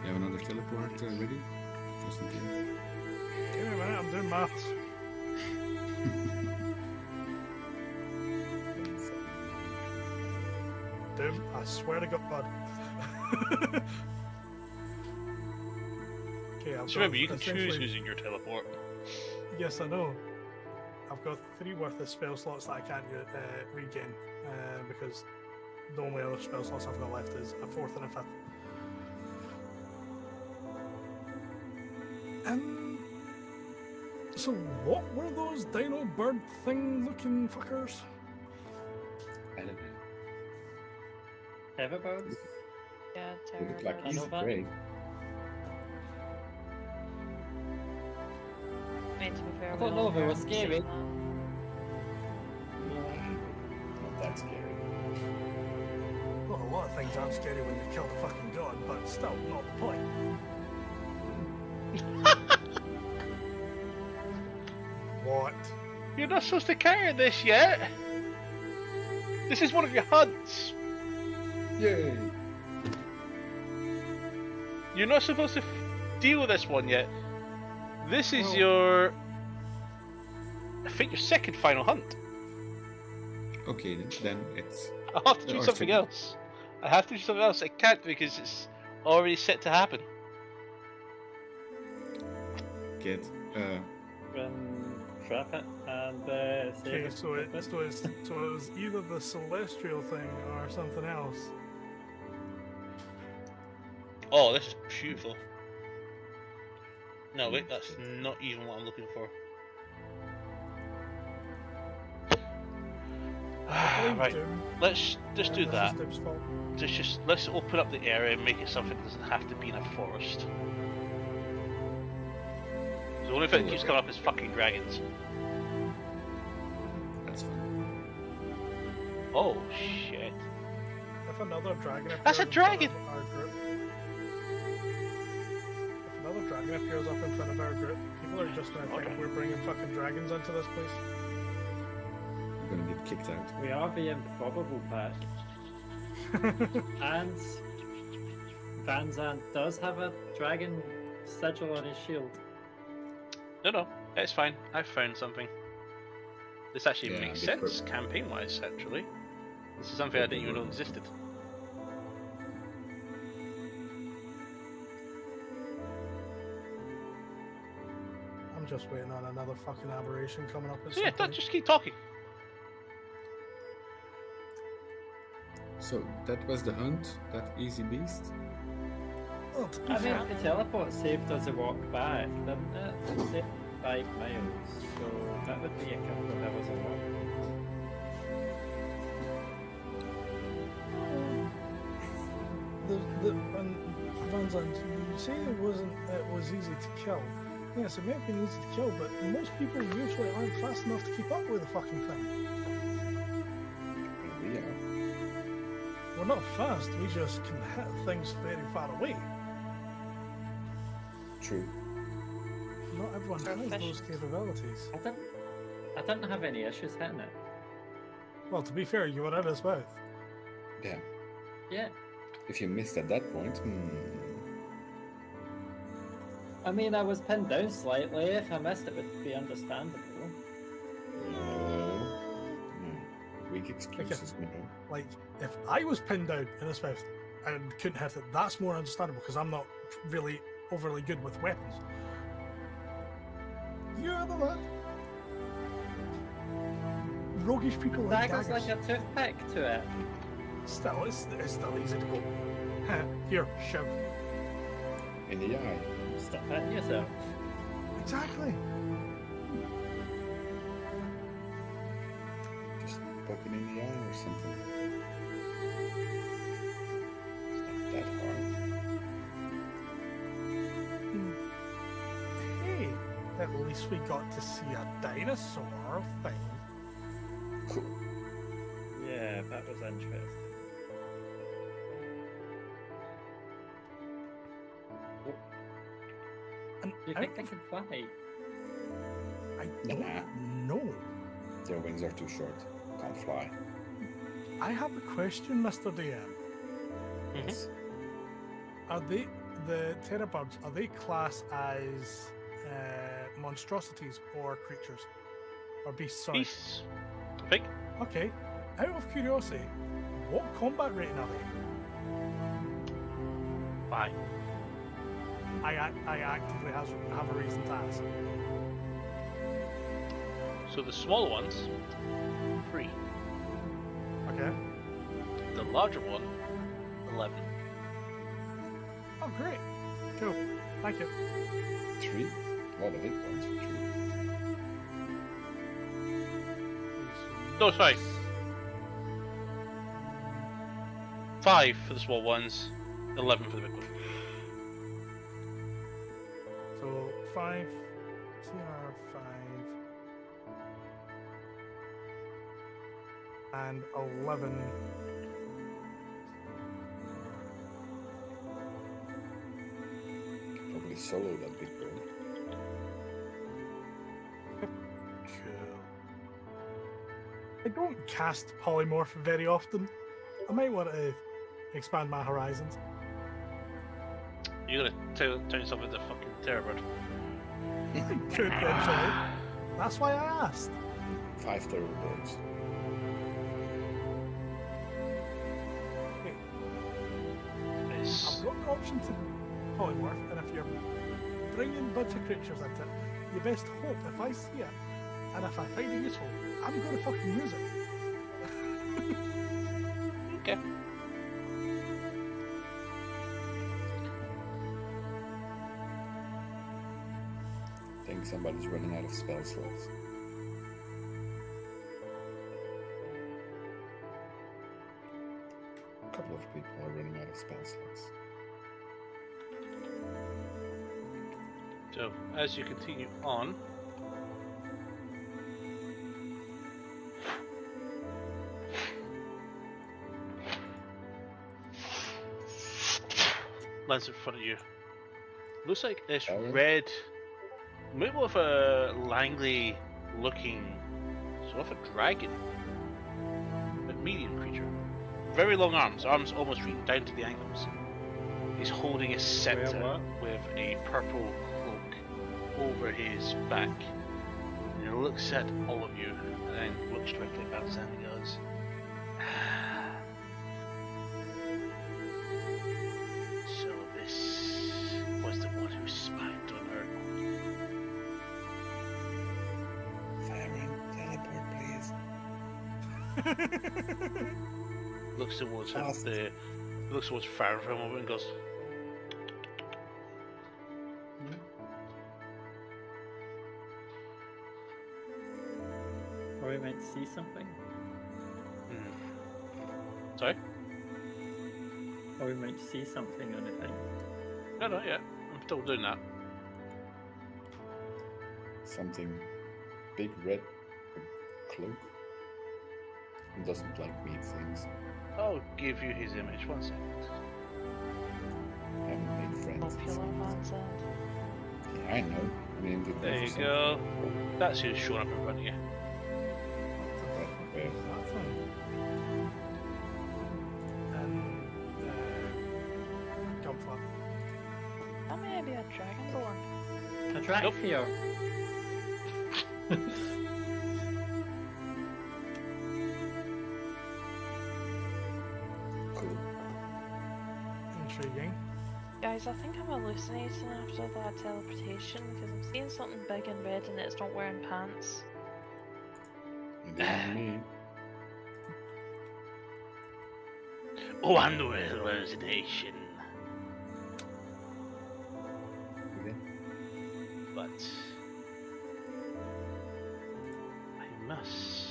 You have another teleport ready? Just in case. Give me a minute, I'm doing maths. Doom, I swear to God. Okay, I've So remember, got you can choose essentially- using your teleport. Yes, I know. I've got 3 worth of spell slots that I can't regain because the only other spell slots I've got left is a 4th and a 5th. So what were those dino bird thing looking fuckers? I don't know. Everbones? Yeah, They look like terrible. I easy know that. prey. I mean, to be fair, I we don't know all if it was heard him say scary. that. Not that scary. Well, a lot of things aren't scary when you've killed a fucking god, but still, not the point. What? You're not supposed to carry this yet. This is one of your hunts. Yay! You're not supposed to deal with this one yet. This is Well- your, I think, your second final hunt. Okay, then it's I'll have to do Or something two. else. I have to do something else. I can't because it's already set to happen. get Then trap it and save Okay, it. so it was either the celestial thing or something else. Oh, this is beautiful. No, wait, that's not even what I'm looking for. Blame Right, Doom. let's just do This that. is Doom's fault. Let's open up the area and make it something that doesn't have to be in a forest. The only thing that keeps coming up is fucking dragons. that's fun. Oh shit! If another dragon appears That's a in front dragon! of our group, if another dragon appears up in front of our group, people are just gonna think Okay. we're bringing fucking dragons into this place. You're gonna get kicked out. We are the improbable pack. And Van Zandt does have a dragon sigil on his shield. No, it's fine. I found something. This actually Yeah, makes big sense campaign-wise. Actually, this is something I didn't even know existed. I'm just waiting on another fucking aberration coming up at So some yeah, point. just keep talking. So that was the hunt, that easy beast. Well, to be I mean, fair, the teleport saved us a walk back, didn't it? It saved 5 miles, so that would be a couple of hours a walk. and Van Zandt, you say it was easy to kill. Yes, it may have been easy to kill, but most people usually aren't fast enough to keep up with the fucking thing. We are. We're not fast, we just can hit things very far away. True. Not everyone has those Proficient. capabilities. I didn't have any issues hitting it. Well, to be fair, you were in his mouth. Yeah. Yeah. If you missed at that point, I mean, I was pinned down slightly. If I missed, it would be understandable. no. Weak excuses, no. Like, if I was pinned down in his mouth and couldn't hit it, that's more understandable because I'm not really overly good with weapons. You're the one. Roguish people like Dagger's daggers. like a toothpick to it. Still, it's still easy to go. Here, shove. In the eye. Stop hitting yourself. Exactly. Just poking in the eye or something. It's not that hard. Hey, at least we got to see a dinosaur thing. Cool. Yeah, that was interesting. And Do you I think don't, they can fly? I don't Nah. know. Their wings are too short. Can't fly. I have a question, Mr. DM. Yes. Are they the terrabirds? Are they classed as monstrosities or creatures or beasts? Sorry. Beasts. I think. Okay. Out of curiosity, what combat rating are they? Fine. I actively have a reason to ask. So the smaller ones, 3. Okay. The larger one, 11. Oh, great. Cool. Thank you. 3. A lot of hit points for 3. No, sorry. 5 for the small ones, 11 for the big one. So 5, TR 5, and 11. Probably solo that big bird. Cool. I don't cast polymorph very often. I might want to expand my horizons. You're gonna turn yourself into a fucking terrorbird. I could eventually. That's why I asked. 5 terrible birds. Okay, It's I've got the option to polymorph, and if you're bringing a bunch of creatures into it, you best hope if I see it, and if I find it useful, I'm going to fucking use it. okay. I think somebody's running out of spell slots. A couple of people are running out of spell slots. So as you continue on, lands in front of you. Looks like this Alright. red, maybe with a Langley looking sort of a dragon, but medium creature. Very long arms almost reaching down to the ankles. He's holding a scepter what? with a purple cloak over his back. And he looks at all of you and then looks directly at Sam and goes, so this was the one who spied on her. Farron, teleport, please. Looks towards Fast. looks towards Farron for a moment and goes, Or we might see something. sorry? Or we might see something on the thing. No, yeah, I'm still doing that. Something big red cloak. He doesn't like meat things. I'll give you his image, 1 second. Haven't made friends. Popular man said. Yeah, I know. named it There for you something. go. That's who's showing up in front of you. Okay. That thing. And Gunflap. That may be a dragonborn. A drag Nope. here. Cool. Intriguing. Guys, I think I'm hallucinating after that teleportation because I'm seeing something big and red and it's not wearing pants. It isn't me. Oh, I'm the hallucination. Okay. But I must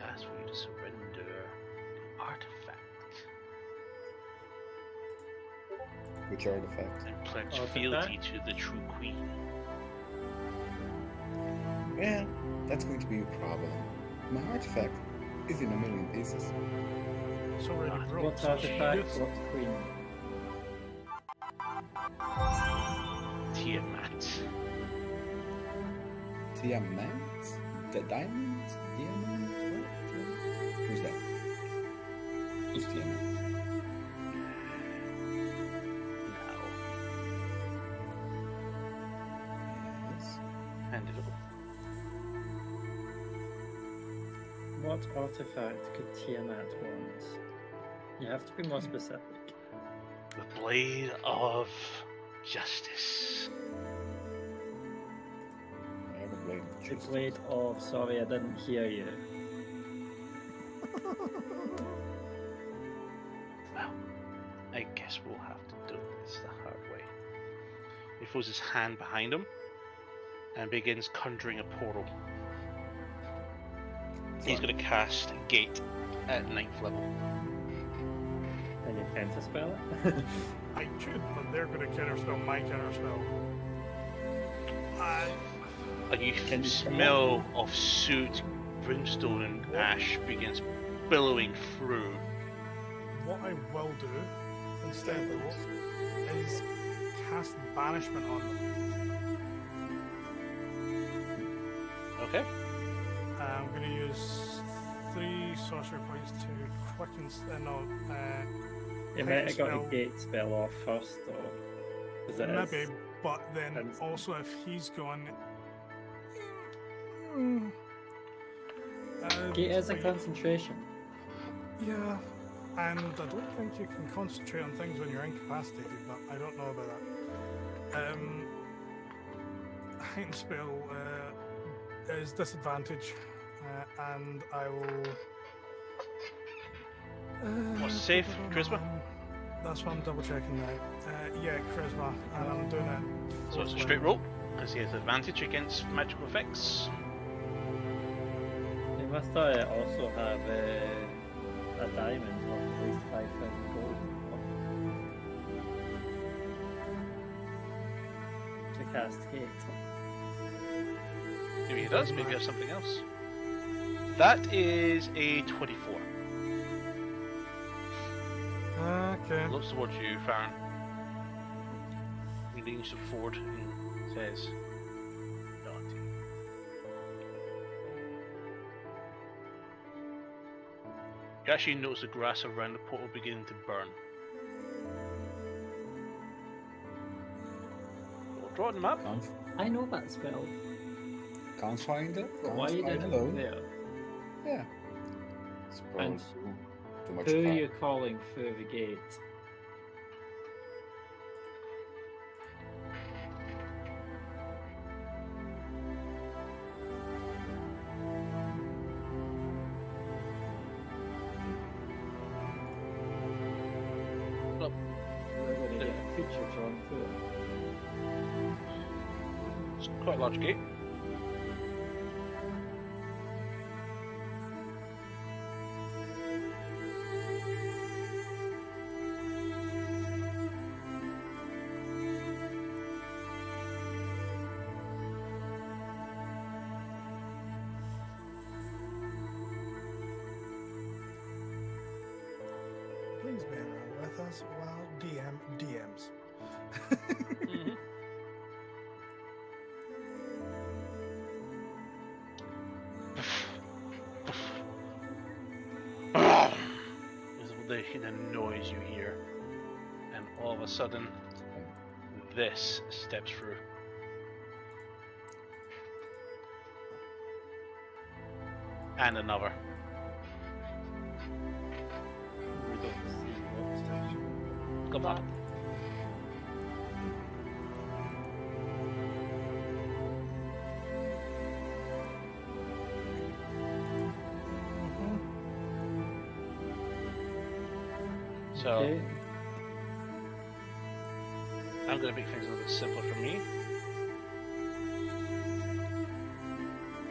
ask for you to surrender the artifact Which artifact? and pledge Artifact? fealty to the true queen. Well, that's going to be a problem. My artifact is in a million pieces. It's already broke. What so artifact? it's- What queen? Tiamat. Tiamat? The diamond? Diamond? What? Who's that? Who's Tiamat? Now, Yes. hand it over. What artifact could Tiamat want? You have to be more specific. The blade of justice. I have a blade. of The justice. blade of. Sorry, I didn't hear you. Well, I guess we'll have to do this the hard way. He throws his hand behind him and begins conjuring a portal. He's going to cast Gate at 9th level. And you tend to spell it. I could, but they're going to counterspell my counterspell. And you Can you smell of soot, brimstone, and ash begins billowing through. What I will do instead though is cast banishment on them. Okay. I'm going to use 3 sorcery points to quicken. You might have got a gate spell off first, though. 'Cause it is- Maybe, but then and- also if he's gone. Gate is a concentration. Yeah, and I don't think you can concentrate on things when you're incapacitated, but I don't know about that. Heightened spell is disadvantage, and I will. What's safe? Charisma? That's what I'm double checking now. Yeah, charisma, and I'm doing it. So it's a fourth straight level. roll, because he has advantage against magical effects. You must also have a diamond worth at least 5,000 gold to cast gate. Maybe he does, maybe he has something else. That is a 24. Okay. Looks towards you, Farron. He leans forward and says, "Naughty." You actually notice the grass around the portal beginning to burn. We'll draw on the map. I know that spell, Can't find it. but Can't why find did it alone. there? Yeah. It's probably And too much Who are fun. you calling through the gate? Look. We're going to get a creature drawn through. It's quite a large gate. Please bear with us while DM DMs. Mhm. a sudden, this steps through. And another. We don't see what steps. Come on. So Okay. I'm going to make things a little bit simpler for me.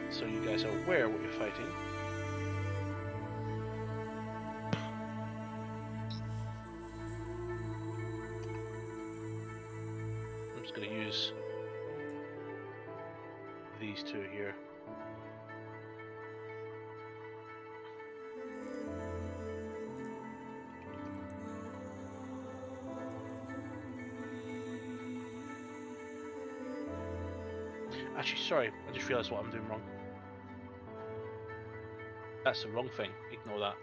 So you guys are aware what you're fighting. I'm just going to use these two here. Actually, sorry, I just realised what I'm doing wrong. That's the wrong thing. Ignore that.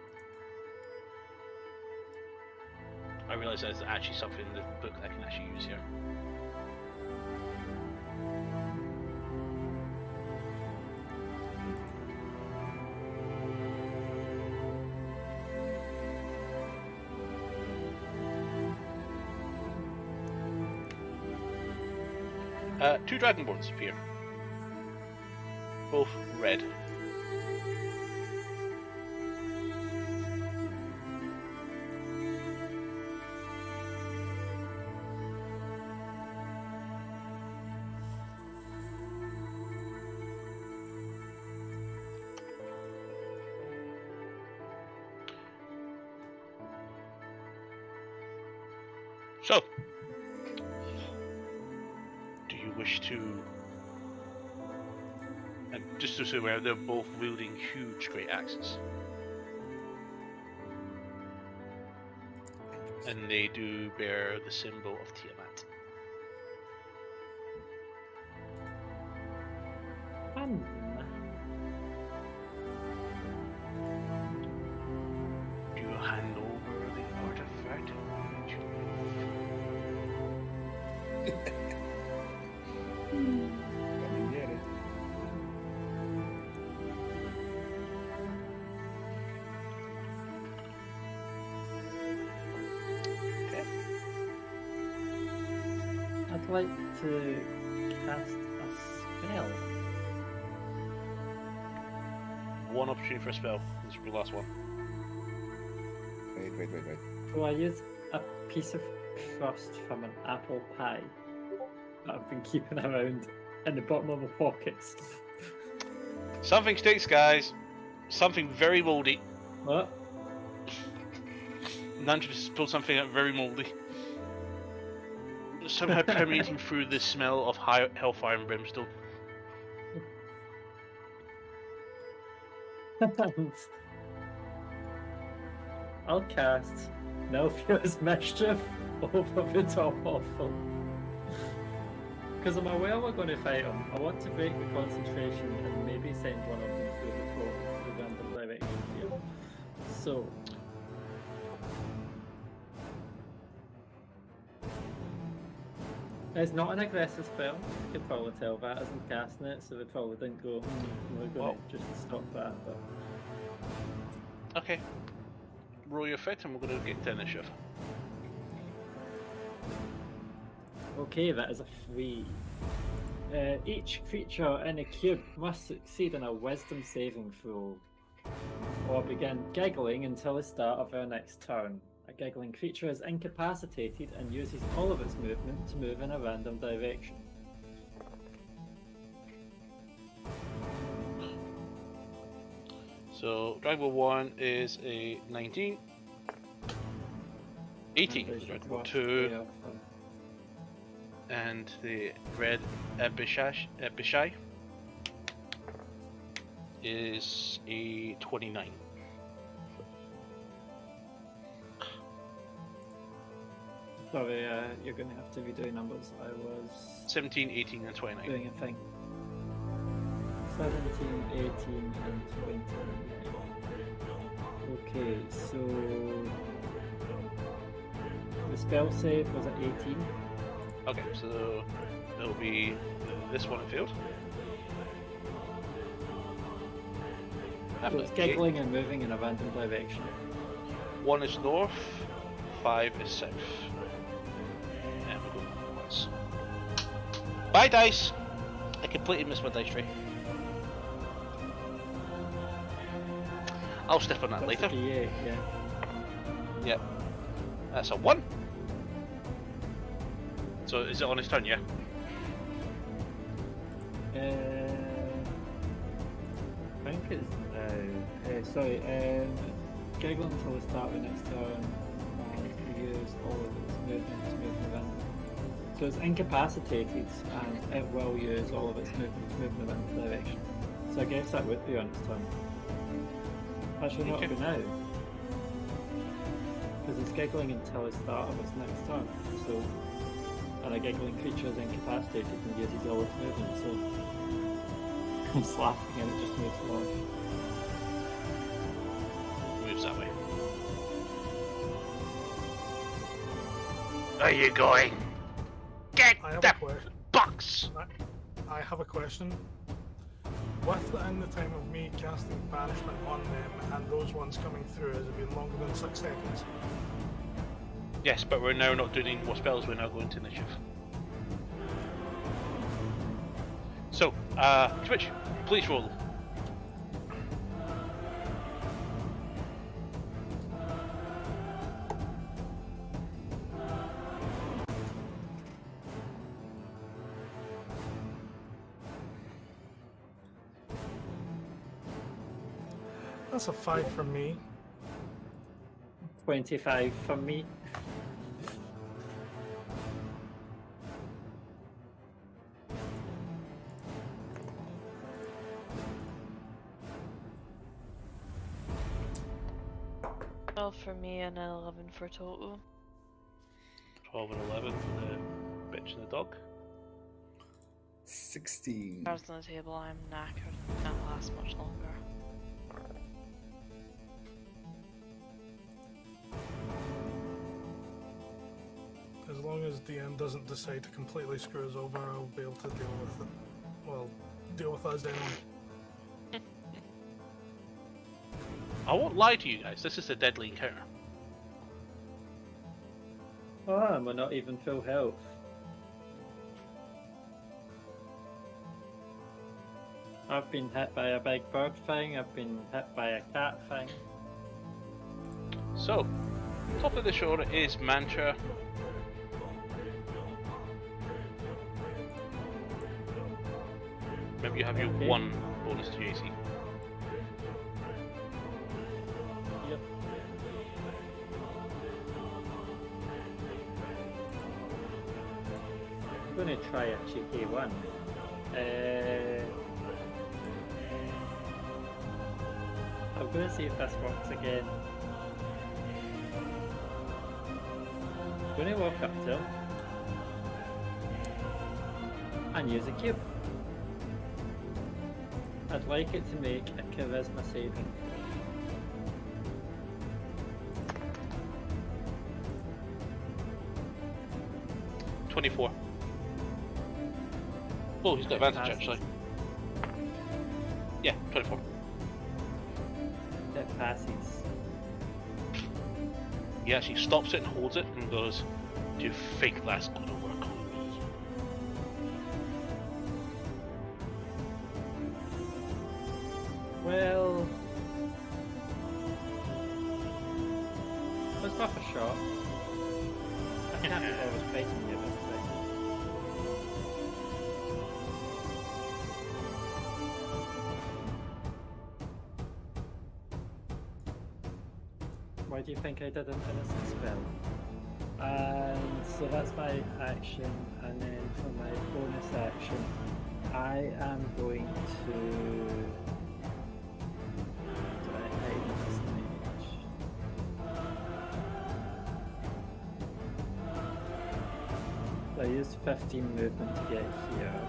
I realise there's actually something in the book that I can actually use here. Two dragonborns appear. Both red. So, do you wish to... And just to say where they're both wielding huge great axes. And they do bear the symbol of Tiamat. Do you hand over the artifact? Let me get it. I'd like to cast a spell. One opportunity for a spell. This will be the last one. Wait. So I use a piece of crust from an apple pie that I've been keeping around in the bottom of my pockets. Something sticks, guys. Something very mouldy. What? None just pulled something out very mouldy. Somehow permeating through the smell of hellfire and brimstone. I'll cast Melchior's Mischief over the top of them. Because I'm aware we're going to fight them. I want to break the concentration and maybe send one of them through the random direction here. So. It's not an aggressive spell. You can probably tell that isn't casting it, so they probably didn't go, we're going to just stop that. But Okay. Roll your fit and we're going to get to initiative. okay, that is a 3. Each creature in a cube must succeed in a wisdom saving throw or begin giggling until the start of their next turn. A giggling creature is incapacitated and uses all of its movement to move in a random direction. So, Dragon Ball 1 is a 19. 18 is Dragon Ball 2. And the red Epishai is a 29. Sorry, you're going to have to redo numbers. I was 17, 18, and 29. doing a thing. 17, 18, and 29. Okay, so the spell save was at 18. Okay, so it'll be this one that failed. So it's giggling and moving in a random direction. 1 is north, 5 is south. And we'll go once. Bye, dice! I completely missed my dice tray. I'll step on that That's later. a D8, yeah. Yep. That's a 1. So is it on his turn, yeah? I think it's giggle until the start of the next turn and use all of its movement to move in a random. So it's incapacitated and it will use all of its movement to move in a random direction. So I guess that would be on its turn. Actually not Okay. for now. Because it's giggling until the start of its next turn. So and a giggling creature is incapacitated and uses all its movement, so it's laughing and it just moves north. Moves that way. Are you going? Get I have the a question. box! I have a question. Within the time of me casting banishment on them and those ones coming through, has it been longer than 6 seconds? Yes, but we're now not doing any more spells, we're now going to initiative. So, Twitch, please roll. That's a 5 from me. 25 from me. For me and an 11 for total. 12 and 11 for the bitch and the dog. 16. Cards on the table, I'm knackered. Can't last much longer. As long as DM doesn't decide to completely screw us over, I'll be able to deal with it. Well, deal with us anyway. I won't lie to you guys, this is a deadly encounter. Oh, and we're not even full health. I've been hit by a big bird thing, I've been hit by a cat thing. So, top of the order is Mantra. Remember you have your Okay. 1 bonus to your AC. Yep. I'm gonna try a cheeky one. I'm gonna see if this works again. I'm gonna walk up to him and use a cube. I'd like it to make a charisma saving. 24. Oh, he's got advantage Passes. actually. Yeah, 24. It passes. He actually stops it and holds it and goes, "Do you think that's gonna work on me?" Well, it's worth a shot. I can't believe I was fighting you this time. Why do you think I did an innocent spell? And so that's my action, and then for my bonus action, I am going to. Do I hide this image? So I used 15 movement to get here.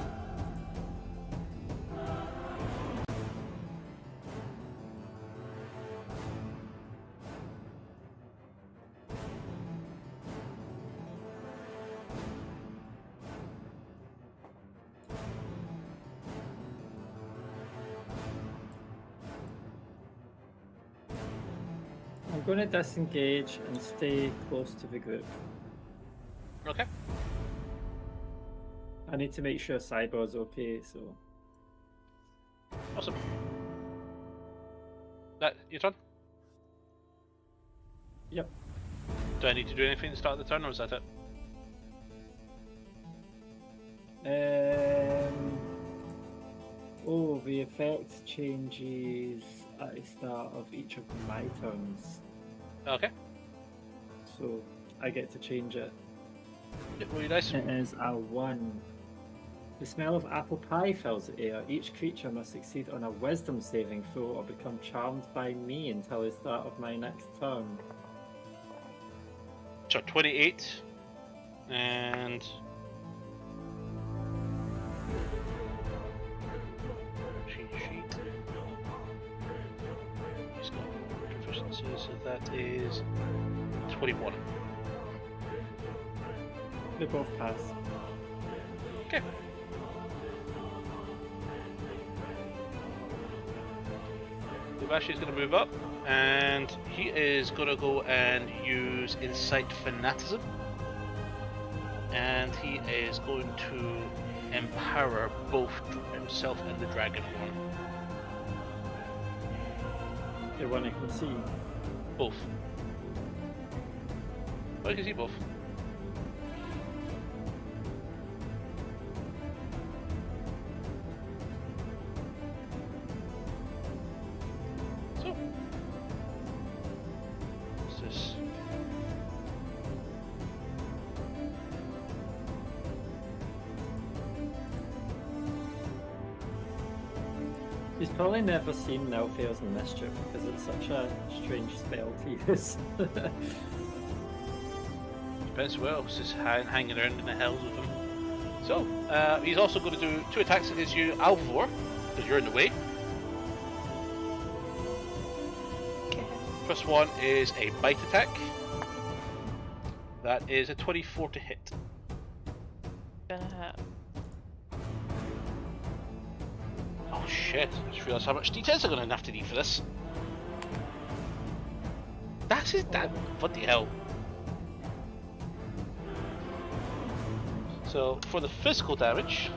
I'm going to disengage and stay close to the group. Okay. I need to make sure Cybor's okay, so... Awesome. That your turn? Yep. Do I need to do anything at the start of the turn, or is that it? Oh, the effect changes at the start of each of my turns. Okay. So I get to change it. Yeah, really nice. It is a 1. The smell of apple pie fills the air. Each creature must succeed on a wisdom saving throw or become charmed by me until the start of my next turn. So 28 and cheat sheet. He's got proficiency, so that is 21. They both pass. Okay. Bashi's going to move up, and he is going to go and use Incite Fanaticism, and he is going to empower both himself and the Dragon one. The one I can see. Both. Oh, you can see both. So, what's this? He's probably never seen Nelfair's Mischief because it's such a strange spell to use. Depends who else is hanging around in the hells with him. So, he's also going to do 2 attacks against you, Alvor, because you're in the way. Okay. First one is a bite attack. That is a 24 to hit. Gonna hit. Oh shit, I just realised how much D10s I'm going to have to need for this. That's his damn. What the hell? So, for the physical damage,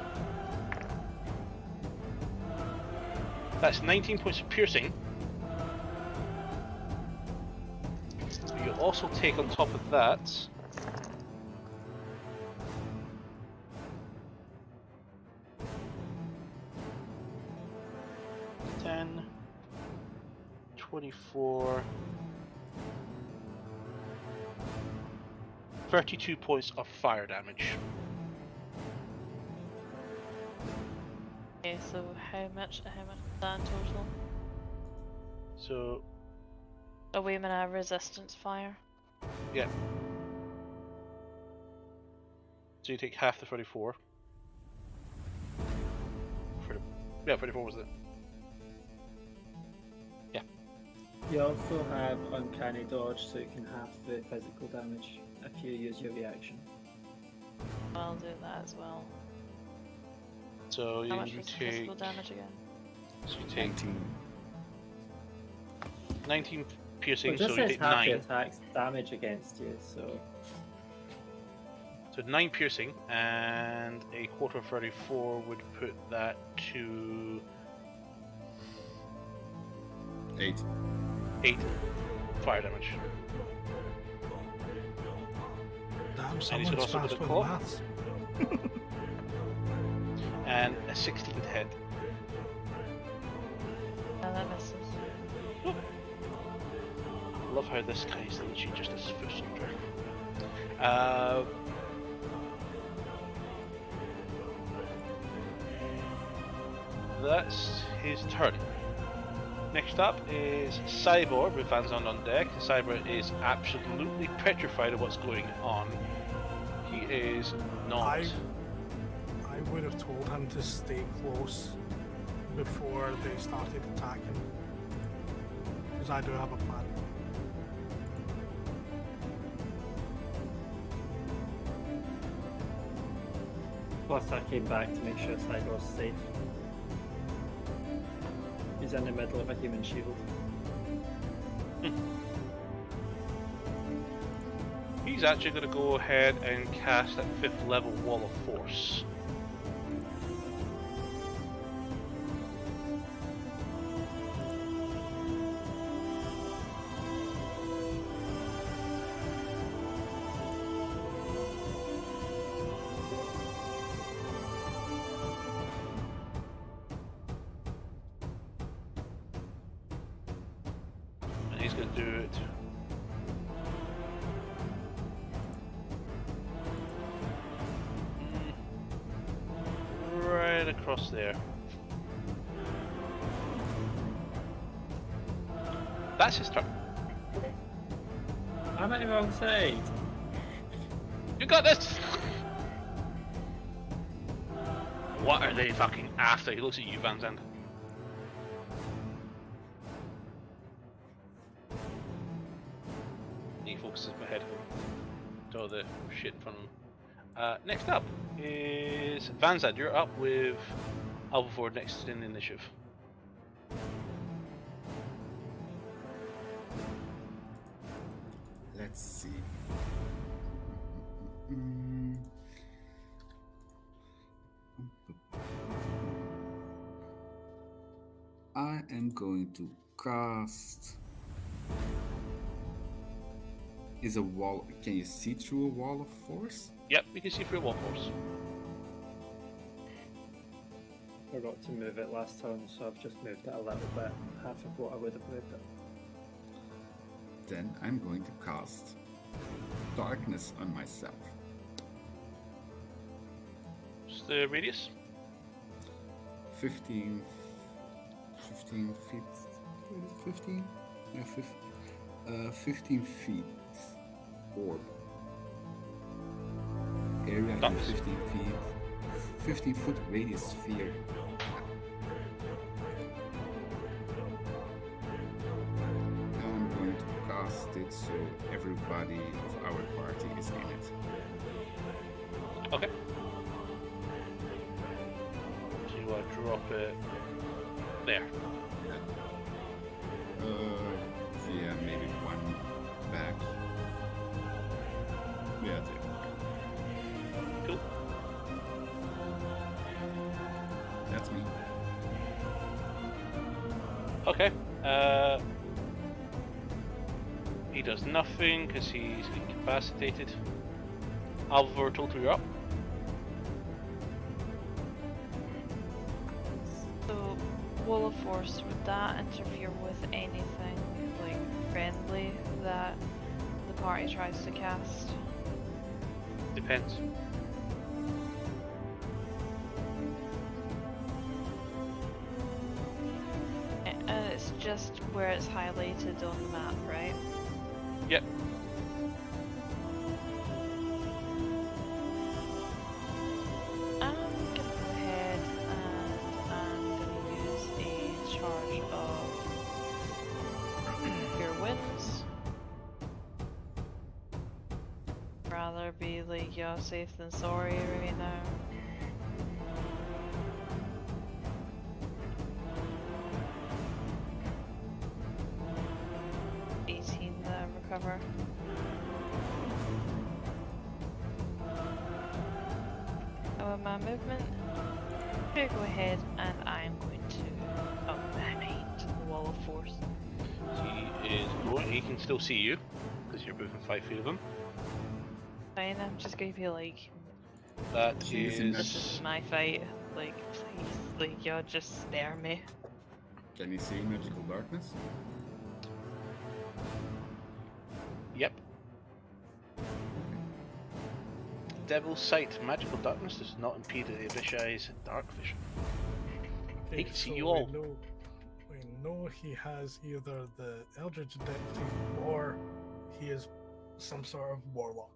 that's 19 points of piercing. You also take on top of that 10, 24, 32 points of fire damage. Okay, so how much is that in total? So, Oh wait a minute, resistance fire. yeah. So you take half the 34. Yeah, 34 was it? Yeah. You also have Uncanny Dodge, so you can half the physical damage if you use your reaction. I'll do that as well. So How much you was the take. physical damage again? So you take 19. 19 piercing, It so just you says take half the 9. attacks damage against you, so... So 9 piercing, and a quarter of 34 would put that to 8. 8 fire damage. Damn, he's someone's also got fast a with claw. maths. And a 16 to hit. No, that misses. Love how this guy's literally just a foot soldier. That's his turn. Next up is Cyborg with Vanzon on deck. Cyborg is absolutely petrified of what's going on. He is not. I would have told him to stay close before they started attacking. Because I do have a plan. Plus I came back to make sure Cybor's safe. He's in the middle of a human shield. he's actually going to go ahead and cast that 5th level Wall of Force. And he's going to do it. Right across there. That's his turn. I'm at your own side. You got this! What are they fucking after? He looks at you, Van Zandt. He focuses ahead of him. To all the shit in front of him. Next up is Van Zandt. You're up with Alvord next in the initiative. Let's see. I am going to cast. Is a wall? Can you see through a wall of force? Yep, you can see through a wall force. Forgot to move it last turn, so I've just moved it a little bit. Half of what I would have moved it. Then I'm going to cast darkness on myself. What's the radius? 15 feet. 15? Yeah, 15 feet. Orb. Area in 15 feet. 15 foot radius sphere. I'm going to cast it so everybody of our party is in it. Okay. So you want to drop it there. Yeah, maybe one back. Yeah, there. Cool. That's me. Okay. He does nothing because he's incapacitated. Alvor, total, you're up. So, Wall of Force, would that interfere with anything like friendly that the party tries to cast? Depends. And it's just where it's highlighted on the map, right? Yep. I'm gonna go ahead and I'm gonna use a charge of Pure Winds. Rather be like, you're safe than sorry right now. Recover. And with my movement, I'm going to go ahead and I'm going to up behind the Wall of Force. He is going. He can still see you because you're moving 5 feet of him. Fine, I'm just going to be like, That This this is. is my fight. Like, please, like, y'all just spare me. Can you see magical darkness? Yep. Devil's Sight. Magical darkness does not impede the Avishai's dark vision. Okay, He can see so you all. We know he has either the Eldritch Identity or he is some sort of warlock.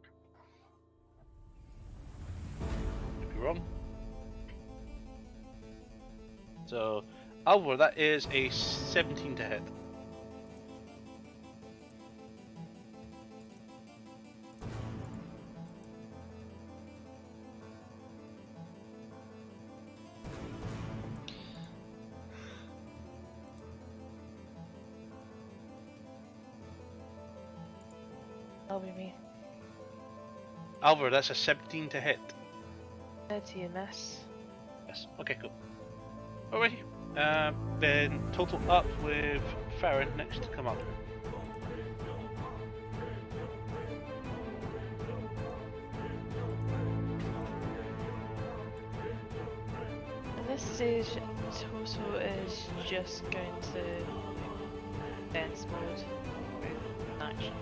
Could be wrong. So, Alvor, that is a 17 to hit. That'll be me. Alvar, that's a 17 to hit. To you miss. Yes. Okay, cool. Alrighty. Then total up with Farron next to come up. At this stage, Total is just going to dance mode with action.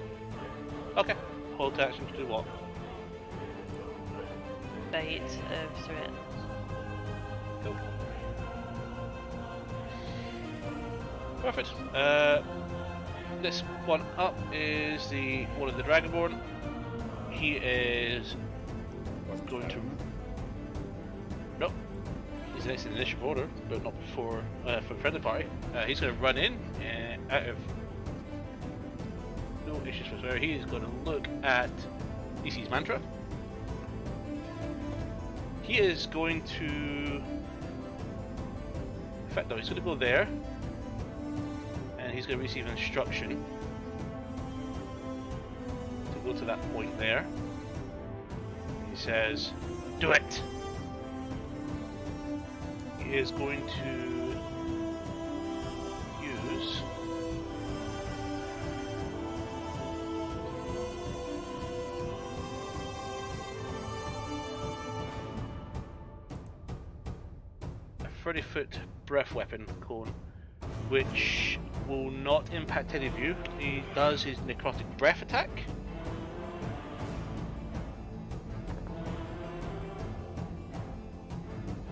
Okay. Hold action to do what? Bite of threat. Cool. Perfect. This one up is the one of the Dragonborn. He is going to. Nope. He's next in the initiative order, but not before for the friendly party. He's going to run in out of no issues whatsoever. He is going to look at DC's mantra. He is going to. In fact, no, he's going to go there. And he's going to receive an instruction to go to that point there. He says, "Do it!" He is going to use a 30-foot breath weapon cone, which will not impact any of you. He does his necrotic breath attack.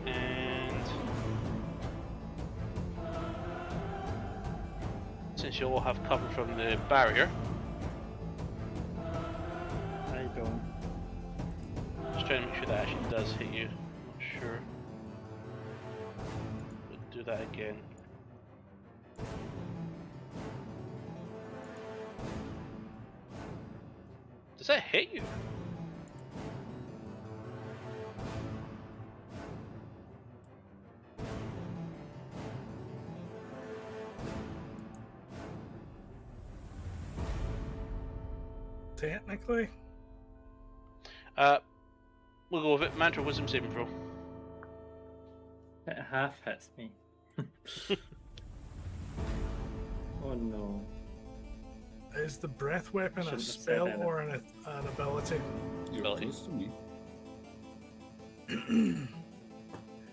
And since you all have cover from the barrier, I don't. just trying to make sure that actually does hit you. Not sure. We'll do that again. Does that hit you? Technically, We'll go with it. Mantra Wisdom saving throw. It half hits me. Oh no. is the breath weapon a Shouldn't have said spell anything. or an ability? You're Ability. close to me.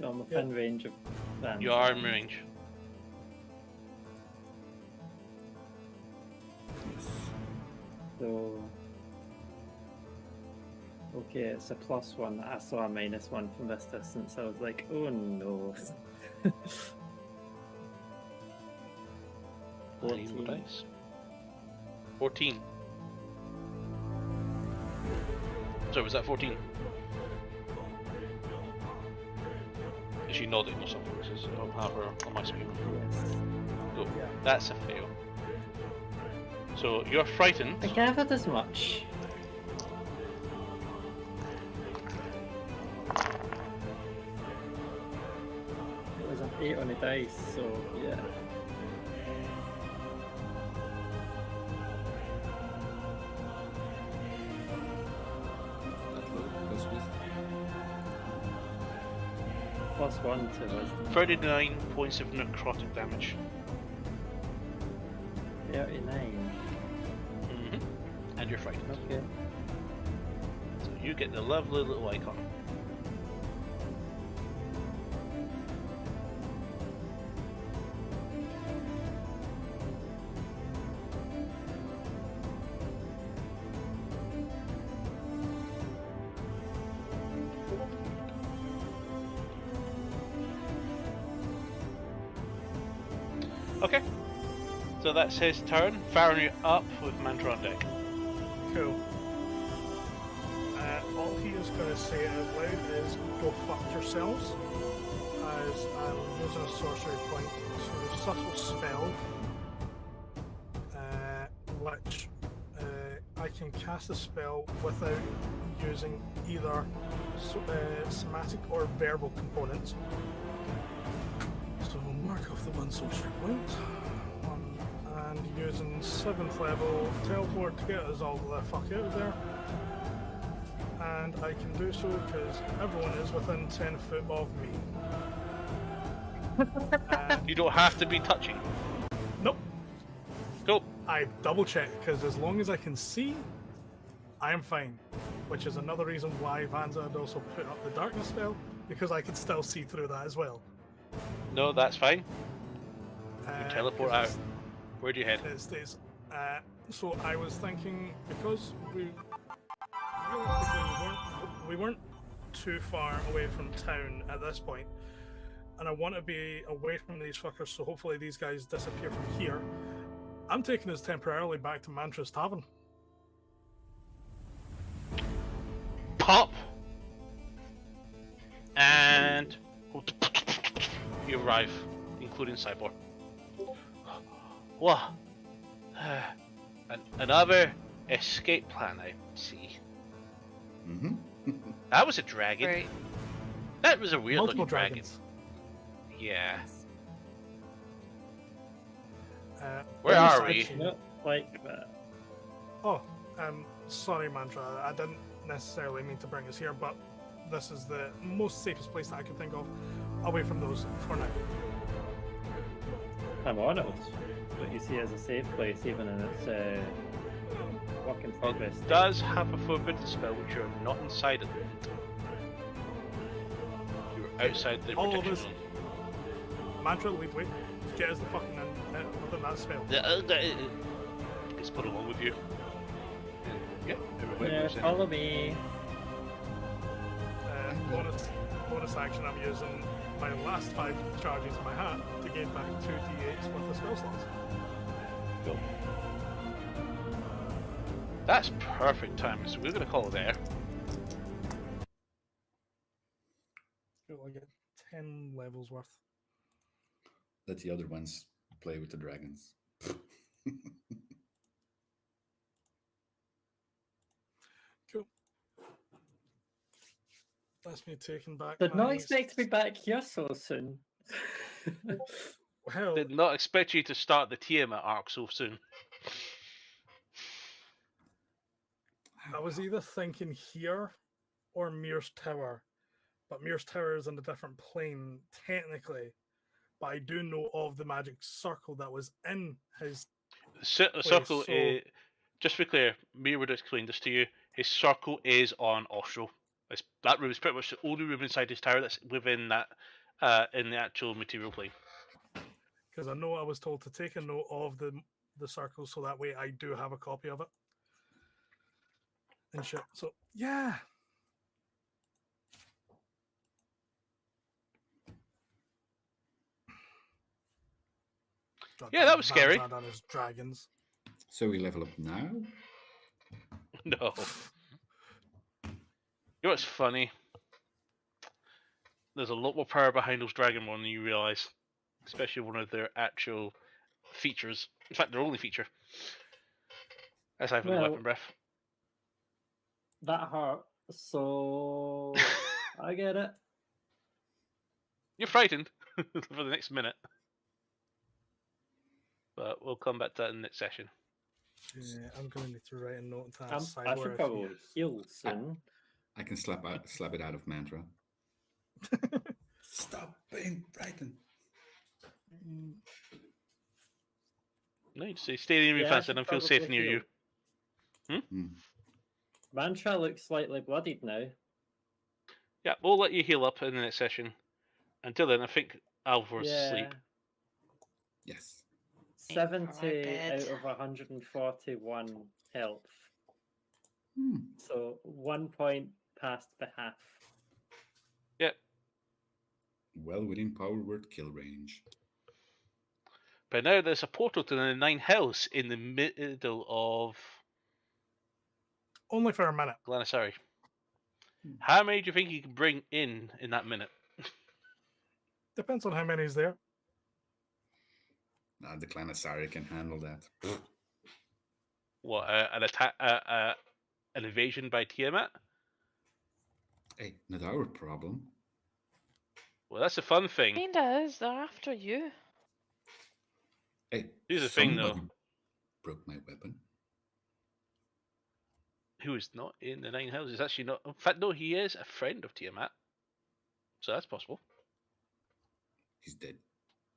I'm within range of that. You are in range. Yes. So. Okay, it's a +1. I saw a -1 from this distance. I was like, oh no. I need more 14. dice. 14. Sorry, was that 14? Is she nodding or something? This is, I don't have her on my screen. Yes. Cool. Yeah. That's a fail. So you're frightened. I gathered as much. It was an 8 on the dice, so yeah. That low. Plus with. +1 to wisdom. 39 points of necrotic damage. 39. And you're frightened. Okay. So you get the lovely little icon. Okay. So that's his turn. Farron, you're up with Mantra on deck. Cool. All he is going to say out loud is "Go fuck yourselves," as I'm using a sorcery point to subtle spell, which I can cast a spell without using either somatic or verbal components. So we'll mark off the one sorcery point. And using 7th level teleport to get us all the fuck out of there. and I can do so because everyone is within 10 foot of me. You don't have to be touching. Nope. Nope. I double checked because as long as I can see, I am fine. Which is another reason why Vanza had also put up the darkness spell, because I can still see through that as well. No, that's fine. You teleport 'cause out. it's- Where do you head? It stays. So I was thinking, because realistically we weren't too far away from town at this point, and I want to be away from these fuckers, so hopefully these guys disappear from here. I'm taking us temporarily back to Mantra's Tavern. Pop! And you arrive, including Cyborg. What? Another escape plan, I see. Mm-hmm. That was a dragon. Right. That was a weird Multiple looking dragon. dragons. Yeah. Bonus Where are we? action- Not like that. Oh, sorry, Mantra. I didn't necessarily mean to bring us here, but this is the most safest place that I could think of, away from those for now. I'm honoured. What you see as a safe place, even in its work in Well, progress. it does have a forbidden spell, which you're not inside at the moment. You're outside the All of protection us. zone. Mantra, lead way. Get us the fucking within that spell. It's put along with you. And, yeah, everybody Yeah, moves in. follow me. Bonus action, I'm using my last 5 charges in my hat to gain back 2 d8s worth of spell slots. Cool. That's perfect timing, so we're going to call it there. Cool, I get 10 levels worth. Let the other ones play with the dragons. Cool. That's me taking back. Did my not expect to be back here so soon. Well, Did not expect you to start the Tiamat arc so soon. I was either thinking here or Mir's Tower, but Mir's Tower is in a different plane technically. But I do know of the magic circle that was in his. The circle so- is, just to be clear, Mir would explain this to you. His circle is on Ostro. That room is pretty much the only room inside his tower that's within that, in the actual material plane. Because I know I was told to take a note of the circle, so that way I do have a copy of it. And shit. So yeah. Yeah, that was scary. Vanzad and his dragons. So we level up now? No. You know what's funny? There's a lot more power behind those Dragonborn than you realise. Especially one of their actual features. In fact, their only feature. Aside from the Well- weapon breath. That hurt. So I get it. You're frightened for the next minute. But we'll come back to that in the next session. Yeah, I'm going to need to write a note to I Cyborg should if probably you- heal soon. I can slap it out of Mantra. Stop being frightened. No, you just say stay near me Yeah, I fast should and I feel safe probably near you. heal. Hmm. Mantra looks slightly bloodied now. Yeah, we'll let you heal up in the next session. Until then, I think Alvar's asleep. Yes. 70 bed. out of 141 health. Hmm. So 1 point past the half. Well within power word kill range. But now there's a portal to the 9 hells in the middle of Only for a minute. Galanasari. How many do you think you can bring in that minute? Depends on how many's there. Nah, the Galanasari can handle that. What, an attack, an invasion by Tiamat? Hey, not our problem. Well, that's a fun thing. Kinda is. They're after you. Hey, Here's the thing, though. somebody broke my weapon. who is not in the Nine Hells, is actually not. In fact, no, he is a friend of Tiamat. So that's possible. He's dead.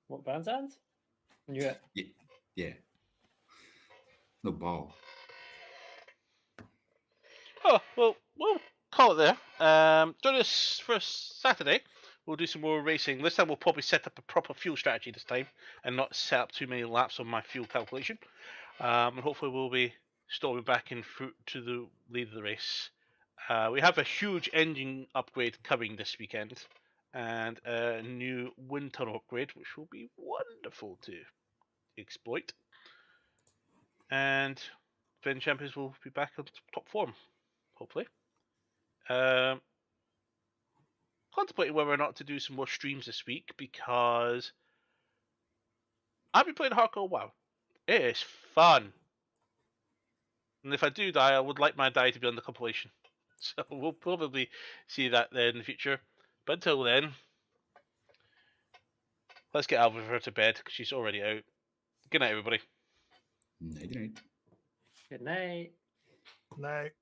What Band's End? Yeah. Yeah. No ball. Oh, well, we'll call it there. Join us for Saturday. We'll do some more racing. This time we'll probably set up a proper fuel strategy this time and not set up too many laps on my fuel calculation. And hopefully we'll be storming back in to the lead of the race. We have a huge engine upgrade coming this weekend and a new wind tunnel upgrade, which will be wonderful to exploit. And then Champions will be back on top form, hopefully. Contemplating whether or not to do some more streams this week because I've been playing Hardcore WoW. It is fun. And if I do die, I would like my die to be on the compilation. So we'll probably see that then in the future. But until then, let's get Alva to bed because she's already out. Good night, everybody. Night night. Good night. Night.